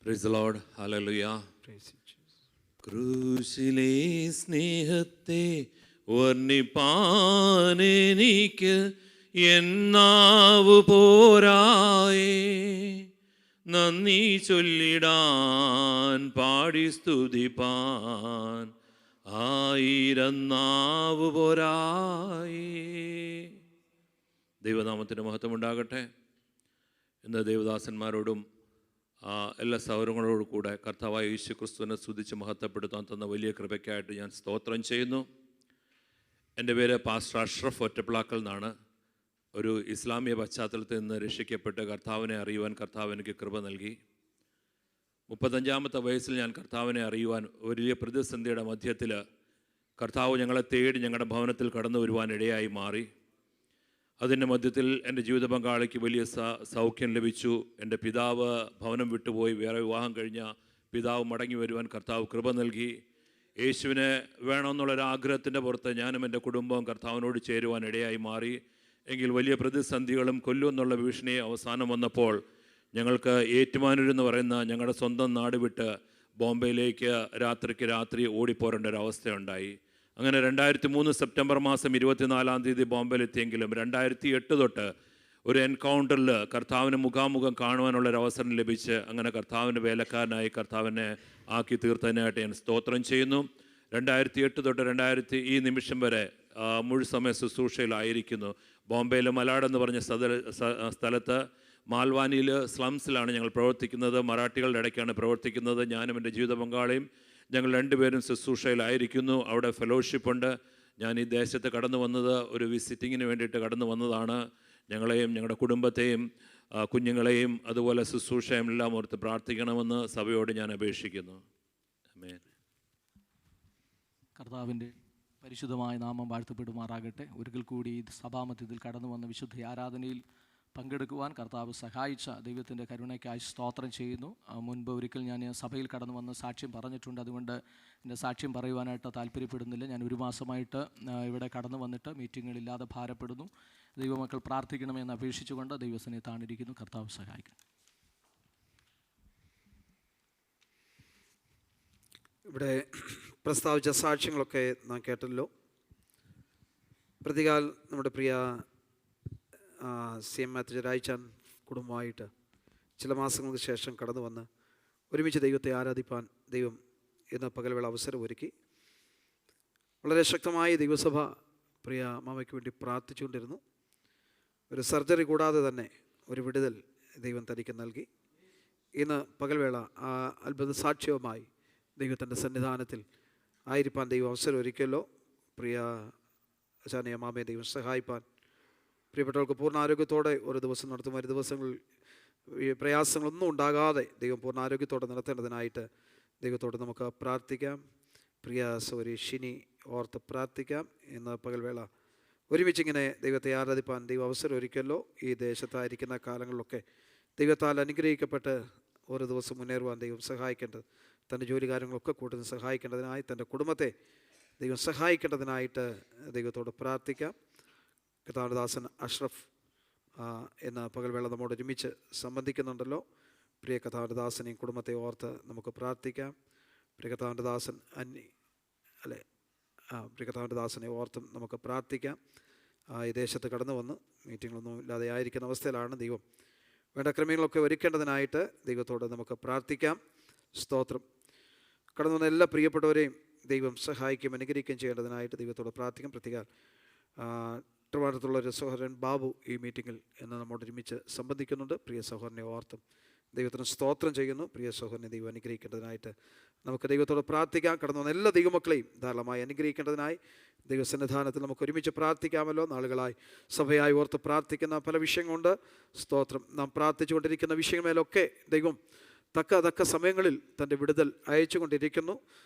Praise the Lord. Hallelujah. ക്രൂശിലെ സ്നേഹത്തെ വർണ്ണിപ്പാനെനിക്ക് എന്നാവു പോരായേ. നന്ദി ചൊല്ലിടാൻ പാടി സ്തുതിപ്പാൻ 1000 നാവ് പോരായേ. ദൈവനാമത്തിന് മഹത്വമുണ്ടാകട്ടെ. ഇന്ന് ദേവദാസന്മാരോടും എല്ലാ സൗരങ്ങളോടും കൂടെ കർത്താവായ യേശു ക്രിസ്തുവിനെ സ്തുതിച്ച് മഹത്വപ്പെടുത്താൻ തന്ന വലിയ കൃപയ്ക്കായിട്ട് ഞാൻ സ്തോത്രം ചെയ്യുന്നു. എൻ്റെ പേര് പാസ്റ്റർ അഷ്റഫ് ഒറ്റപ്പിളാക്കൽ എന്നാണ്. ഒരു ഇസ്ലാമിക പശ്ചാത്തലത്തിൽ നിന്ന് രക്ഷിക്കപ്പെട്ട് കർത്താവിനെ അറിയുവാൻ കർത്താവ് എനിക്ക് കൃപ നൽകി. 35-ാമത്തെ വയസ്സിൽ ഞാൻ കർത്താവിനെ അറിയുവാൻ വലിയ പ്രതിസന്ധിയുടെ മധ്യത്തിൽ കർത്താവ് ഞങ്ങളെ തേടി ഞങ്ങളുടെ ഭവനത്തിൽ കടന്നു വരുവാൻ ഇടയായി മാറി. അതിൻ്റെ മധ്യത്തിൽ എൻ്റെ ജീവിത പങ്കാളിക്ക് വലിയ സൗഖ്യം ലഭിച്ചു. എൻ്റെ പിതാവ് ഭവനം വിട്ടുപോയി വേറെ വിവാഹം കഴിഞ്ഞ പിതാവ് മടങ്ങി വരുവാൻ കർത്താവ് കൃപ നൽകി. യേശുവിനെ വേണമെന്നുള്ളൊരാഗ്രഹത്തിൻ്റെ പുറത്ത് ഞാനും എൻ്റെ കുടുംബവും കർത്താവിനോട് ചേരുവാൻ ഇടയായി മാറി. എങ്കിൽ വലിയ പ്രതിസന്ധികളും കൊല്ലുമെന്നുള്ള ഭീഷണി അവസാനം വന്നപ്പോൾ ഞങ്ങൾക്ക് ഏറ്റുമാനൂർ എന്ന് പറയുന്ന ഞങ്ങളുടെ സ്വന്തം നാട് വിട്ട് ബോംബെയിലേക്ക് രാത്രി ഓടിപ്പോരേണ്ട ഒരു അവസ്ഥയുണ്ടായി. അങ്ങനെ 2003 സെപ്റ്റംബർ മാസം 24-ാം തീയതി ബോംബെയിലെത്തിയെങ്കിലും 2008 തൊട്ട് ഒരു എൻകൗണ്ടറിൽ കർത്താവിന് മുഖാമുഖം കാണുവാനുള്ളൊരവസരം ലഭിച്ച് അങ്ങനെ കർത്താവിൻ്റെ വേലക്കാരനായി കർത്താവിനെ ആക്കി തീർത്തതിനായിട്ട് ഞാൻ സ്തോത്രം ചെയ്യുന്നു. 2008 തൊട്ട് ഈ നിമിഷം വരെ മുഴുസമയ ശുശ്രൂഷയിലായിരിക്കുന്നു. ബോംബെയിൽ മലാഡ് എന്ന് പറഞ്ഞ സ്ഥലത്ത് മാൽവാനിയിൽ സ്ലംസിലാണ് ഞങ്ങൾ പ്രവർത്തിക്കുന്നത്. മറാഠികളുടെ ഇടയ്ക്കാണ് പ്രവർത്തിക്കുന്നത്. ഞാനും എൻ്റെ ജീവിത പങ്കാളിയും ഞങ്ങൾ 2 പേരും ശുശ്രൂഷയിലായിരിക്കുന്നു. അവിടെ ഫെലോഷിപ്പുണ്ട്. ഞാൻ ഈ ദേശത്ത് കടന്നു വന്നത് ഒരു വിസിറ്റിങ്ങിന് വേണ്ടിയിട്ട് കടന്നു വന്നതാണ്. ഞങ്ങളെയും ഞങ്ങളുടെ കുടുംബത്തെയും കുഞ്ഞുങ്ങളെയും അതുപോലെ ശുശ്രൂഷയും എല്ലാം ഓർത്ത് പ്രാർത്ഥിക്കണമെന്ന് സഭയോട് ഞാൻ അപേക്ഷിക്കുന്നു. ആമേൻ. കർത്താവിൻ്റെ പരിശുദ്ധമായ നാമം വാഴ്ത്തപ്പെടുമാറാകട്ടെ. ഒരിക്കൽ കൂടി സഭാമധ്യത്തിൽ കടന്നു വന്ന വിശുദ്ധ ആരാധനയിൽ പങ്കെടുക്കുവാൻ കർത്താവ് സഹായിച്ച ദൈവത്തിൻ്റെ കരുണയ്ക്കായി സ്തോത്രം ചെയ്യുന്നു. മുൻപ് ഒരിക്കൽ ഞാൻ സഭയിൽ കടന്നു വന്ന് സാക്ഷ്യം പറഞ്ഞിട്ടുണ്ട്. അതുകൊണ്ട് എൻ്റെ സാക്ഷ്യം പറയുവാനായിട്ട് താല്പര്യപ്പെടുന്നില്ല. ഞാൻ 1 മാസമായിട്ട് ഇവിടെ കടന്നു വന്നിട്ട് മീറ്റിങ്ങുകളില്ലാതെ ഭാരപ്പെടുന്നു. ദൈവമക്കൾ പ്രാർത്ഥിക്കണമെന്ന് അപേക്ഷിച്ചുകൊണ്ട് ദൈവസനെ താണിരിക്കുന്നു. കർത്താവ് സഹായിക്കണം. ഇവിടെ പ്രസ്താവിച്ച സാക്ഷ്യങ്ങളൊക്കെ നാം കേട്ടല്ലോ. പ്രതികാൽ നമ്മുടെ പ്രിയ CM മാത്യു രായിച്ചാൻ കുടുംബമായിട്ട് ചില മാസങ്ങൾക്ക് ശേഷം കടന്നു വന്ന് ഒരുമിച്ച് ദൈവത്തെ ആരാധിപ്പാൻ ദൈവം ഇന്ന് പകൽവേള അവസരം ഒരുക്കി. വളരെ ശക്തമായി ദൈവസഭ പ്രിയ മാമയ്ക്ക് വേണ്ടി പ്രാർത്ഥിച്ചുകൊണ്ടിരുന്നു. ഒരു സർജറി കൂടാതെ തന്നെ ഒരു വിടുതൽ ദൈവം തനിക്ക് നൽകി. ഇന്ന് പകൽവേള ആ അത്ഭുത സാക്ഷ്യവുമായി ദൈവത്തിൻ്റെ സന്നിധാനത്തിൽ ആയിരിക്കാൻ ദൈവം അവസരം ഒരുക്കിയല്ലോ. പ്രിയ അച്ചാനയ മാമയെ ദൈവം സഹായിപ്പാൻ പ്രിയപ്പെട്ടവർക്ക് പൂർണ്ണ ആരോഗ്യത്തോടെ ഒരു ദിവസം നടത്തും. ഒരു ദിവസങ്ങളിൽ പ്രയാസങ്ങളൊന്നും ഉണ്ടാകാതെ ദൈവം പൂർണ്ണ ആരോഗ്യത്തോടെ നടത്തേണ്ടതിനായിട്ട് ദൈവത്തോട് നമുക്ക് പ്രാർത്ഥിക്കാം. പ്രിയ സൗരി ഷിനി ഓർത്ത് പ്രാർത്ഥിക്കാം. ഇന്ന് പകൽവേള ഒരുമിച്ചിങ്ങനെ ദൈവത്തെ ആരാധിപ്പാൻ ദൈവം അവസരം ഒരുക്കല്ലോ. ഈ ദേശത്തായിരിക്കുന്ന കാലങ്ങളിലൊക്കെ ദൈവത്താൽ അനുഗ്രഹിക്കപ്പെട്ട് ഓരോ ദിവസം മുന്നേറുവാൻ ദൈവം സഹായിക്കേണ്ടത്, തൻ്റെ ജോലി കാര്യങ്ങളൊക്കെ കൂടുതൽ സഹായിക്കേണ്ടതിനായി തൻ്റെ കുടുംബത്തെ ദൈവം സഹായിക്കേണ്ടതിനായിട്ട് ദൈവത്തോട് പ്രാർത്ഥിക്കാം. കർത്താവിൻ്റെ ദാസൻ അഷ്റഫ് ഇന്ന് പകൽവേള നമ്മോട് ഒരുമിച്ച് സംബന്ധിക്കുന്നുണ്ടല്ലോ. പ്രിയ കർത്താവിൻ്റെ ദാസനെയും കുടുംബത്തെ ഓർത്ത് നമുക്ക് പ്രാർത്ഥിക്കാം. പ്രിയ കർത്താവിൻ്റെ ദാസൻ പ്രിയ കർത്താവിൻ്റെ ദാസനെ ഓർത്തും നമുക്ക് പ്രാർത്ഥിക്കാം. ഈ ദേശത്ത് കടന്നു വന്ന് മീറ്റിങ്ങുകളൊന്നും ഇല്ലാതെ ആയിരിക്കുന്ന അവസ്ഥയിലാണ്. ദൈവം വേണ്ട ക്രമങ്ങളൊക്കെ ഒരുക്കേണ്ടതിനായിട്ട് ദൈവത്തോട് നമുക്ക് പ്രാർത്ഥിക്കാം. സ്തോത്രം. കടന്നു വന്ന എല്ലാ പ്രിയപ്പെട്ടവരെയും ദൈവം സഹായിക്കുകയും അനുഗ്രഹിക്കുകയും ചെയ്യേണ്ടതിനായിട്ട് ദൈവത്തോട് പ്രാർത്ഥിക്കാം. പ്രത്യേക ട്രിവാൻഡ്രത്തുള്ളൊരു സഹോദരൻ ബാബു ഈ മീറ്റിങ്ങിൽ ഇന്ന് നമ്മോട് ഒരുമിച്ച് സംബന്ധിക്കുന്നുണ്ട്. പ്രിയ സഹോദരനെ ഓർത്തും ദൈവത്തിന് സ്തോത്രം ചെയ്യുന്നു. പ്രിയ സഹോദരനെ ദൈവം അനുഗ്രഹിക്കേണ്ടതിനായിട്ട് നമുക്ക് ദൈവത്തോട് പ്രാർത്ഥിക്കാം. കടന്നു വന്ന എല്ലാ ദൈവമക്കളെയും ധാരാളമായി അനുഗ്രഹിക്കേണ്ടതിനായി ദൈവസന്നിധാനത്തിൽ നമുക്ക് ഒരുമിച്ച് പ്രാർത്ഥിക്കാമല്ലോ. നാളുകളായി സഭയായി ഓർത്ത് പ്രാർത്ഥിക്കുന്ന പല വിഷയങ്ങളുണ്ട്. സ്തോത്രം. നാം പ്രാർത്ഥിച്ചു കൊണ്ടിരിക്കുന്ന വിഷയമേലൊക്കെ ദൈവം തക്ക സമയങ്ങളിൽ തൻ്റെ വിടുതൽ അയച്ചു കൊണ്ടിരിക്കുന്നു.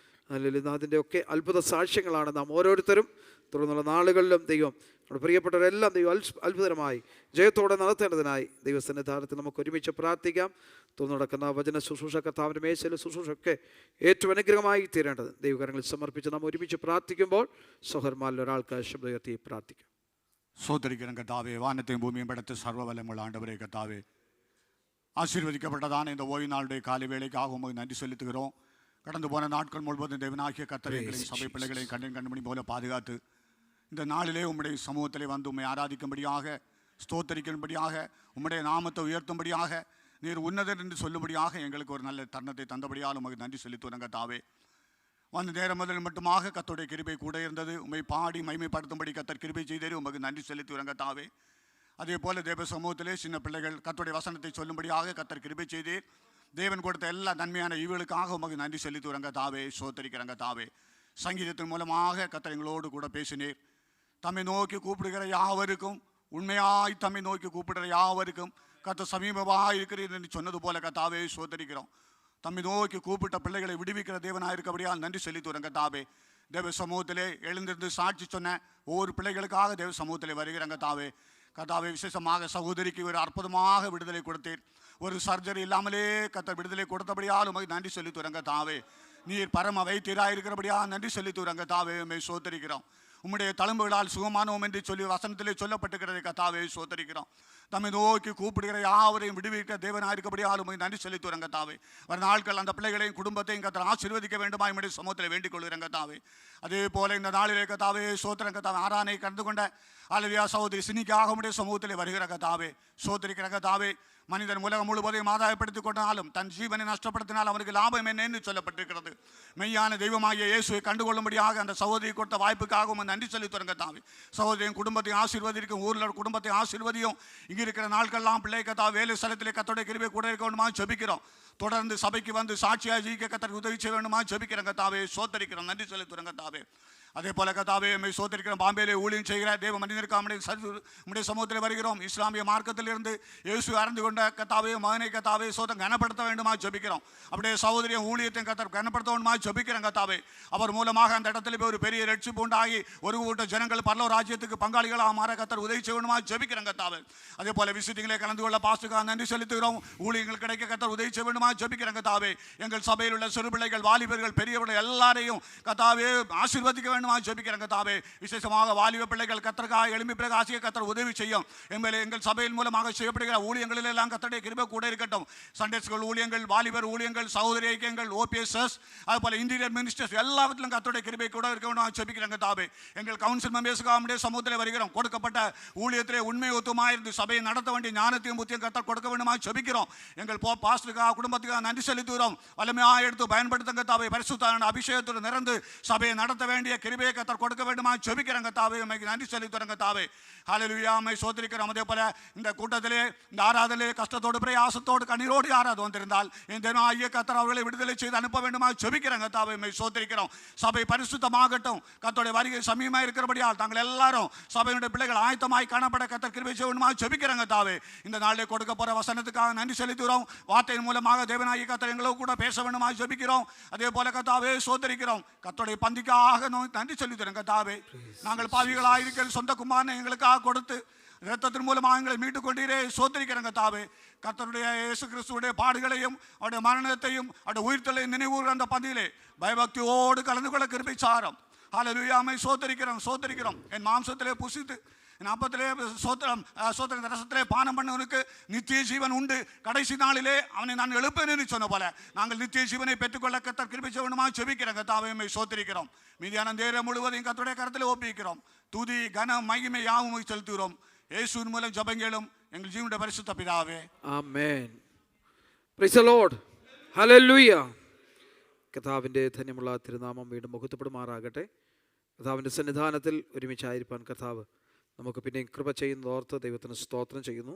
അല്ലെങ്കിൽ അതിൻ്റെ ഒക്കെ അത്ഭുത സാക്ഷ്യങ്ങളാണ് നാം ഓരോരുത്തരും. തുടർന്നുള്ള നാളുകളിലും ദൈവം നമ്മുടെ പ്രിയപ്പെട്ടവരെല്ലാം ദൈവം അത്ഭുതകരമായി ജയത്തോടെ നടത്തേണ്ടതിനായി ദൈവസന്നിധാനത്തിൽ നമുക്ക് ഒരുമിച്ച് പ്രാർത്ഥിക്കാം. തുടർന്ന് നടക്കുന്ന വചന ശുശ്രൂഷ, കർത്താവിൻ്റെ മേശയിലെ ശുശ്രൂഷയൊക്കെ ഏറ്റവും അനുഗ്രഹമായി തീരേണ്ടത് ദൈവകരങ്ങളിൽ സമർപ്പിച്ച് നാം ഒരുമിച്ച് പ്രാർത്ഥിക്കുമ്പോൾ സഹോദരന്മാരിൽ ഒരാൾക്ക് ശബ്ദം ഉയർത്തി പ്രാർത്ഥിക്കാം. சோதரிக்கிறேன் கத்தாவே, வானத்தையும் பூமியும் படைத்து சர்வ வல்லமுள்ள ஆண்டவரே கத்தாவே, ஆசீர்வதிக்கப்பட்டதான இந்த ஓய்வு நாளுடைய காலை வேளைக்காக உமக்கு நன்றி செலுத்துகிறோம். கடந்து போன நாட்கள் முழுவதும் தேவனாகிய கர்த்தரைகளையும் சபை பிள்ளைகளையும் கண்மணி போல பாதுகாத்து இந்த நாளிலே உம்முடைய சமூகத்திலே வந்து உம்மை ஆராதிக்கும்படியாக, ஸ்தோத்தரிக்கும்படியாக, உம்முடைய நாமத்தை உயர்த்தும்படியாக, நீர் உன்னதர் என்று சொல்லும்படியாக எங்களுக்கு ஒரு நல்ல தருணத்தை தந்தபடியால் உமக்கு நன்றி செலுத்துகிறோம் கத்தாவே. வந்த நேரம் முதல் மட்டுமாக கர்த்தருடைய கிருபை கூட இருந்தது. உம்மை பாடி மகிமைப்படுத்தும்படி கர்த்தர் கிருபை செய்தேன். உமக்கு நன்றி செலுத்துகிறோம் கத்தாவே. அதே போல தேவ சமூகத்திலே சின்ன பிள்ளைகள் கர்த்தருடைய வசனத்தை சொல்லும்படியாக கர்த்தர் கிருபை செய்தீர். தேவன் கொடுத்த எல்லா நன்மையான ஈவுகளுக்காக உமக்கு நன்றி செலுத்துகிறோம் கத்தாவே. சோத்தரிக்கிறோம் கத்தாவே. சங்கீதத்தின் மூலமாக கர்த்தர் எங்களோடு கூட பேசினீர். தம்மை நோக்கி கூப்பிடுகிற யாவருக்கும், உண்மையாய் தம்மை நோக்கி கூப்பிடுகிற யாவருக்கும் கர்த்தர் சமீபமாக இருக்கிறீர் என்று சொன்னது போல கத்தாவே சோத்தரிக்கிறோம். தம்மை நோக்கி கூப்பிட்ட பிள்ளைகளை விடுவிக்கிற தேவனாக இருக்கபடியால் நன்றி செலுத்துகிறோம் கத்தாவே. தேவ சமூகத்திலே எழுந்திருந்து சாட்சி சொன்ன ஒவ்வொரு பிள்ளைகளுக்காக தேவ சமூகத்திலே வருகிறோம் கத்தாவே. கத்தாவே, விசேஷமாக சகோதரிக்கு ஒரு அற்புதமாக விடுதலை கொடுத்தீர். ஒரு சர்ஜரி இல்லாமலே கர்த்தர் விடுதலை கொடுத்தபடியால் உமக்கு நன்றி செலுத்துகிறோம் கத்தாவே. நீர் பரம வைத்தியராக இருக்கிறபடியால் நன்றி செலுத்துகிறோம் கத்தாவே. உம்மை சோத்தரிக்கிறோம். உம்முடைய தழும்புகளால் சுகமானோம் என்று சொல்லி வசனத்திலே சொல்லப்பட்டிருக்கிறது கத்தாவே. சோத்தரிக்கிறோம். தம்மை நோக்கி கூப்பிடுகிற யாவரையும் விடுவிக்க தேவனாக இருக்கபடியால் உமக்கு நன்றி செலுத்துகிறோம் கத்தாவே. வர நாட்கள் அந்த பிள்ளைகளையும் குடும்பத்தையும் கர்த்தர் ஆசீர்வதிக்க வேண்டுமா என்னுடைய சமூகத்தில் வேண்டிக் கொள்கிறேன் கத்தாவே. அதே போல இந்த நாளிலே கத்தாவே சோத்திரம் கத்தாவே, ஆரானை கலந்து கொண்ட அல்லவியா சகோதரி சினிக்காக உடைய சமூகத்திலே வருகிற கத்தாவே. சோத்திரிக்கிற கத்தாவே. மனிதன் உலகம் முழுவதையும் ஆதாயப்படுத்திக் கொண்டாலும் தன் ஜீவனை நஷ்டப்படுத்தினால் அவனுக்கு லாபம் என்ன என்று சொல்லப்பட்டிருக்கிறது. மெய்யான தெய்வமாகிய இயேசுவை கண்டுகொள்ளும்படியாக அந்த சகோதரி கொடுத்த வாய்ப்புக்காக நன்றி செலுத்துறங்க தாவே. சகோதரியின் குடும்பத்தை ஆசீர்வதிக்கும், ஊரில் குடும்பத்தை ஆசீர்வதியும். இங்கே இருக்கிற நாட்கள்லாம் பிள்ளை கத்தா வேலை ஸ்தலத்திலே கத்தோட கிருபை கூட இருக்க வேண்டுமா ஜெபிக்கிறோம். தொடர்ந்து சபைக்கு வந்து சாட்சியாக ஜீவிக்க கத்தருக்கு உதவி செய்ய வேண்டுமா ஜெபிக்கிறங்க தாவே. சோத்தரிக்கிறோம். நன்றி செலுத்துறங்க தாவே. அதே போல கத்தாவே நம்மை சோதரிக்கிறோம். பாம்பேலே ஊழியம் செய்கிற தேவ மனிதருக்கு நம்முடைய சமூகத்தில் வருகிறோம். இஸ்லாமிய மார்க்கத்திலிருந்து இயேசு அறிந்து கொண்ட கத்தாவே மகனை கத்தாவே சோதம் கனப்படுத்த வேண்டுமா ஜெபிக்கிறோம். அப்படியே சகோதரியும் ஊழியத்தையும் கத்தர் கனப்படுத்த வேண்டுமா ஜெபிக்கிறோம் கத்தாவே. அவர் மூலமாக அந்த இடத்துல போய் ஒரு பெரிய ரட்சிப்பு உண்டாகி ஒரு கூட்ட ஜனங்கள் பரலோக ராஜ்யத்துக்கு பங்காளிகளாக மாற கத்தர் உதவி செய்ய வேண்டுமா ஜெபிக்கிறோம் கத்தாவே. அதே போல விசிட்டிங்களை கலந்து கொள்ள பாஸ்டுக்காக நன்றி செலுத்துகிறோம். ஊழியங்கள் கிடைக்க கத்தர் உதவி செய்ய வேண்டுமா ஜெபிக்கிறோம் கத்தாவே. எங்கள் சபையில் உள்ள சிறு பிள்ளைகள், வாலிபர்கள், பெரியவர்கள் எல்லாரையும் கத்தாவே ஆசீர்வதிக்க வேண்டும் ஜெபிக்கிறேன் கர்த்தாவே. விசேஷமாக வாலிப பிள்ளைகள் கர்த்தருக்காக எழும்பி பிறகு ஆசிய கர்த்தர் உதவி செய்யும். எங்கள் சபையின் மூலமாக செய்யப்படுகிற ஊழியங்களில் எல்லாம் கர்த்தருடைய கிருபை கூட இருக்கட்டும். சண்டே ஸ்கூல் ஊழியங்கள், வாலிபர் ஊழியங்கள், சகோதரி ஐக்கியங்கள், OPSS, அதுபோல இன்டீரியர் மினிஸ்டர்ஸ் எல்லாவற்றிலும் கர்த்தருடைய கிருபை கூட இருக்க வேண்டும் ஜெபிக்கிறேன் கர்த்தாவே. எங்கள் கவுன்சில் மெம்பர்ஸ்க்காக நம்முடைய சமூகத்தில் வருகிறோம். கொடுக்கப்பட்ட ஊழியத்திலே உண்மை ஒத்துமாக இருந்து சபையை நடத்த வேண்டிய ஞானத்தையும் புத்தியும் கர்த்தர் கொடுக்க வேண்டுமா ஜெபிக்கிறோம். எங்கள் பாஸ்டருக்காக குடும்பத்துக்காக நன்றி செலுத்துகிறோம். வல்லமையாக எடுத்து பயன்படுத்த கர்த்தாவே. பரிசுத்த அபிஷேகத்தோடு நிறந்து சபையை நடத்த வேண்டிய கிருபையை கர்த்தர் கொடுக்க வேண்டுமா ஜெபிக்கிறேன் கர்த்தாவே. உம்மைக்கு நன்றி செலுத்துறேன் கர்த்தாவே. ஹல்லேலூயா. உம்மை ஸ்தோத்திரிக்கிறோம். அதே போல இந்த கூட்டத்திலே இந்த ஆராதனையிலே கஷ்டத்தோடு பிரயாசத்தோடு கண்ணீரோடு யாராவது வந்திருந்தால் இந்த தேவனாகிய கர்த்தர் அவர்களை விடுதலை செய்து அனுப்ப வேண்டுமா ஜெபிக்கிறேன் கர்த்தாவே. உம்மை ஸ்தோத்திரிக்கிறோம். சபை பரிசுத்தமாகட்டும். கர்த்தருடைய வருகை சமீபமாக இருக்கிறபடியால் தாங்கள் எல்லாரும் சபையுடைய பிள்ளைகள் ஆயத்தமாய் காணப்பட கர்த்தர் கிருபை செய்ய வேண்டுமா ஜெபிக்கிறேன் கர்த்தாவே. இந்த நாளிலே கொடுக்க போற வசனத்துக்காக நன்றி செலுத்துகிறோம். வார்த்தையின் மூலமாக தேவனாகிய கர்த்தர் எங்களோடு கூட பேச வேண்டுமா ஜெபிக்கிறோம். அதே போல கர்த்தாவே ஸ்தோத்திரிக்கிறோம். கர்த்தருடைய பந்திக்காக நன்றி செலுத்துகிறோம் கர்த்தாவே. நாங்கள் பாவிகளாக இருக்கிற சொந்த குமாரனை எங்களுக்காக கொடுத்து இரத்தத்தின் மூலமாக எங்களை மீட்டுக் கொண்டீரே சோதரிக்கிறேன் கர்த்தாவே. கர்த்தருடைய இயேசு கிறிஸ்துவுடைய பாடுகளையும் அவருடைய மரணத்தையும் அவருடைய உயிர்த்தலையும் நினைவுகிற அந்த பந்தியிலே பயபக்தியோடு கலந்து கொள்ள கிருபை சாரம். ஹல்லேலூயா. உம்மை சோதரிக்கிறோம். என் மாம்சத்திலே புசித்து அப்பத்திலே சோத்திரம் ரசத்திலே பானம் பண்ணவனுக்கு நித்திய ஜீவன் உண்டு, கடைசி நாளிலே அவனை நான் எழுப்பேன் என்று சொன்ன போல நாங்கள் நித்திய ஜீவனை பெற்றுக்கொள்ள கர்த்தர் கிருபை செய்யணுமா செபிக்கிறோம். கர்த்தாவே உம்மை சோத்திரிக்கிறோம். மீதியான நேரம் முழுவதையும் கர்த்தருடைய கரத்தில் ஒப்புவிக்கிறோம். துதி கன மகிமை யாவும் செலுத்துகிறோம். இயேசுவின் மூலம் ஜெபங்களும் எங்கள் ஜீவனுடைய பரிசுத்த பிதாவே. ആമേൻ. Praise the Lord. ഹല്ലേലൂയ. കർത്താവിൻ്റെ ധന്യമുള്ള തിരുനാമം വീണ്ടും മഹത്വപ്പെടുമാറാകട്ടെ. കർത്താവിൻ്റെ സന്നിധാനത്തിൽ ഒരുമിച്ചായിരിക്കാൻ കർത്താവ് നമുക്ക് പിന്നെയും കൃപ ചെയ്യുന്നത് ഓർത്ത് ദൈവത്തിന് സ്തോത്രം ചെയ്യുന്നു.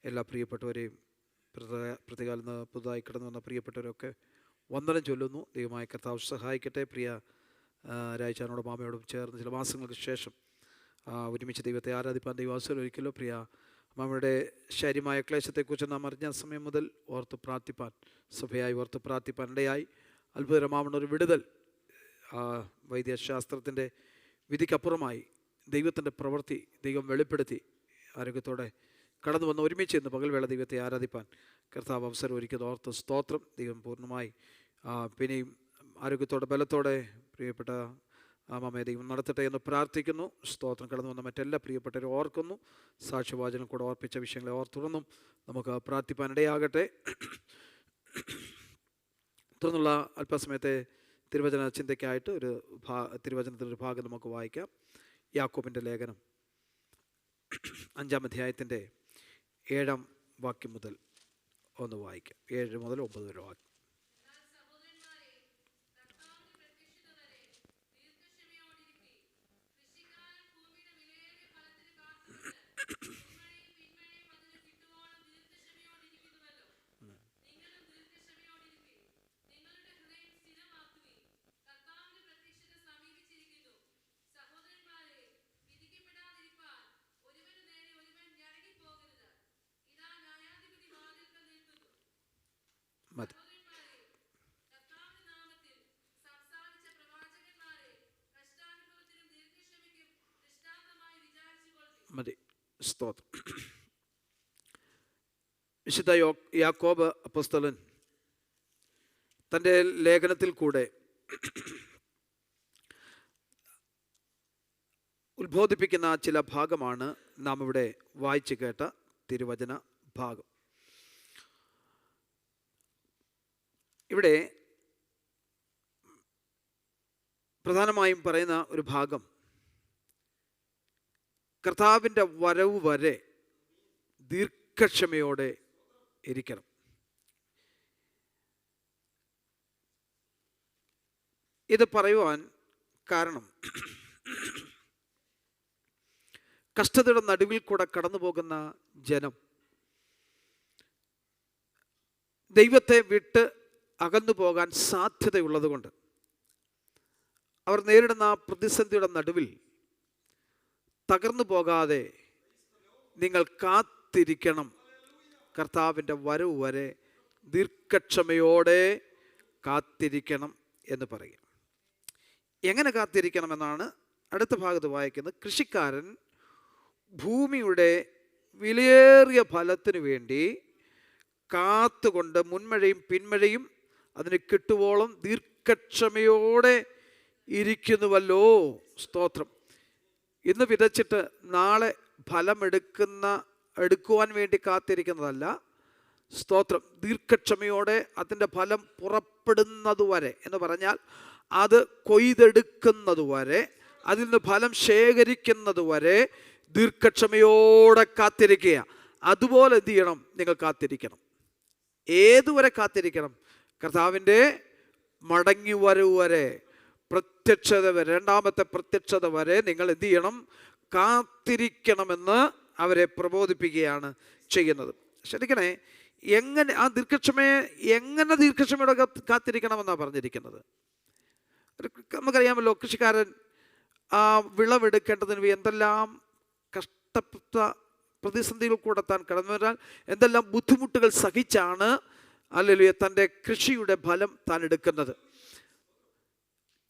എല്ലാ പ്രിയപ്പെട്ടവരെയും പ്രതികാലം നിന്ന് പുതുതായി കടന്നു വന്ന പ്രിയപ്പെട്ടവരൊക്കെ വന്ദനം ചൊല്ലുന്നു. ദൈവമായ കർത്താവ് സഹായിക്കട്ടെ. പ്രിയ രാജാനോടും മാമയോടും ചേർന്ന് ചില മാസങ്ങൾക്ക് ശേഷം ഒരുമിച്ച് ദൈവത്തെ ആരാധിപ്പാൻ ദൈവാവസരം ഒരിക്കലോ പ്രിയ മാമയുടെ ശാരീരമായ ക്ലേശത്തെക്കുറിച്ച് നാം അറിഞ്ഞ സമയം മുതൽ ഓർത്ത് പ്രാർത്ഥിപ്പാൻ, സഭയായി ഓർത്ത് പ്രാർത്ഥിപ്പാൻ ഇടയായി. അത്ഭുതകരമാവുന്ന ഒരു വിടുതൽ വൈദ്യശാസ്ത്രത്തിൻ്റെ വിധിക്കപ്പുറമായി ദൈവത്തിൻ്റെ പ്രവൃത്തി ദൈവം വെളിപ്പെടുത്തി ആരോഗ്യത്തോടെ കടന്നു വന്ന് ഒരുമിച്ച് ഇന്ന് പകൽവേള ദൈവത്തെ ആരാധിപ്പാൻ കർത്താവ് അവസരം ഒരുക്കിയത് ഓർത്ത് സ്തോത്രം. ദൈവം പൂർണ്ണമായി പിന്നെയും ആരോഗ്യത്തോടെ ബലത്തോടെ പ്രിയപ്പെട്ട മാമയെ ദൈവം നടത്തട്ടെ എന്ന് പ്രാർത്ഥിക്കുന്നു. സ്തോത്രം. കടന്നു വന്ന മറ്റെല്ലാ പ്രിയപ്പെട്ടവരും ഓർക്കുന്നു. സാക്ഷ്യവാചനം കൂടെ ഓർപ്പിച്ച വിഷയങ്ങളെ ഓർത്തുടർന്നും നമുക്ക് പ്രാർത്ഥിപ്പാനിടയാകട്ടെ. തുടർന്നുള്ള അല്പസമയത്തെ തിരുവചന ചിന്തയ്ക്കായിട്ട് ഒരു തിരുവചനത്തിൻ്റെ ഒരു ഭാഗം നമുക്ക് വായിക്കാം. യാക്കോബിൻ്റെ ലേഖനം 5-ാം അധ്യായത്തിൻ്റെ 7-ാം വാക്യം മുതൽ ഒന്ന് വായിക്കാം. 7 മുതൽ 9 വരെ വാക്യം. മതി. സ്തോത്രം. വിശുദ്ധ യാക്കോബ് അപ്പോസ്തലൻ തൻ്റെ ലേഖനത്തിൽ കൂടെ ഉത്ബോധിപ്പിക്കുന്ന ചില ഭാഗമാണ് നാം ഇവിടെ വായിച്ചു കേട്ട തിരുവചന ഭാഗം. ഇവിടെ പ്രധാനമായും പറയുന്ന ഒരു ഭാഗം കർത്താവിൻ്റെ വരവ് വരെ ദീർഘക്ഷമയോടെ ഇരിക്കണം. ഇത് പറയുവാൻ കാരണം കഷ്ടതയുടെ നടുവിൽ കൂടെ കടന്നു പോകുന്ന ജനം ദൈവത്തെ വിട്ട് അകന്നു പോകാൻ സാധ്യതയുള്ളത് കൊണ്ട് അവർ നേരിടുന്ന പ്രതിസന്ധിയുടെ നടുവിൽ തകർന്നു പോകാതെ നിങ്ങൾ കാത്തിരിക്കണം. കർത്താവിൻ്റെ വരവ് വരെ ദീർഘക്ഷമയോടെ കാത്തിരിക്കണം എന്ന് പറയും. എങ്ങനെ കാത്തിരിക്കണമെന്നാണ് അടുത്ത ഭാഗത്ത് വായിക്കുന്നത്. കൃഷിക്കാരൻ ഭൂമിയുടെ വിലയേറിയ ഫലത്തിനു വേണ്ടി കാത്തുകൊണ്ട് മുൻമഴയും പിന്മഴയും അതിന് കിട്ടുവോളം ദീർഘക്ഷമയോടെ ഇരിക്കുന്നുവല്ലോ. സ്തോത്രം. ഇന്ന് വിതച്ചിട്ട് നാളെ ഫലം എടുക്കുവാൻ വേണ്ടി കാത്തിരിക്കുന്നതല്ല. സ്തോത്രം. ദീർഘക്ഷമയോടെ അതിൻ്റെ ഫലം പുറപ്പെടുന്നതുവരെ എന്ന് പറഞ്ഞാൽ അത് കൊയ്തെടുക്കുന്നതുവരെ, അതിൽ നിന്ന് ഫലം ശേഖരിക്കുന്നതുവരെ ദീർഘക്ഷമയോടെ കാത്തിരിക്കുക. അതുപോലെ എന്ത് ചെയ്യണം? നിങ്ങൾ കാത്തിരിക്കണം. ഏതുവരെ കാത്തിരിക്കണം? കർത്താവിൻ്റെ മടങ്ങി വരവ് വരെ, പ്രത്യക്ഷത വരെ, രണ്ടാമത്തെ പ്രത്യക്ഷത വരെ നിങ്ങൾ എന്ത് ചെയ്യണം? കാത്തിരിക്കണമെന്ന് അവരെ പ്രബോധിപ്പിക്കുകയാണ് ചെയ്യുന്നത്. ശരിക്കണേ, എങ്ങനെ ആ ദീർഘക്ഷമയോടെ കാത്തിരിക്കണമെന്നാണ് പറഞ്ഞിരിക്കുന്നത്. നമുക്കറിയാമല്ലോ, കൃഷിക്കാരൻ ആ വിളവെടുക്കേണ്ടതിന് എന്തെല്ലാം കഷ്ടപ്പെട്ട പ്രതിസന്ധികൾ കൂടെ താൻ കടന്നു വരാൻ എന്തെല്ലാം ബുദ്ധിമുട്ടുകൾ സഹിച്ചാണ് ഹല്ലേലൂയ തൻ്റെ കൃഷിയുടെ ഫലം താൻ എടുക്കുന്നത്.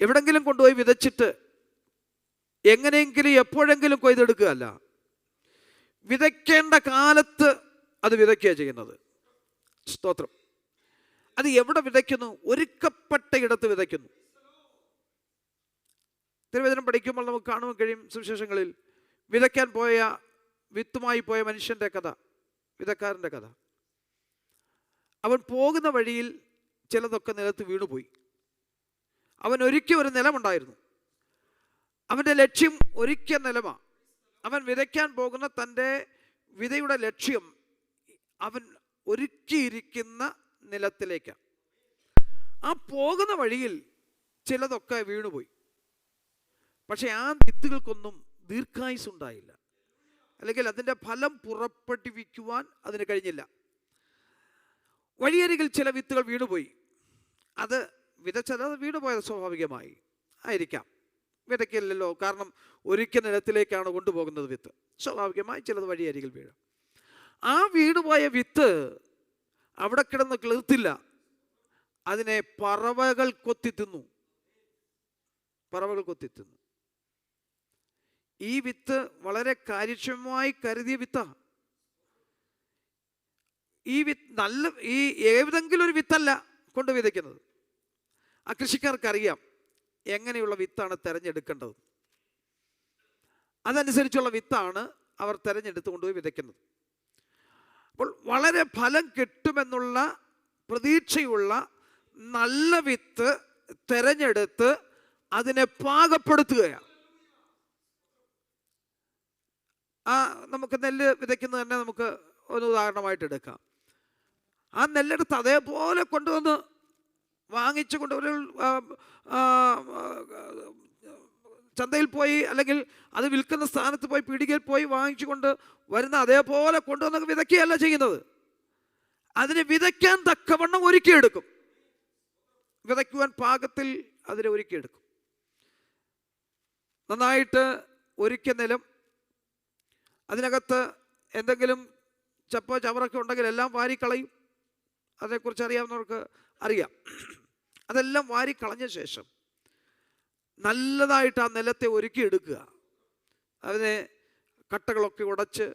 എവിടെങ്കിലും കൊണ്ടുപോയി വിതച്ചിട്ട് എങ്ങനെയെങ്കിലും എപ്പോഴെങ്കിലും കൊയ്തെടുക്കുകയല്ല. വിതയ്ക്കേണ്ട കാലത്ത് അത് വിതയ്ക്കുക ചെയ്യുന്നത്. സ്തോത്രം. അത് എവിടെ വിതയ്ക്കുന്നു? ഒരുക്കപ്പെട്ട ഇടത്ത് വിതയ്ക്കുന്നു. തിരുവചനം പഠിക്കുമ്പോൾ നമുക്ക് കാണുവാൻ കഴിയും സുവിശേഷങ്ങളിൽ വിതയ്ക്കാൻ പോയ വിത്തുമായി പോയ മനുഷ്യൻ്റെ കഥ, വിതക്കാരൻ്റെ കഥ. അവൻ പോകുന്ന വഴിയിൽ ചിലതൊക്കെ നിലത്ത് വീണുപോയി. അവൻ ഒരിക്കൽ ഒരു നിലമുണ്ടായിരുന്നു. അവൻ്റെ ലക്ഷ്യം ഒരിക്കൽ നിലമാണ്. അവൻ വിതയ്ക്കാൻ പോകുന്ന തൻ്റെ വിതയുടെ ലക്ഷ്യം അവൻ ഒരുക്കിയിരിക്കുന്ന നിലത്തിലേക്കാണ്. ആ പോകുന്ന വഴിയിൽ ചിലതൊക്കെ വീണുപോയി. പക്ഷെ ആ വിത്തുകൾക്കൊന്നും ദീർഘായുസ് ഉണ്ടായില്ല, അല്ലെങ്കിൽ അതിൻ്റെ ഫലം പുറപ്പെടുവിക്കുവാൻ അതിന് കഴിഞ്ഞില്ല. വഴിയരികിൽ ചില വിത്തുകൾ വീണുപോയി. അത് വിതച്ചത് വീണുപോയത് സ്വാഭാവികമായി ആയിരിക്കാം, വിതയ്ക്കില്ലല്ലോ, കാരണം ഒരിക്കൽ നിലത്തിലേക്കാണ് കൊണ്ടുപോകുന്നത് വിത്ത്. സ്വാഭാവികമായി ചിലത് വഴിയരികിൽ വീഴും. ആ വീണുപോയ വിത്ത് അവിടെ കിടന്ന് കിളിർത്തില്ല, അതിനെ പറവകൾ കൊത്തിത്തിന്നു. പറവകൾ കൊത്തിത്തിന്നു. ഈ വിത്ത് വളരെ കാര്യക്ഷമമായി കരുതിയ വിത്താണ്. ഈ വിത്ത് ഈ ഏതെങ്കിലും ഒരു വിത്തല്ല കൊണ്ട് വിതയ്ക്കുന്നത്. ആ കൃഷിക്കാർക്കറിയാം എങ്ങനെയുള്ള വിത്താണ് തിരഞ്ഞെടുക്കേണ്ടത്. അതനുസരിച്ചുള്ള വിത്താണ് അവർ തിരഞ്ഞെടുത്ത് കൊണ്ടുപോയി വിതയ്ക്കുന്നത്. അപ്പോൾ വളരെ ഫലം കിട്ടുമെന്നുള്ള പ്രതീക്ഷയുള്ള നല്ല വിത്ത് തിരഞ്ഞെടുത്ത് അതിനെ പാകപ്പെടുത്തുകയാണ്. നമുക്ക് നെല്ല് വിതയ്ക്കുന്നത് തന്നെ നമുക്ക് ഒരു ഉദാഹരണമായിട്ട് എടുക്കാം. ആ നെല്ലെടുത്ത് അതേപോലെ കൊണ്ടുവന്ന് വാങ്ങിച്ചു കൊണ്ട് ഒരു ചന്തയിൽ പോയി, അല്ലെങ്കിൽ അത് വിൽക്കുന്ന സ്ഥാനത്ത് പോയി പീടികയിൽ പോയി വാങ്ങിച്ചു കൊണ്ട് വരുന്ന അതേപോലെ കൊണ്ടുവന്ന് വിതയ്ക്കുകയല്ല ചെയ്യുന്നത്. അതിനെ വിതയ്ക്കാൻ തക്കവണ്ണം ഒരുക്കിയെടുക്കും. വിതയ്ക്കുവാൻ പാകത്തിൽ അതിനെ ഒരുക്കിയെടുക്കും. നന്നായിട്ട് ഒരുക്കിയ നിലം, അതിനകത്ത് എന്തെങ്കിലും ചവറൊക്കെ ഉണ്ടെങ്കിൽ എല്ലാം വാരിക്കളയും. അതേക്കുറിച്ച് അറിയാവുന്നവർക്ക് അറിയാം. അതെല്ലാം വാരിക്കളഞ്ഞ ശേഷം നല്ലതായിട്ട് ആ നിലത്തെ ഒരുക്കിയെടുക്കുക. അതിനെ കട്ടകളൊക്കെ ഉടച്ച്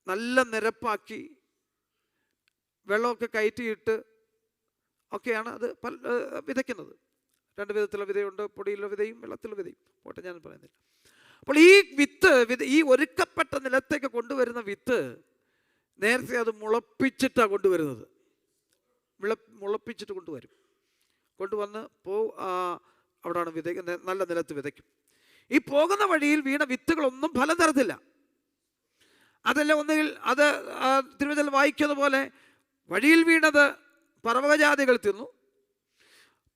നല്ല നിരപ്പാക്കി വെള്ളമൊക്കെ കയറ്റിയിട്ട് ഒക്കെയാണ് അത് വിതയ്ക്കുന്നത്. രണ്ട് വിധത്തിലുള്ള വിതയുണ്ട്, പൊടിയിലുള്ള വിതയും വെള്ളത്തിലുള്ള വിതയും. പോട്ടെ, ഞാൻ പറയുന്നില്ല. അപ്പോൾ ഈ വിത്ത് ഈ ഒരുക്കപ്പെട്ട നിലത്തേക്ക് കൊണ്ടുവരുന്ന വിത്ത് നേരത്തെ അത് മുളപ്പിച്ചിട്ടാണ് കൊണ്ടുവരുന്നത്. മുളപ്പിച്ചിട്ട് കൊണ്ടുവന്ന് അവിടെയാണ് വിതയ്ക്കുന്നത്. നല്ല നിലത്ത് വിതയ്ക്കും. ഈ പോകുന്ന വഴിയിൽ വീണ വിത്തുകളൊന്നും ഫലം തരത്തില്ല. അതെല്ലാം ഒന്നുകിൽ അത് തിരുവചനത്തിൽ വായിക്കുന്ന പോലെ വഴിയിൽ വീണത് പറവകജാതികൾ തിന്നു,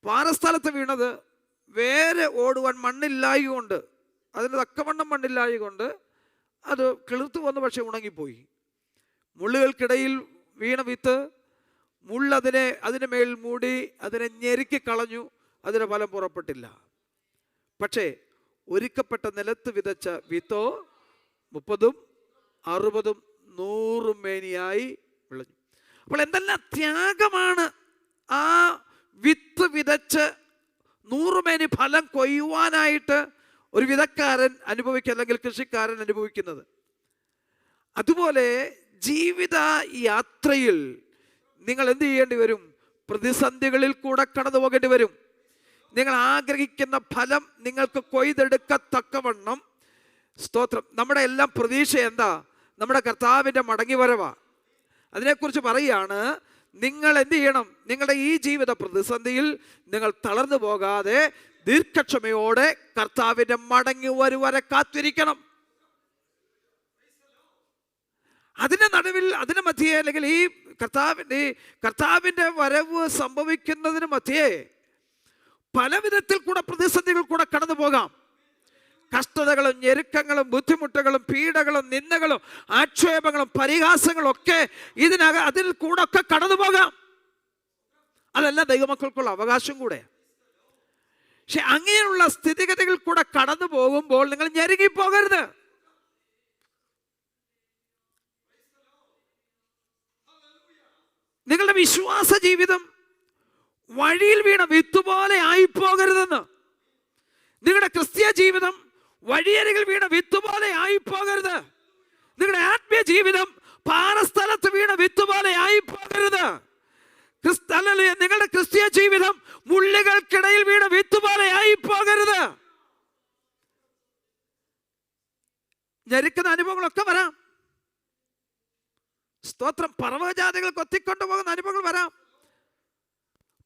പാറസ്ഥലത്ത് വീണത് വേറെ ഓടുവാൻ മണ്ണില്ലായകൊണ്ട്, അതിന് തക്കവണ്ണം മണ്ണില്ലായകൊണ്ട് അത് കിളിർത്തു വന്ന് പക്ഷെ ഉണങ്ങിപ്പോയി. മുള്ളുകൾക്കിടയിൽ വീണ വിത്ത് അതിനെ മേൽ മൂടി അതിനെ ഞെരുക്കി കളഞ്ഞു, അതിന് ഫലം പുറപ്പെട്ടില്ല. പക്ഷേ ഒരുക്കപ്പെട്ട നിലത്ത് വിതച്ച വിത്തോ 30, 60, 100 മേനിയായി വിളഞ്ഞു. അപ്പോൾ എന്തെല്ലാം ത്യാഗമാണ് ആ വിത്ത് വിതച്ച് 100 മേനി ഫലം കൊയ്യുവാനായിട്ട് ഒരു വിതക്കാരൻ അല്ലെങ്കിൽ കൃഷിക്കാരൻ അനുഭവിക്കുന്നത്. അതുപോലെ ജീവിത യാത്രയിൽ നിങ്ങൾ എന്ത് ചെയ്യേണ്ടി വരും? പ്രതിസന്ധികളിൽ കൂടെ കടന്നു പോകേണ്ടി വരും. നിങ്ങൾ ആഗ്രഹിക്കുന്ന ഫലം നിങ്ങൾക്ക് കൊയ്തെടുക്കത്തക്കവണ്ണം, സ്തോത്രം, നമ്മുടെ എല്ലാം പ്രതീക്ഷ എന്താ? നമ്മുടെ കർത്താവിൻ്റെ മടങ്ങി വരവാ. അതിനെക്കുറിച്ച് പറയുകയാണ്, നിങ്ങൾ എന്ത് ചെയ്യണം? നിങ്ങളുടെ ഈ ജീവിത പ്രതിസന്ധിയിൽ നിങ്ങൾ തളർന്നു പോകാതെ ദീർഘക്ഷമയോടെ കർത്താവിൻ്റെ മടങ്ങി വരുവരെ കാത്തിരിക്കണം. അതിൻ്റെ നടുവിൽ, അതിന് മധ്യേ, അല്ലെങ്കിൽ ഈ കർത്താവിൻ്റെ വരവ് സംഭവിക്കുന്നതിന് മധ്യേ പല വിധത്തിൽ കൂടെ പ്രതിസന്ധികൾ കൂടെ കടന്നു പോകാം. കഷ്ടതകളും ഞെരുക്കങ്ങളും ബുദ്ധിമുട്ടുകളും പീഡകളും നിന്ദകളും ആക്ഷേപങ്ങളും പരിഹാസങ്ങളും ഒക്കെ അതിൽ കൂടെ ഒക്കെ കടന്നു പോകാം. അതെല്ലാം ദൈവമക്കൾക്കുള്ള അവകാശം കൂടെ. പക്ഷെ അങ്ങനെയുള്ള സ്ഥിതിഗതികൾ കൂടെ കടന്നു പോകുമ്പോൾ നിങ്ങൾ ഞെരുങ്ങിപ്പോകരുത്. നിങ്ങളുടെ വിശ്വാസ ജീവിതം വഴിയിൽ വീണ വിത്തുപോലെ ആയിപ്പോകരുതെന്ന്. നിങ്ങളുടെ ക്രിസ്തീയ ജീവിതം വഴിയരികിൽ വീണ വിത്തുപോലെ ആയിപ്പോകരുത്. നിങ്ങളുടെ ആത്മീയ ജീവിതം പാറസ്ഥലത്ത് വീണ വിത്തുപോലെ ആയിപ്പോകരുത്. നിങ്ങളുടെ ക്രിസ്തീയ ജീവിതം മുള്ളുകൾക്കിടയിൽ വീണ വിത്തുപോലെ ആയിപ്പോകരുത്. ഞെരുക്കുന്ന അനുഭവങ്ങളൊക്കെ വരാം. സ്തോത്രം. പർവ്വതജാതികൾ കൊത്തിക്കൊണ്ടു പോകുന്ന അനുഭവങ്ങൾ വരാം.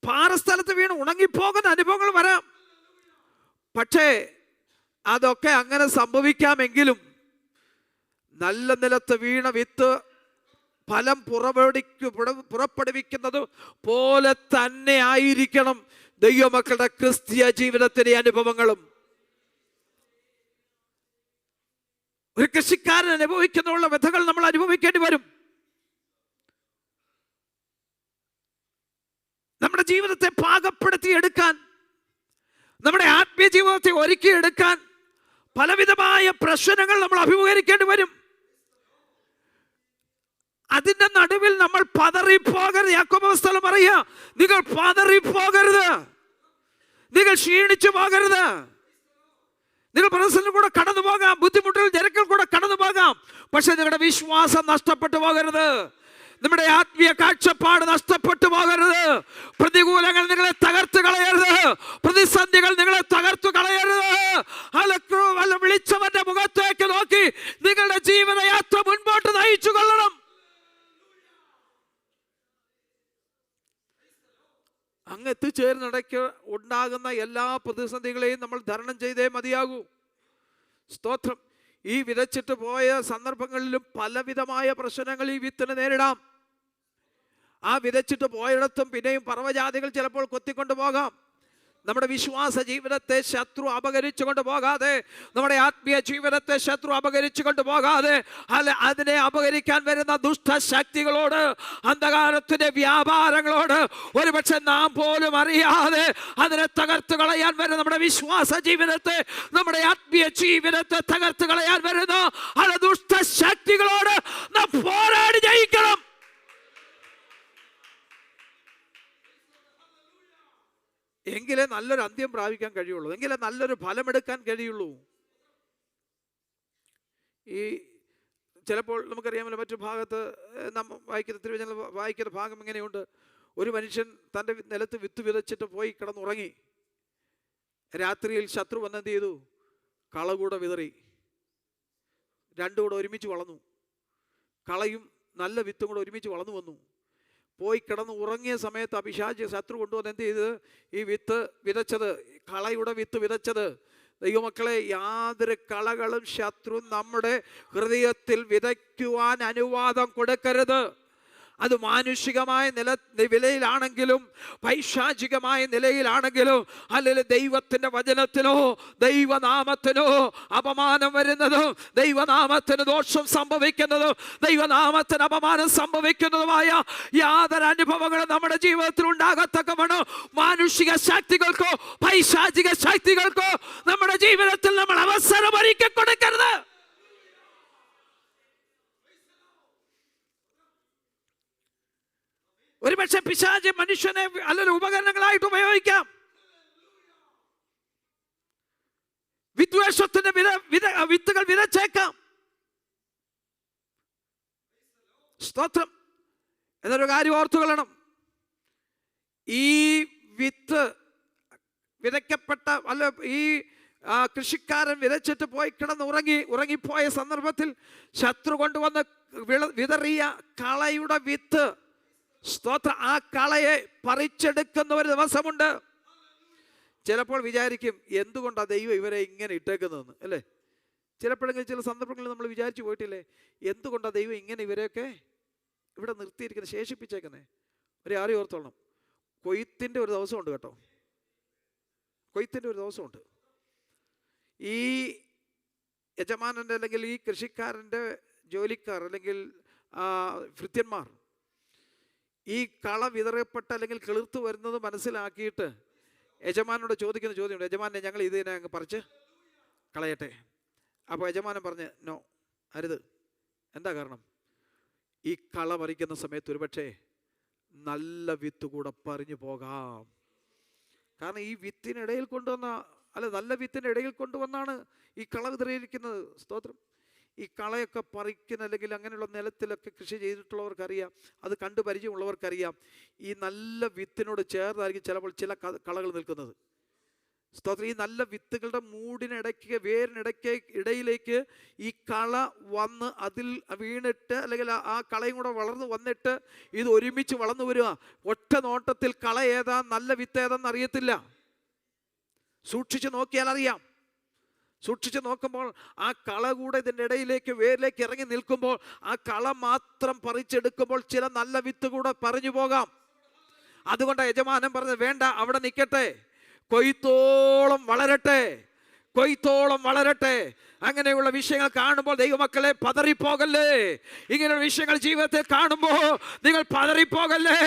പാറസ്ഥലത്ത് വീണ് ഉണങ്ങിപ്പോകുന്ന അനുഭവങ്ങൾ വരാം. പക്ഷേ അതൊക്കെ അങ്ങനെ സംഭവിക്കാമെങ്കിലും നല്ല നിലത്ത് വീണ വിത്ത് ഫലം പുറപ്പെടുവിക്കുന്നത് പോലെ തന്നെ ആയിരിക്കണം ദൈവമക്കളുടെ ക്രിസ്തീയ ജീവിതത്തിലെ അനുഭവങ്ങളും. ഒരു കൃഷിക്കാരൻ അനുഭവിക്കുന്നുള്ള വ്യഥകൾ നമ്മൾ അനുഭവിക്കേണ്ടി വരും. നമ്മുടെ ജീവിതത്തെ പാകപ്പെടുത്തിയെടുക്കാൻ, നമ്മുടെ ആത്മീയ ജീവിതത്തെ ഒരുക്കിയെടുക്കാൻ പലവിധമായ പ്രശ്നങ്ങൾ നമ്മൾ അഭിമുഖീകരിക്കേണ്ടി വരും. അതിന്റെ നടുവിൽ നമ്മൾ പതറിപ്പോകരുത്. യാക്കോബ് അപ്പോസ്തലൻ പറയുക, നിങ്ങൾ പതറിപ്പോകരുത്, നിങ്ങൾ ക്ഷീണിച്ചു പോകരുത്. നിങ്ങൾ പ്രതിസന്ധി കൂടെ കടന്നു പോകാം, ബുദ്ധിമുട്ടുകൾ ജനങ്ങൾ കൂടെ കടന്നു പോകാം, പക്ഷെ നിങ്ങളുടെ വിശ്വാസം നഷ്ടപ്പെട്ടു പോകരുത്. നമ്മുടെ ആത്മീയ കാഴ്ചപ്പാട് നഷ്ടപ്പെട്ടു പോകരുത്. പ്രതികൂലങ്ങൾ നിങ്ങളെ തകർത്തു കളയരുത്. പ്രതിസന്ധികൾ നിങ്ങളെ തകർത്തു കളയരുത്. വിളിച്ചവന്റെ മുഖത്തേക്ക് നോക്കി നിങ്ങളുടെ ജീവിതയാത്ര മുൻപോട്ട് നയിച്ചു കൊള്ളണം. അങ്ങ് എത്തിച്ചേരുന്നിടയ്ക്ക് ഉണ്ടാകുന്ന എല്ലാ പ്രതിസന്ധികളെയും നമ്മൾ തരണം ചെയ്തേ മതിയാകൂ. സ്തോത്രം. ഈ വിതച്ചിട്ട് പോയ സന്ദർഭങ്ങളിലും പലവിധമായ പ്രശ്നങ്ങൾ ഈ വിത്തിന് നേരിടാം. ആ വിതച്ചിട്ട് പോയിടത്തും പിന്നെയും പർവ്വജാതികൾ ചിലപ്പോൾ കൊത്തിക്കൊണ്ടു പോകാം. നമ്മുടെ വിശ്വാസ ജീവിതത്തെ ശത്രു അപകരിച്ചു കൊണ്ട് പോകാതെ, നമ്മുടെ ആത്മീയ ജീവിതത്തെ ശത്രു അപകരിച്ചു കൊണ്ട് പോകാതെ, അതിനെ അപകരിക്കാൻ വരുന്ന ദുഷ്ടശക്തികളോട്, അന്ധകാരത്തിന്റെ വ്യാപാരങ്ങളോട് ഒരുപക്ഷെ നാം പോലും അറിയാതെ അതിനെ തകർത്തു കളയാൻ വരുന്ന നമ്മുടെ വിശ്വാസ ജീവിതത്തെ, നമ്മുടെ ആത്മീയ ജീവിതത്തെ തകർത്തു കളയാൻ വരുന്ന ആ ദുഷ്ടശക്തികളോട് നാം പോരാടി ജയിക്കണം. എങ്കിലേ നല്ലൊരു അന്ത്യം പ്രാപിക്കാൻ കഴിയുള്ളൂ, എങ്കിലേ നല്ലൊരു ഫലമെടുക്കാൻ കഴിയുള്ളൂ. ഈ ചിലപ്പോൾ നമുക്കറിയാമല്ലോ, മറ്റു ഭാഗത്ത് നാം വായിക്കുന്ന തിരുവചനം വായിക്കുന്ന ഭാഗം ഇങ്ങനെയുണ്ട്. ഒരു മനുഷ്യൻ തൻ്റെ നിലത്ത് വിത്ത് വിതച്ചിട്ട് പോയി കിടന്നുറങ്ങി. രാത്രിയിൽ ശത്രു വന്നെന്ത് ചെയ്തു? കള കൂടെ വിതറി. രണ്ടും കൂടെ ഒരുമിച്ച് വളർന്നു. കളയും നല്ല വിത്തും കൂടെ ഒരുമിച്ച് വളർന്നു വന്നു. പോയി കിടന്ന് ഉറങ്ങിയ സമയത്ത് പിശാച് ശത്രു കൊണ്ടുവന്ന് എന്ത് ചെയ്ത്? ഈ വിത്ത് വിതച്ചത്, കളയുടെ വിത്ത് വിതച്ചത്. ദൈവമക്കളെ, യാതൊരു കളകളും ശത്രു നമ്മുടെ ഹൃദയത്തിൽ വിതയ്ക്കുവാൻ അനുവാദം കൊടുക്കരുത്. അത് മാനുഷികമായ നിലയിലാണെങ്കിലും പൈശാചികമായ നിലയിലാണെങ്കിലും, അല്ലെങ്കിൽ ദൈവത്തിൻ്റെ വചനത്തിനോ ദൈവനാമത്തിനോ അപമാനം വരുന്നതും ദൈവനാമത്തിന് ദോഷം സംഭവിക്കുന്നതും ദൈവനാമത്തിന് അപമാനം സംഭവിക്കുന്നതുമായ യാതൊരു അനുഭവങ്ങളും നമ്മുടെ ജീവിതത്തിൽ ഉണ്ടാകത്തക്കവണ്ണം മാനുഷിക ശക്തികൾക്കോ പൈശാചിക ശക്തികൾക്കോ നമ്മുടെ ജീവിതത്തിൽ നമ്മൾ അവസരം ഒരുക്കി കൊടുക്കരുത്. ഒരുപക്ഷെ പിശാച് മനുഷ്യനെ അല്ലെങ്കിൽ ഉപകരണങ്ങളായിട്ട് ഉപയോഗിക്കാം. വിദ്വേഷത്തിന്റെ വിത്തുകൾ വിതച്ചേക്കാം. സ്തോത്രം. എന്നൊരു കാര്യം ഓർത്തുകൊള്ളണം. ഈ വിത്ത് വിതയ്ക്കപ്പെട്ട ഈ കൃഷിക്കാരൻ വിതച്ചിട്ട് പോയി ഉറങ്ങിപ്പോയ സന്ദർഭത്തിൽ ശത്രു കൊണ്ടുവന്ന് വിതറിയ കളയുടെ വിത്ത്, സ്തോത്രം, ആ കളയെ പറിച്ചെടുക്കുന്ന ഒരു ദിവസമുണ്ട്. ചിലപ്പോൾ വിചാരിക്കും, എന്തുകൊണ്ടാണ് ദൈവം ഇവരെ ഇങ്ങനെ ഇട്ടേക്കുന്നതെന്ന്, അല്ലേ? ചിലപ്പോഴെങ്കിലും ചില സന്ദർഭങ്ങളിൽ നമ്മൾ വിചാരിച്ചു പോയിട്ടില്ലേ, എന്തുകൊണ്ടാണ് ദൈവം ഇങ്ങനെ ഇവരെയൊക്കെ ഇവിടെ നിർത്തിയിരിക്കുന്നത്, ശേഷിപ്പിച്ചേക്കുന്നേ? ഒരു ആരും ഓർത്തോളണം, കൊയ്ത്തിൻ്റെ ഒരു ദിവസമുണ്ട് കേട്ടോ. കൊയ്ത്തിൻ്റെ ഒരു ദിവസമുണ്ട്. ഈ യജമാനൻ്റെ അല്ലെങ്കിൽ ഈ കൃഷിക്കാരൻ്റെ ജോലിക്കാർ അല്ലെങ്കിൽ ഭൃത്യന്മാർ ഈ കള വിതറപ്പെട്ട അല്ലെങ്കിൽ കിളിർത്തു വരുന്നത് മനസ്സിലാക്കിയിട്ട് യജമാനോട് ചോദിക്കുന്ന ചോദ്യമുണ്ട്, യജമാനെ ഞങ്ങൾ ഇതിനെ അങ്ങ് പറിച്ച് കളയട്ടെ? അപ്പോൾ യജമാനൻ പറഞ്ഞ്, നോ, അരുത്. എന്താ കാരണം? ഈ കള പറിക്കുന്ന സമയത്ത് ഒരുപക്ഷെ നല്ല വിത്ത് കൂടെ പറിഞ്ഞു പോകാം. കാരണം ഈ വിത്തിനിടയിൽ കൊണ്ടുവന്ന നല്ല വിത്തിൻ്റെ ഇടയിൽ കൊണ്ടുവന്നാണ് ഈ കള വിതറിയിരിക്കുന്നത്. സ്തോത്രം. ഈ കളയൊക്കെ പറിക്കുന്ന അല്ലെങ്കിൽ അങ്ങനെയുള്ള നിലത്തിലൊക്കെ കൃഷി ചെയ്തിട്ടുള്ളവർക്കറിയാം, അത് കണ്ടു പരിചയമുള്ളവർക്കറിയാം, ഈ നല്ല വിത്തിനോട് ചേർന്നായിരിക്കും ചിലപ്പോൾ ചില കളകൾ നിൽക്കുന്നത്. സ്തോത്രം. ഈ നല്ല വിത്തുകളുടെ മൂടിനിടയ്ക്ക്, വേരിനിടയ്ക്ക് ഇടയിലേക്ക് ഈ കള വന്ന് അതിൽ വീണിട്ട്, അല്ലെങ്കിൽ ആ കളയും കൂടെ വളർന്നു വന്നിട്ട് ഇത് ഒരുമിച്ച് വളർന്നു വരിക. ഒറ്റ നോട്ടത്തിൽ കള ഏതാ നല്ല വിത്ത് ഏതാന്ന് അറിയത്തില്ല. സൂക്ഷിച്ച് നോക്കിയാൽ അറിയാം. സൂക്ഷിച്ച് നോക്കുമ്പോൾ ആ കള കൂടെ ഇതിൻ്റെ ഇടയിലേക്ക്, വേരിലേക്ക് ഇറങ്ങി നിൽക്കുമ്പോൾ ആ കള മാത്രം പറിച്ചെടുക്കുമ്പോൾ ചില നല്ല വിത്ത് കൂടെ പറഞ്ഞു പോകാം. അതുകൊണ്ടാണ് യജമാനൻ പറഞ്ഞത്, വേണ്ട, അവിടെ നിൽക്കട്ടെ, കൊയ്ത്തോളം വളരട്ടെ, കൊയ്ത്തോളം വളരട്ടെ. അങ്ങനെയുള്ള വിഷയങ്ങൾ കാണുമ്പോൾ ദൈവമക്കളെ പതറിപ്പോകല്ലേ. ഇങ്ങനെയുള്ള വിഷയങ്ങൾ ജീവിതത്തിൽ കാണുമ്പോൾ നിങ്ങൾ പതറിപ്പോകല്ലേ.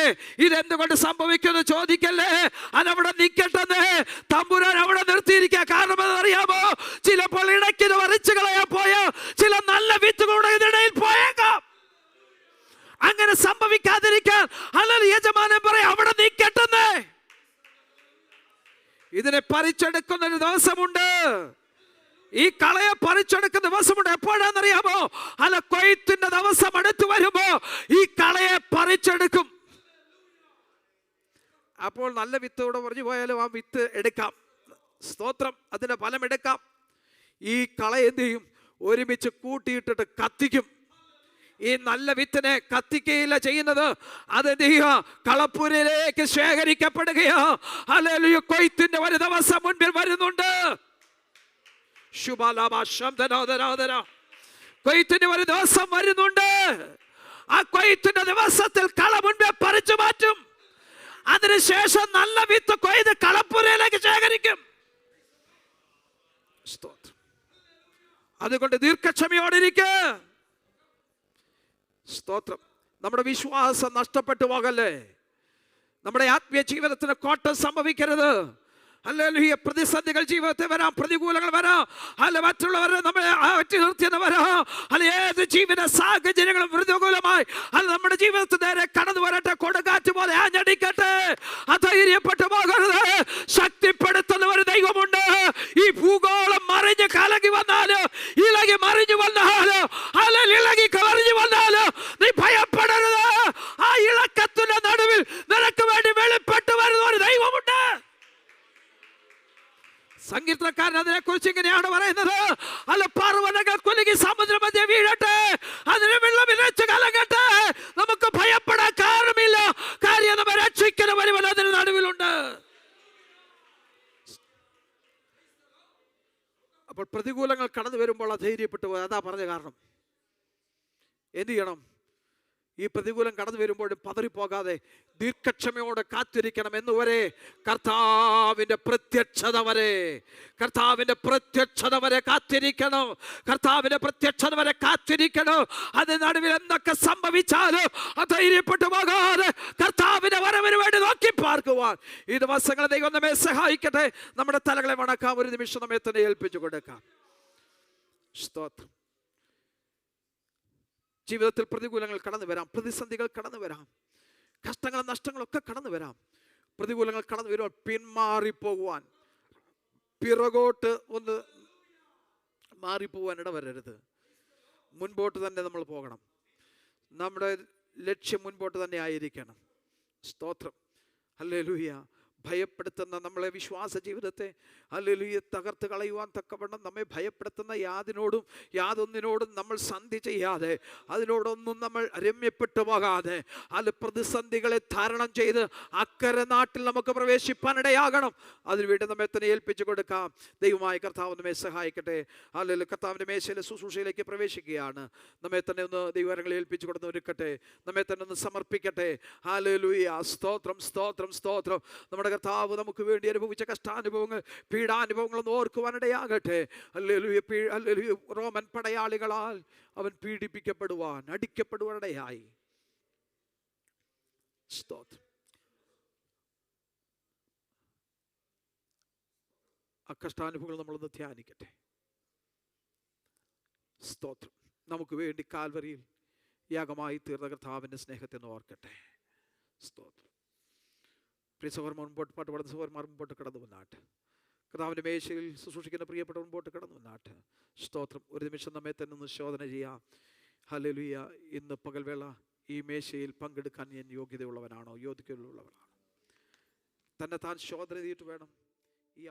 ഇതെന്തുകൊണ്ട് സംഭവിക്കുന്നു ചോദിക്കല്ലേ. അതവിടെ നിൽക്കട്ടെന്ന് തമ്പുരാൻ അവിടെ നിർത്തിയിരിക്കുക. കാരണം എന്നറിയാമോ, ചിലപ്പോൾ ഇടയ്ക്ക് വരച്ചു കളയാൻ പോയ ചില നല്ല വിത്തുകളുടെ ഇതിനിടയിൽ പോയേക്കാം. അങ്ങനെ സംഭവിക്കാതിരിക്കാൻ അല്ലെങ്കിൽ യജമാനൻ പറയാം, അവിടെ നിൽക്കട്ടെന്ന്. ഇതിനെ പറിച്ചെടുക്കുന്ന ഒരു ദിവസമുണ്ട്. ഈ കളയെ പറിച്ചെടുക്കുന്ന ദിവസമുണ്ട്. എപ്പോഴാണെന്നറിയാമോ? അല്ല, കൊയ്ത്തിന്റെ ദിവസം അടുത്ത് വരുമ്പോ ഈ കളയെ പറിച്ചെടുക്കും. അപ്പോൾ നല്ല വിത്ത് കൂടെ പറഞ്ഞു പോയാലും ആ വിത്ത് എടുക്കാം. സ്തോത്രം. അതിന്റെ ഫലം എടുക്കാം. ഈ കള എന്ത് ചെയ്യും? ഒരുമിച്ച് കൂട്ടിയിട്ടിട്ട് കത്തിക്കും. ഈ നല്ല വിത്തിനെ കത്തിക്കുകയില്ല ചെയ്യുന്നത്. അതെന്ത് ചെയ്യുക? കളപ്പുരയിലേക്ക് ശേഖരിക്കപ്പെടുകയോ. ഹല്ലേലൂയ. കൊയ്ത്തിന്റെ ഒരു ദിവസം മുൻപിൽ വരുന്നുണ്ട്. കൊയ്ത്തിന്റെ ഒരു ദിവസം വരുന്നുണ്ട്. ആ കൊയ്ത്തിന്റെ ദിവസത്തിൽ കള മുൻപേ പറിച്ചു മാറ്റും. അതിനുശേഷം നല്ല വിത്ത് കൊയ്ത് കളപ്പുരയിലേക്ക് ശേഖരിക്കും. അതുകൊണ്ട് ദീർഘക്ഷമയോടിരിക്കുക. സ്തോത്രം. നമ്മുടെ വിശ്വാസം നഷ്ടപ്പെട്ടു പോകല്ലേ. നമ്മുടെ ആത്മീയ ജീവിതത്തിന് കോട്ടം സംഭവിക്കരുത്. ഹല്ലേലൂയ. പ്രതിസന്ധികൾ ജീവിതത്തിൽ വരാം, പ്രതികൂലങ്ങൾ വരാം, അല്ല മറ്റുള്ളവരെ നമ്മളെ അകറ്റി നിർത്തിയെന്ന് വരാം, അല്ല ഏത് ജീവിത സാഹചര്യങ്ങളും പ്രതികൂലമായി അല്ല നമ്മുടെ ജീവിതത്തിൽ നേരെ കടന്നു വരട്ടെ. കൊടുങ്കാറ്റ് പോലെ ആഞ്ഞടിക്കട്ടെ. അധൈര്യപ്പെട്ടു പോകരുത്. ശക്തിപ്പെടുത്തുന്ന ഒരു ദൈവമുണ്ട്. ഈ ഭൂഗോളം മറിഞ്ഞ് കലങ്ങി വന്നാല്, ഇളകി മറിഞ്ഞു വന്നാല്, അല്ല ഇളകി കളറിഞ്ഞു വന്നാല് നീ ഭയപ്പെടരുത്. ആ ഇളക്കത്തിന്റെ നടുവിൽ നിനക്ക് വേണ്ടി വെളിപ്പെട്ടു വരുന്ന ഒരു ദൈവമുണ്ട്. സങ്കീർത്തനക്കാരൻ അതിനെ കുറിച്ച് ഇങ്ങനെയാണ് പറയുന്നത്. അല്ല, പർവ്വതങ്ങൾ കുലുങ്ങി സമുദ്രമധ്യേ വീഴട്ടെ, അതിന് വെള്ളം ഇരച്ച് കലങ്ങട്ടെ, നമുക്ക് ഭയപ്പെടാൻ കാരണമില്ല. കാര്യം നമ്മെ രക്ഷിക്കുന്ന വരുവൻ അതിന് നടുവിലുണ്ട്. അപ്പോൾ പ്രതികൂലങ്ങൾ കടന്നു വരുമ്പോൾ അധൈര്യപ്പെട്ടു പോയി. അതാ പറഞ്ഞ കാരണം. എന്ത് ചെയ്യണം? ഈ പ്രതികൂലം കടന്നു വരുമ്പോഴും പതറിപ്പോകാതെ ദീർഘക്ഷമയോടെ കാത്തിരിക്കണം. എന്നുവരെ കർത്താവിൻ്റെ പ്രത്യക്ഷത വരെ, കർത്താവിൻ്റെ പ്രത്യക്ഷത വരെ കാത്തിരിക്കണം. കർത്താവിൻ്റെ പ്രത്യക്ഷത വരെ കാത്തിരിക്കണം. അത് നടുവിൽ എന്തൊക്കെ സംഭവിച്ചാലും അധൈര്യപ്പെട്ടു പോകാതെ കർത്താവിൻ്റെ വരവിന് വേണ്ടി നോക്കി പാർക്കുവാൻ ഈ ദിവസങ്ങളെ ദൈവം നമ്മെ സഹായിക്കട്ടെ. നമ്മുടെ തലകളെ വണക്കാം. ഒരു നിമിഷം നമ്മെ തന്നെ ഏൽപ്പിച്ചു കൊടുക്കാം. സ്തോത്രം. ജീവിതത്തിൽ പ്രതികൂലങ്ങൾ കടന്നു വരാം, പ്രതിസന്ധികൾ കടന്നു വരാം, കഷ്ടങ്ങളും നഷ്ടങ്ങളൊക്കെ കടന്നു വരാം. പ്രതികൂലങ്ങൾ കടന്നു വരുമ്പോൾ പിന്മാറിപ്പോകുവാൻ, പിറകോട്ട് ഒന്ന് മാറിപ്പോവാൻ ഇടവരരുത്. മുൻപോട്ട് തന്നെ നമ്മൾ പോകണം. നമ്മുടെ ലക്ഷ്യം മുൻപോട്ട് തന്നെ ആയിരിക്കണം. സ്തോത്രം. ഹല്ലേലൂയ. ഭയപ്പെടുത്തുന്ന നമ്മളെ വിശ്വാസ ജീവിതത്തെ ഹല്ലേലൂയ തകർത്ത് കളയുവാൻ തക്കവണ്ണം നമ്മെ ഭയപ്പെടുത്തുന്ന യാതൊന്നിനോടും നമ്മൾ സന്ധി ചെയ്യാതെ, അതിനോടൊന്നും നമ്മൾ രമ്യപ്പെട്ടു പോകാതെ, അത് പ്രതിസന്ധികളെ ധാരണം ചെയ്ത് അക്കരെ നാട്ടിൽ നമുക്ക് പ്രവേശിപ്പാനിടയാകണം. അതിനുവേണ്ടി നമ്മെ തന്നെ ഏൽപ്പിച്ചു കൊടുക്കാം. ദൈവമായ കർത്താവ് നമ്മെ സഹായിക്കട്ടെ. ഹല്ലേലൂയ. കർത്താവിൻ്റെ മേശയിലെ ശുശ്രൂഷയിലേക്ക് പ്രവേശിക്കുകയാണ്. നമ്മെ തന്നെ ഒന്ന് ദൈവകരങ്ങളെ ഏൽപ്പിച്ചു കൊടുത്ത് ഒരുക്കട്ടെ. നമ്മെ തന്നെ ഒന്ന് സമർപ്പിക്കട്ടെ. ഹല്ലേലൂയ. സ്തോത്രം, സ്തോത്രം, സ്തോത്രം. നമ്മുടെ കർത്താവ് നമുക്ക് വേണ്ടി അനുഭവിച്ച കഷ്ടാനുഭവങ്ങൾ, പീഡാനുഭവങ്ങളൊന്നും ഓർക്കുവാനിടയാകട്ടെ. ഹല്ലേലൂയ. ഹല്ലേലൂയ. റോമൻ പടയാളികളാൽ അവൻ പീഡിപ്പിക്കപ്പെടുവാൻ, അടിക്കപ്പെടുവാനിടയായി. സ്തോത്രം. ആ കഷ്ടാനുഭവങ്ങൾ നമ്മളൊന്ന് ധ്യാനിക്കട്ടെ. സ്തോത്രം. നമുക്ക് വേണ്ടി കാൽവരിയിൽ യാഗമായി തീർന്ന കർത്താവിൻ്റെ സ്നേഹത്തെ ഒന്ന് ഓർക്കട്ടെ. സ്തോത്രം. പ്രിയ സഹോദരന്മാർ, മുമ്പോട്ട് പാട്ട് പാടുന്ന സഹോദരന്മാർ മുമ്പോട്ട് കടന്നു വന്നാട്ട്. കർത്താവിൻ്റെ മേശയിൽ ശുശ്രൂഷിക്കുന്ന പ്രിയപ്പെട്ടവർ മുമ്പോട്ട് കടന്നു വന്നാട്ട്. സ്തോത്രം. ഒരു നിമിഷം നമ്മെ തന്നെ ഒന്ന് ശോധന ചെയ്യാം. ഹല്ലേലൂയ. ഇന്ന് പകൽവേള ഈ മേശയിൽ പങ്കെടുക്കാൻ ഞാൻ യോഗ്യതയുള്ളവനാണോ, യോഗ്യതയുള്ളവനാണോ? തന്നെ താൻ ശോധന ചെയ്തിട്ട് വേണം ഈ